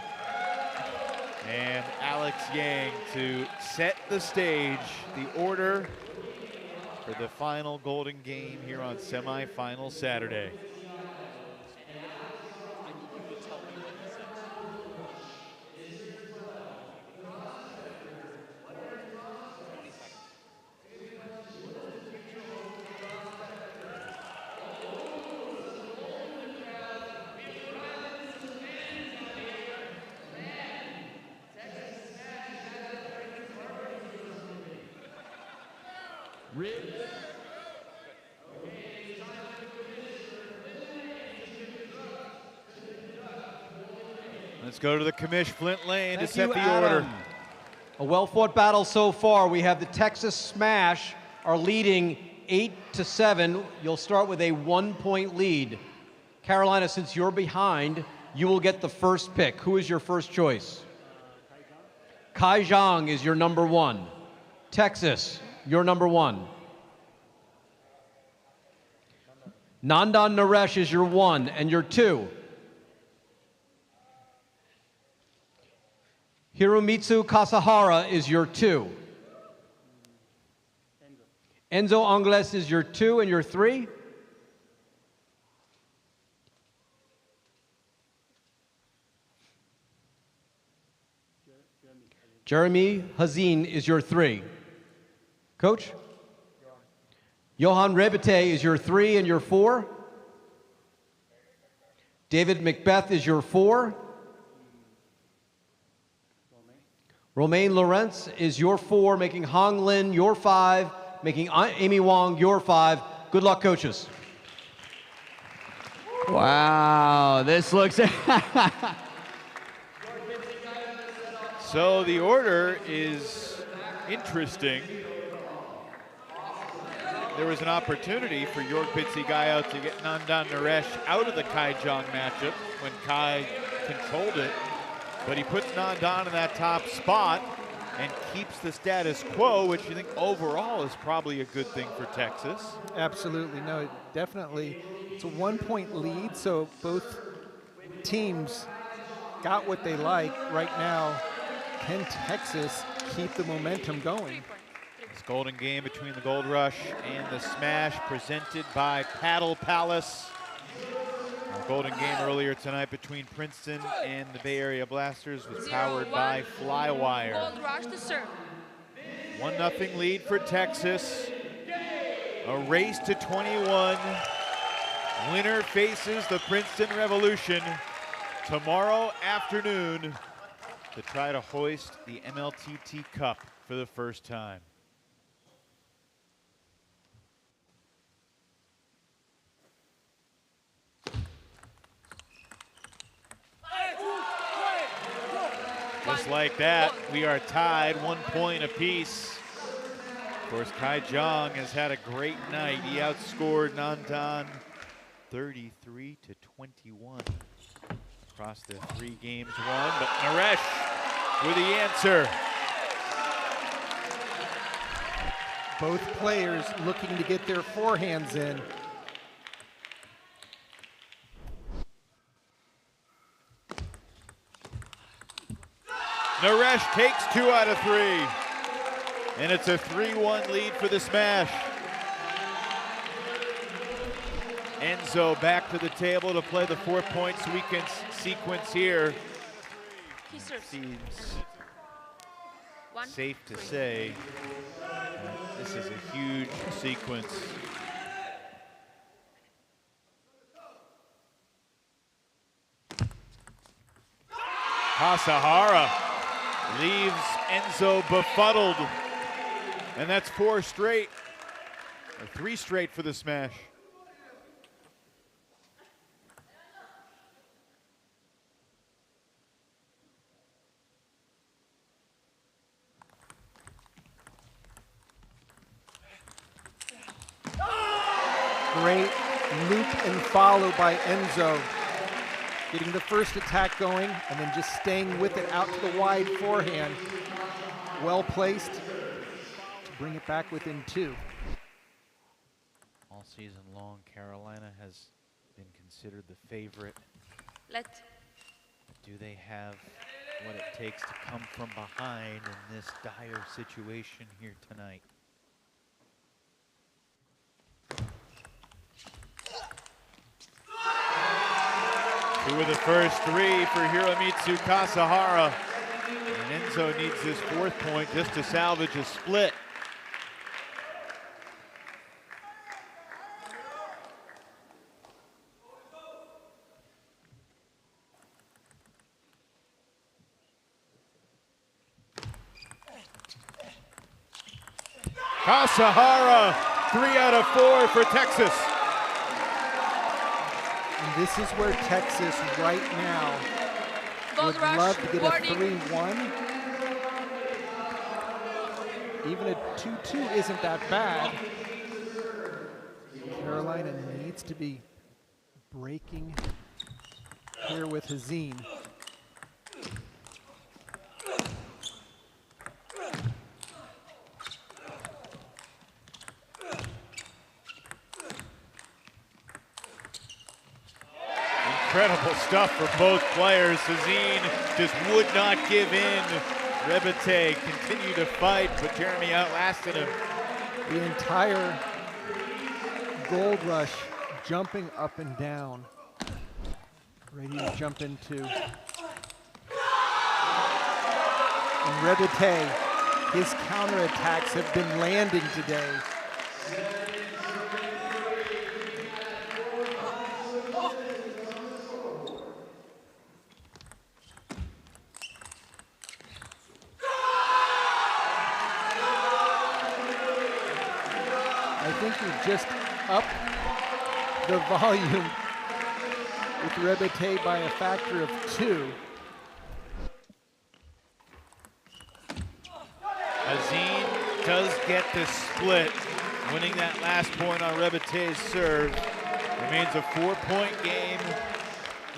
and Alex Yang to set the stage, the order for the final Golden Game here on semifinal Saturday. Let's go to the commish, Flint Lane, to set the order. A well-fought battle so far. We have the Texas Smash are leading 8-7. You'll start with a 1-point lead. Carolina, since you're behind, you will get the first pick. Who is your first choice? Kai Zhang is your #1. Texas, your #1. Nandan Naresh is your 1 and your 2. Hiromitsu Kasahara is your 2. Enzo Angles is your 2 and your 3. Jeremy Hazin is your 3. Coach? Johan Rebete is your 3 and your 4. David Macbeth is your 4. Romain Lawrence is your 4, making Hong Lin your 5, making Amy Wong your 5. Good luck, coaches. Wow, this looks... So the order is interesting. There was an opportunity for York Pitsy-Gayo to get Nandan Naresh out of the Kai Jong matchup when Kai controlled it, but he puts Nandan in that top spot and keeps the status quo, which you think overall is probably a good thing for Texas. Absolutely, no, definitely. It's a 1-point lead, so both teams got what they like right now. Can Texas keep the momentum going? This golden game between the Gold Rush and the Smash, presented by Paddle Palace. The golden game earlier tonight between Princeton and the Bay Area Blasters was powered by Flywire. Gold Rush to serve. 1-0 lead for Texas. A race to 21. Winner faces the Princeton Revolution tomorrow afternoon to try to hoist the MLTT Cup for the first time. Just like that, we are tied 1 point apiece. Of course, Kai Jong has had a great night. He outscored Nandan 33-21 across the 3 games won, but Naresh with the answer. Both players looking to get their forehands in. Naresh takes 2 out of 3, and it's a 3-1 lead for the Smash. Enzo back to the table to play the 4-point sequence here. Seems safe to say that this is a huge sequence. Kasahara leaves Enzo befuddled, and that's 4 straight, or 3 straight for the Smash. Great loop and follow by Enzo. Getting the first attack going and then just staying with it out to the wide forehand. Well placed to bring it back within 2. All season long, Carolina has been considered the favorite. Do they have what it takes to come from behind in this dire situation here tonight? Two of the first 3 for Hiromitsu Kasahara. And Enzo needs this 4th point just to salvage a split. Kasahara, 3 out of 4 for Texas. And this is where Texas right now would love to get a 3-1. Even a 2-2 isn't that bad. Carolina needs to be breaking here with Hazin. Incredible stuff for both players. Hazin just would not give in. Rebete continued to fight, but Jeremy outlasted him. The entire Gold Rush jumping up and down. Ready to jump into And Rebete, his counterattacks have been landing today. I think we've just upped the volume with Rebete by a factor of 2. Hazin does get the split, winning that last point on Rebete's serve. Remains a 4-point game.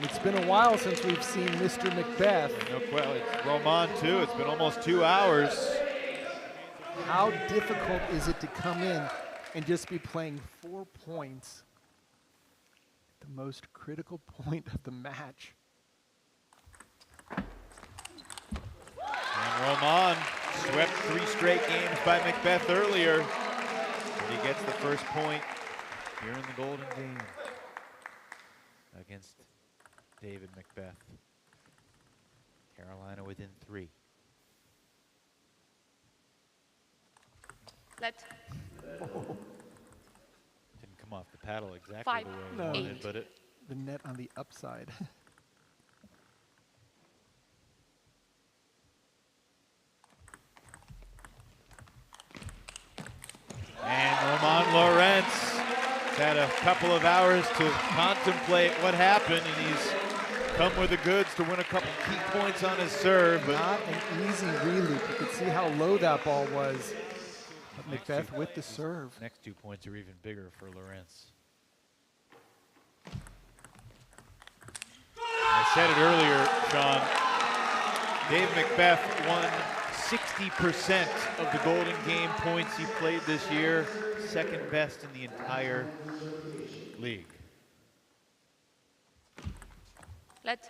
It's been a while since we've seen Mr. Macbeth. Well, it's Roman too. It's been almost 2 hours. How difficult is it to come in and just be playing 4 points at the most critical point of the match? And Roman swept 3 straight games by Macbeth earlier. And he gets the first point here in the Golden Game against David Macbeth. Carolina within 3. Let. Didn't come off the paddle exactly 5, the way he wanted, but it. The net on the upside. And Roman Lorenz had a couple of hours to contemplate what happened, and he's come with the goods to win a couple key points on his serve. But not an easy reloop. You could see how low that ball was. But Macbeth with the serve. Next 2 points are even bigger for Lorenz. I said it earlier, Sean. Dave Macbeth won 60% of the Golden Game points he played this year, second best in the entire league. Let.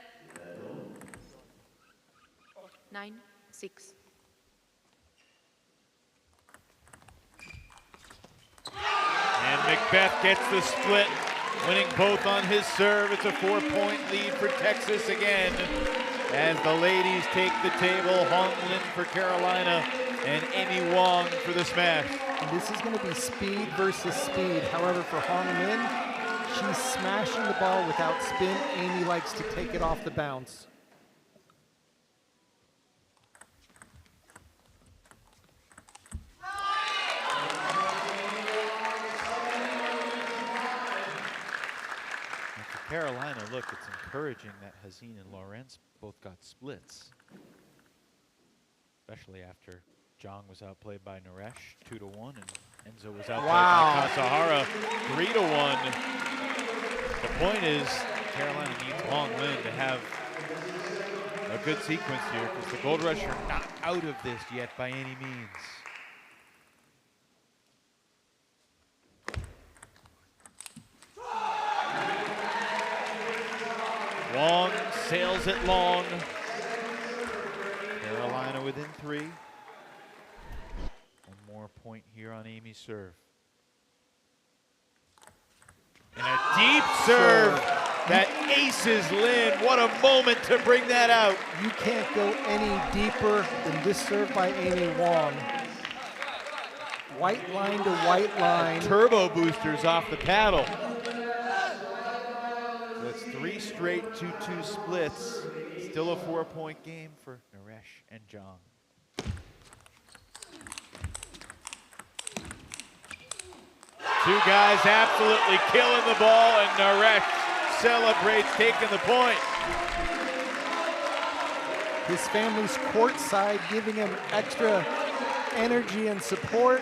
9, 6. And Macbeth gets the split, winning both on his serve. It's a 4-point lead for Texas again, as the ladies take the table. Hong Lin for Carolina and Amy Wong for the smash. And this is going to be speed versus speed. However, for Hong Lin, she's smashing the ball without spin. Amy likes to take it off the bounce. Carolina, look, it's encouraging that Hazin and Lorenz both got splits, especially after Zhang was outplayed by Naresh 2-1 and Enzo was outplayed by Kasahara 3-1. The point is, Carolina needs Hong Lin to have a good sequence here, because the Gold Rush are not out of this yet by any means. Wong sails it long. Carolina within 3. One more point here on Amy's serve. And a deep serve that aces Lin. What a moment to bring that out. You can't go any deeper than this serve by Amy Wong. White line to white line. Turbo boosters off the paddle. That's 3 straight 2-2 splits. Still a 4-point game for Naresh and Zhang. Two guys absolutely killing the ball, and Naresh celebrates taking the point. His family's courtside, giving him extra energy and support.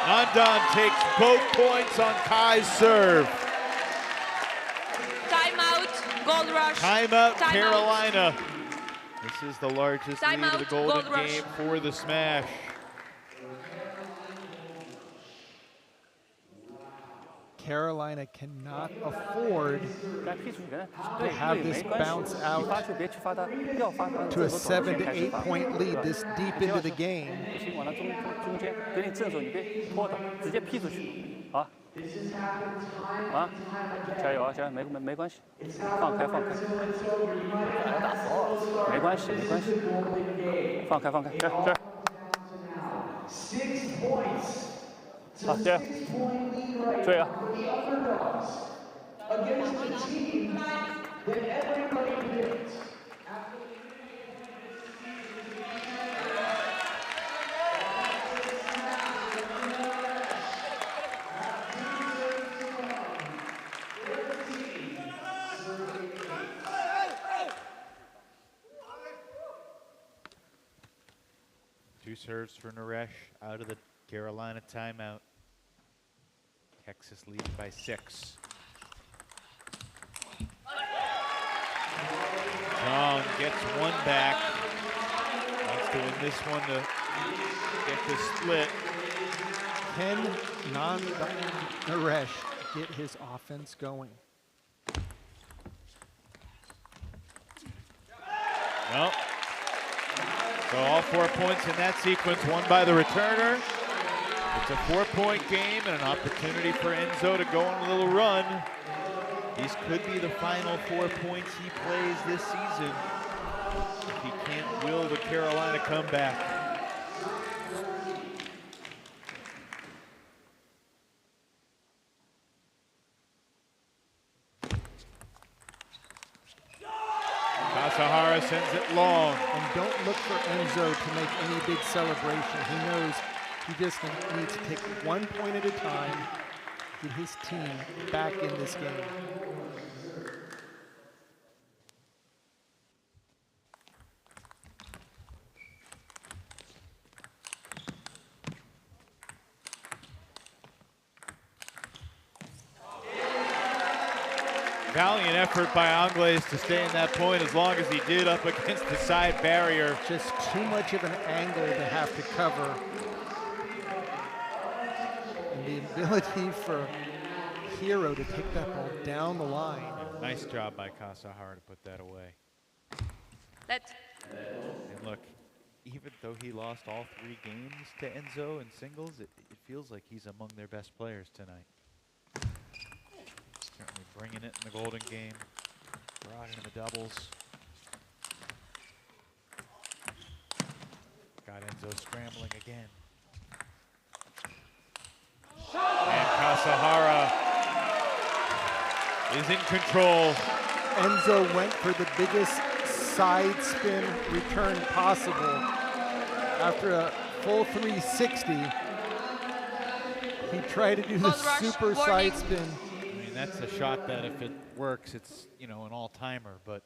Nandan takes both points on Kai's serve. Timeout, Gold Rush. Timeout, Timeout. Carolina. This is the largest lead of the Timeout, Golden Gold Rush. Game for the smash. Carolina cannot afford to have this bounce out to a 7 to 8 point lead this deep into the game. Against the team that everybody picked. Two serves for Naresh out of the Carolina timeout. Texas leads by 6. John gets one back. Wants to win this one to get the split. Can Naresh get his offense going? No. So all 4 points in that sequence, won by the returner. It's a 4-point game and an opportunity for Enzo to go on a little run. These could be the final 4 points he plays this season if he can't will the Carolina comeback. Kasahara sends it long. And don't look for Enzo to make any big celebration. He knows he just needs to take 1 point at a time, get his team back in this game. Valiant effort by Angles to stay in that point as long as he did up against the side barrier. Just too much of an angle to have to cover. And the ability for Hiro to take that ball down the line. Nice job by Kasahara to put that away. And look, even though he lost all 3 games to Enzo in singles, it feels like he's among their best players tonight. Certainly bringing it in the Golden game, brought it in the doubles. Got Enzo scrambling again. And Kasahara is in control. Enzo went for the biggest side spin return possible. After a full 360, he tried to do the super side spin. That's a shot that if it works, it's, you know, an all-timer, but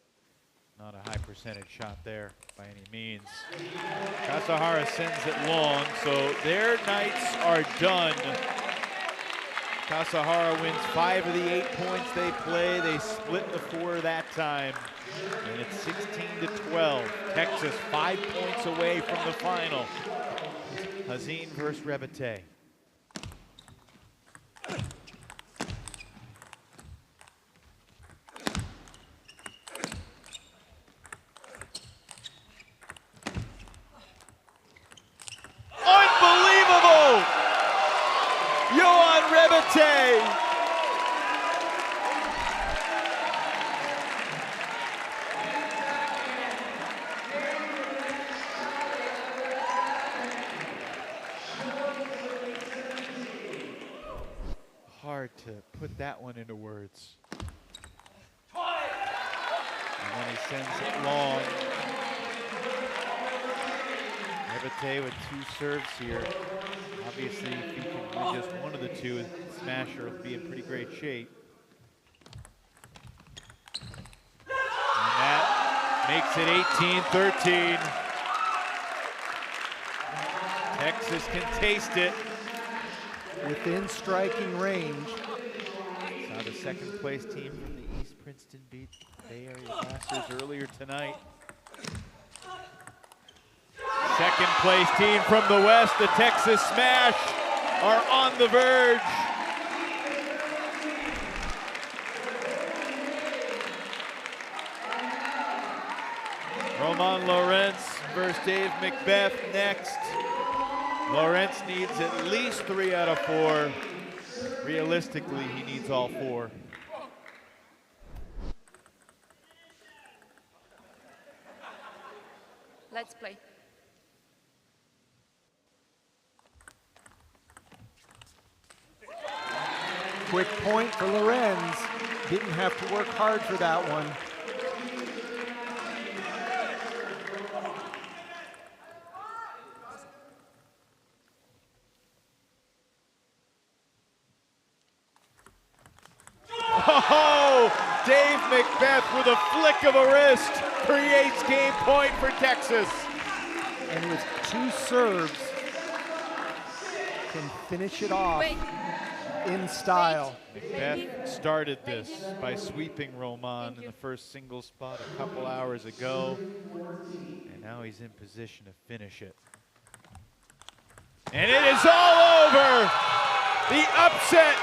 not a high percentage shot there by any means. Kasahara sends it long, so their nights are done. Kasahara wins 5 of the 8 points they play. They split the 4 that time, and it's 16-12. Texas 5 points away from the final. Hazin versus Rebete. Hard to put that one into words. And then he sends it long. Rebete with 2 serves here. Obviously, if he can do just one of the 2, Smasher will be in pretty great shape. And that makes it 18-13. Texas can taste it. Within striking range. Saw the 2nd place team from the East Princeton beat Bay Area Masters earlier tonight. 2nd place team from the West, the Texas Smash, are on the verge. Roman Lorenz versus Dave Macbeth next. Lorenz needs at least 3 out of 4. Realistically, he needs all 4. Let's play. Quick point for Lorenz. Didn't have to work hard for that one. Oh, Dave Macbeth with a flick of a wrist creates game point for Texas. And with 2 serves, can finish it off in style. Macbeth started this by sweeping Roman in the first single spot a couple hours ago. And now he's in position to finish it. And it is all over. The upset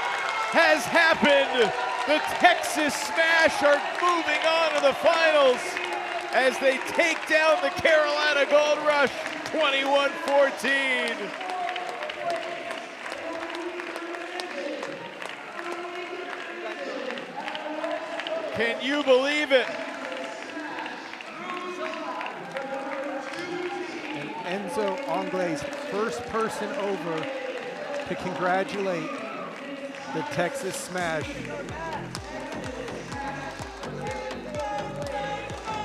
has happened. The Texas Smash are moving on to the finals as they take down the Carolina Gold Rush 21-14. Can you believe it? And Enzo Angles, first person over to congratulate the Texas Smash.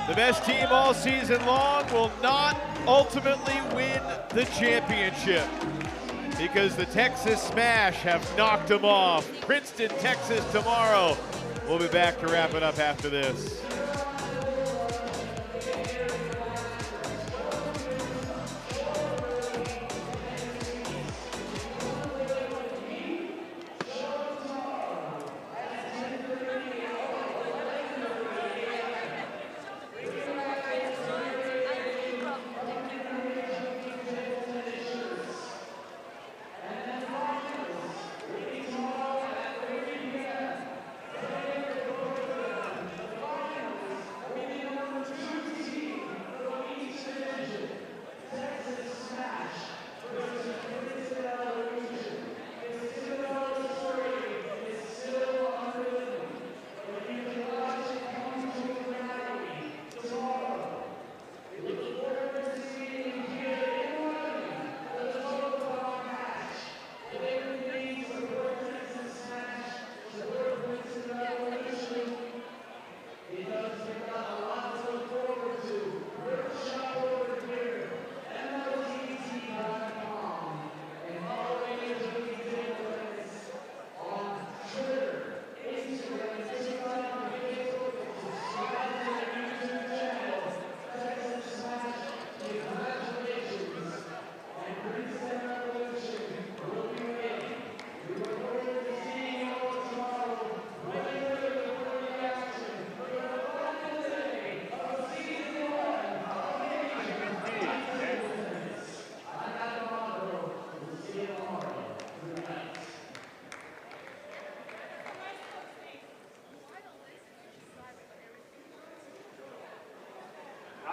The best team all season long will not ultimately win the championship because the Texas Smash have knocked them off. Princeton, Texas tomorrow. We'll be back to wrap it up after this.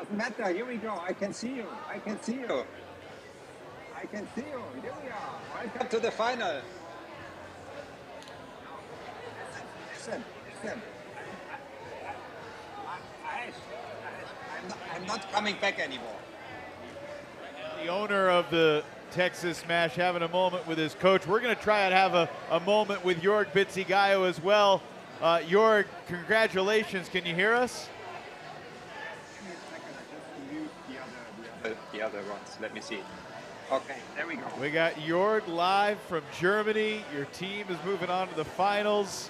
Meta, here we go. I can see you. I can see you. I can see you. Here we are. Welcome to the final. Listen. I'm not coming back anymore. The owner of the Texas Smash having a moment with his coach. We're going to try and have a moment with Jorg Bitzigayo as well. Jorg, congratulations. Can you hear us? The other ones. Let me see. Okay, there we go. We got Jorg live from Germany. Your team is moving on to the finals.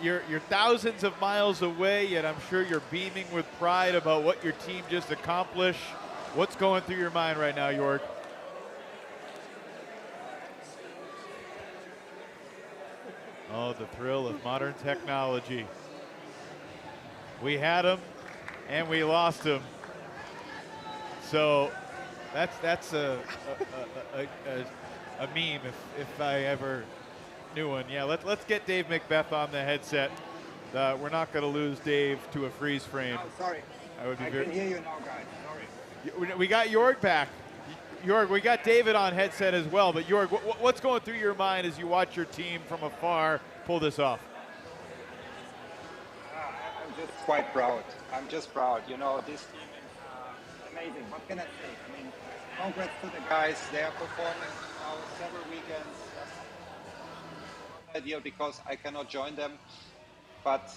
You're thousands of miles away, yet I'm sure you're beaming with pride about what your team just accomplished. What's going through your mind right now, Jorg? Oh, the thrill of modern technology. We had him, and we lost him. So that's a meme if I ever knew one. Yeah, let's get Dave Macbeth on the headset. We're not going to lose Dave to a freeze frame. Oh, sorry. I would be I very. can hear you now, guys. Sorry. We got Jorg back. Jorg, we got David on headset as well, but Jorg, what's going through your mind as you watch your team from afar pull this off? I'm just quite proud. I'm just proud. You know, this team is amazing. What can I say? I mean, congrats to the guys. They are performing now several weekends. Not ideal because I cannot join them, but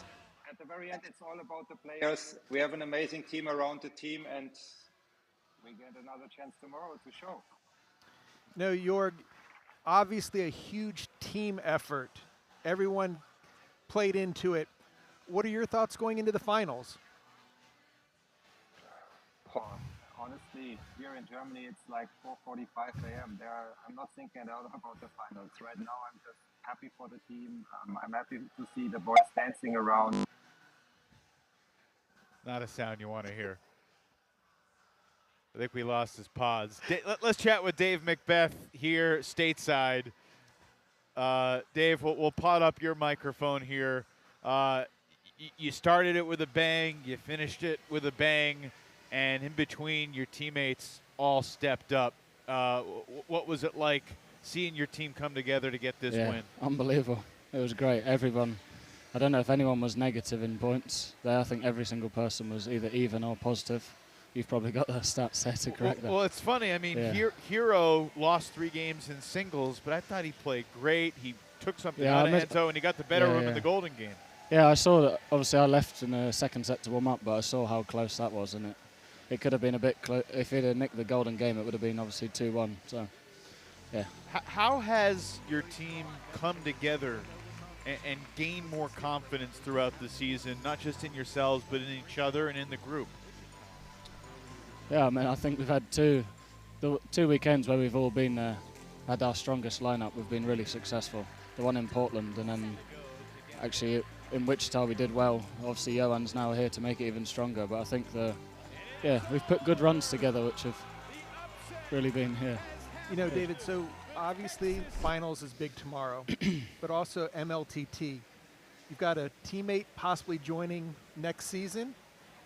at the very end, it's all about the players. We have an amazing team around the team, and we get another chance tomorrow to show. No, Jorg, obviously a huge team effort. Everyone played into it. What are your thoughts going into the finals? Honestly, here in Germany, it's like 4:45 a.m. I'm not thinking at all about the finals. Right now, I'm just happy for the team. I'm happy to see the boys dancing around. Not a sound you want to hear. I think we lost his pause. Let's chat with Dave Macbeth here, stateside. Dave, we'll pot up your microphone here. You started it with a bang, you finished it with a bang, and in between, your teammates all stepped up. What was it like seeing your team come together to get this win? Unbelievable. It was great. Everyone, I don't know if anyone was negative in points there. I think every single person was either even or positive. You've probably got the stats there to correct that. Well, it's funny. I mean, Hiro lost 3 games in singles, but I thought he played great. He took something out of Enzo, and he got the better of him in the Golden game. Yeah, I saw that. Obviously, I left in the second set to warm up, but I saw how close that was, and it could have been a bit close. If he'd have nicked the Golden game, it would have been obviously 2-1. So, yeah. How has your team come together and gained more confidence throughout the season, not just in yourselves, but in each other and in the group? Yeah, I mean, I think we've had the 2 weekends where we've all been had our strongest lineup. We've been really successful. The one in Portland, and then actually in Wichita we did well. Obviously, Johan's now here to make it even stronger. But I think we've put good runs together, which have really been here. You know, David. So obviously, finals is big tomorrow, but also MLTT. You've got a teammate possibly joining next season.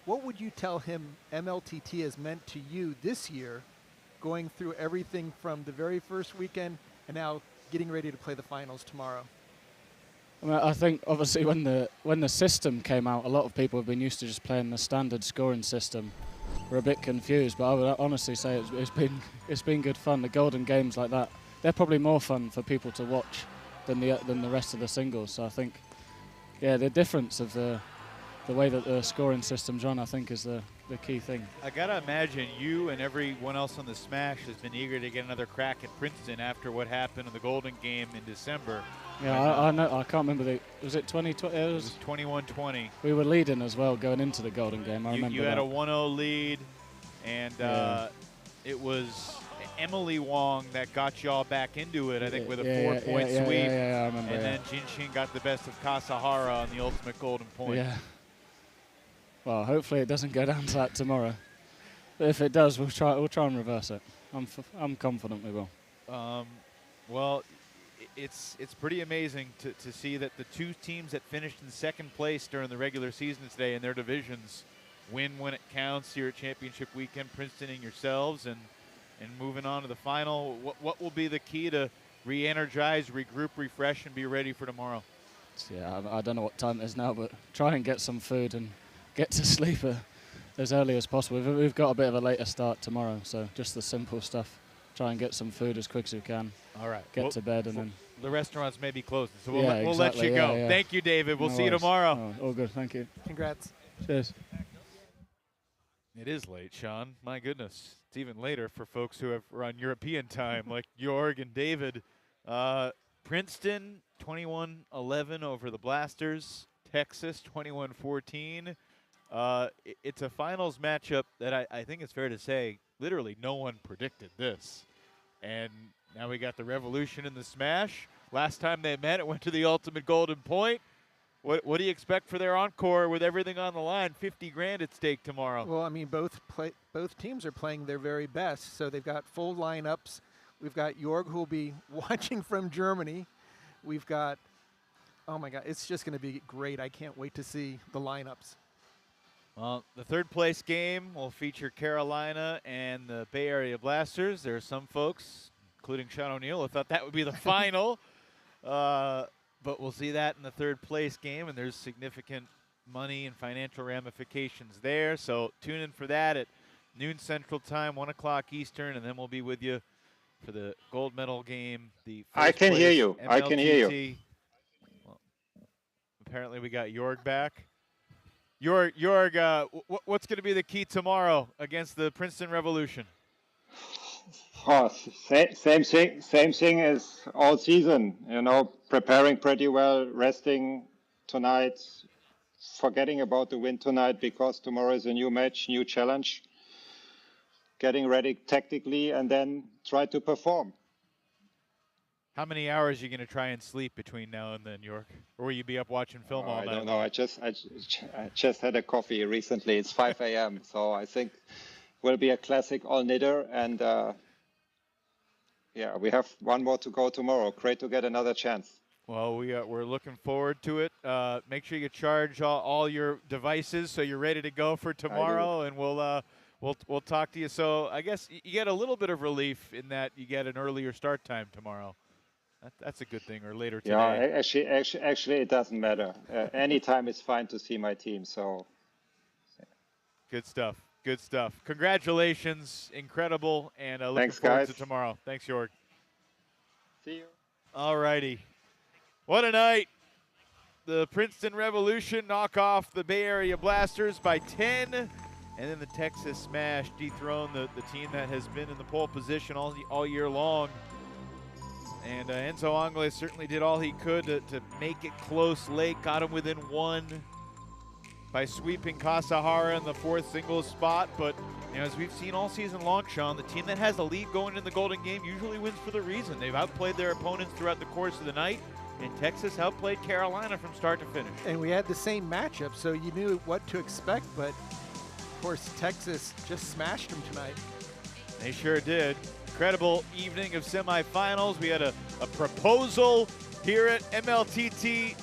What would you tell him MLTT has meant to you this year, going through everything from the very first weekend and now getting ready to play the finals tomorrow? I mean, I think obviously when the system came out, a lot of people have been used to just playing the standard scoring system. We're a bit confused, but I would honestly say it's been good fun. The Golden games like that, they're probably more fun for people to watch than the rest of the singles. So I think, the difference of the way that the scoring system's run, I think, is the key thing. I gotta imagine you and everyone else on the Smash has been eager to get another crack at Princeton after what happened in the Golden game in December. Yeah, I know. I can't remember was it 2020? It was 21-20. We were leading as well going into the Golden game. I remember you had that. a 1-0 lead, and it was Emily Wong that got y'all back into it, I think, with a 4-point sweep. Yeah, I remember. And then Jinshin got the best of Kasahara on the ultimate golden point. Yeah. Well, hopefully it doesn't go down to that tomorrow. But if it does, we'll try and reverse it. I'm confident we will. Well, it's pretty amazing to see that the 2 teams that finished in second place during the regular season today in their divisions win when it counts here at championship weekend, Princeton and yourselves, and moving on to the final. What will be the key to re-energize, regroup, refresh, and be ready for tomorrow? Yeah, I don't know what time it is now, but try and get some food and get to sleep as early as possible. We've got a bit of a later start tomorrow, so just the simple stuff. Try and get some food as quick as we can. All right. Get to bed and then. The restaurants may be closing, so we'll exactly, let you go. Yeah. Thank you, David. We'll No see you worries. tomorrow. Oh, all good. Thank you. Congrats. Cheers. It is late, Sean. My goodness. It's even later for folks who are on European time, like Jorg and David. Princeton, 21-11 over the Blasters. Texas, 21-14. It's a finals matchup that I think it's fair to say, literally no one predicted this. And now we got the Revolution and the Smash. Last time they met, it went to the ultimate golden point. What do you expect for their encore with everything on the line? $50,000 at stake tomorrow. Well, I mean, both teams are playing their very best, so they've got full lineups. We've got Jorg, who will be watching from Germany. We've got, oh my God, it's just going to be great. I can't wait to see the lineups. Well, the third place game will feature Carolina and the Bay Area Blasters. There are some folks, including Sean O'Neill, who thought that would be the final. But we'll see that in the third place game, and there's significant money and financial ramifications there. So tune in for that at noon Central Time, 1 o'clock Eastern, and then we'll be with you for the gold medal game. The I can hear you. MLTT. I can hear you. Well, apparently we got Jorg back. Jorg, what's going to be the key tomorrow against the Princeton Revolution? Oh, same thing as all season. You know, preparing pretty well, resting tonight, forgetting about the win tonight because tomorrow is a new match, new challenge. Getting ready tactically and then try to perform. How many hours are you going to try and sleep between now and then, Jorg? Or will you be up watching film all night? I don't know. I just had a coffee recently. It's 5 a.m. So I think will be a classic all-nighter. And yeah, we have one more to go tomorrow. Great to get another chance. Well, we're looking forward to it. Make sure you charge all your devices so you're ready to go for tomorrow, and we'll talk to you. So I guess you get a little bit of relief in that you get an earlier start time tomorrow. That's a good thing, or later today. Yeah, actually, it doesn't matter. Any time is fine to see my team. So good stuff. Good stuff. Congratulations, incredible, and looking forward to tomorrow. Thanks, Jorg. See you. All righty. What a night. The Princeton Revolution knock off the Bay Area Blasters by 10, and then the Texas Smash dethrone the team that has been in the pole position all year long. And Enzo Angles certainly did all he could to make it close late, got him within one by sweeping Kasahara in the fourth singles spot. But as we've seen all season long, Sean, the team that has the lead going in the Golden Game usually wins for the reason. They've outplayed their opponents throughout the course of the night, and Texas outplayed Carolina from start to finish. And we had the same matchup, so you knew what to expect, but of course Texas just smashed them tonight. They sure did. Incredible evening of semifinals. We had a proposal here at MLTT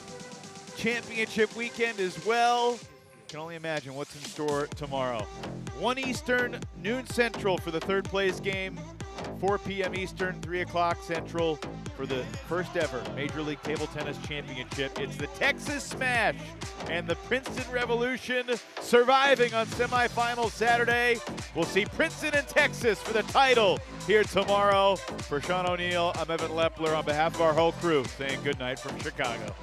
Championship weekend as well. Can only imagine what's in store tomorrow. 1 Eastern, noon Central for the third place game. 4 p.m. Eastern, 3 o'clock Central for the first ever Major League Table Tennis Championship. It's the Texas Smash and the Princeton Revolution surviving on semifinals Saturday. We'll see Princeton and Texas for the title here tomorrow. For Sean O'Neill, I'm Evan Lepler on behalf of our whole crew saying good night from Chicago.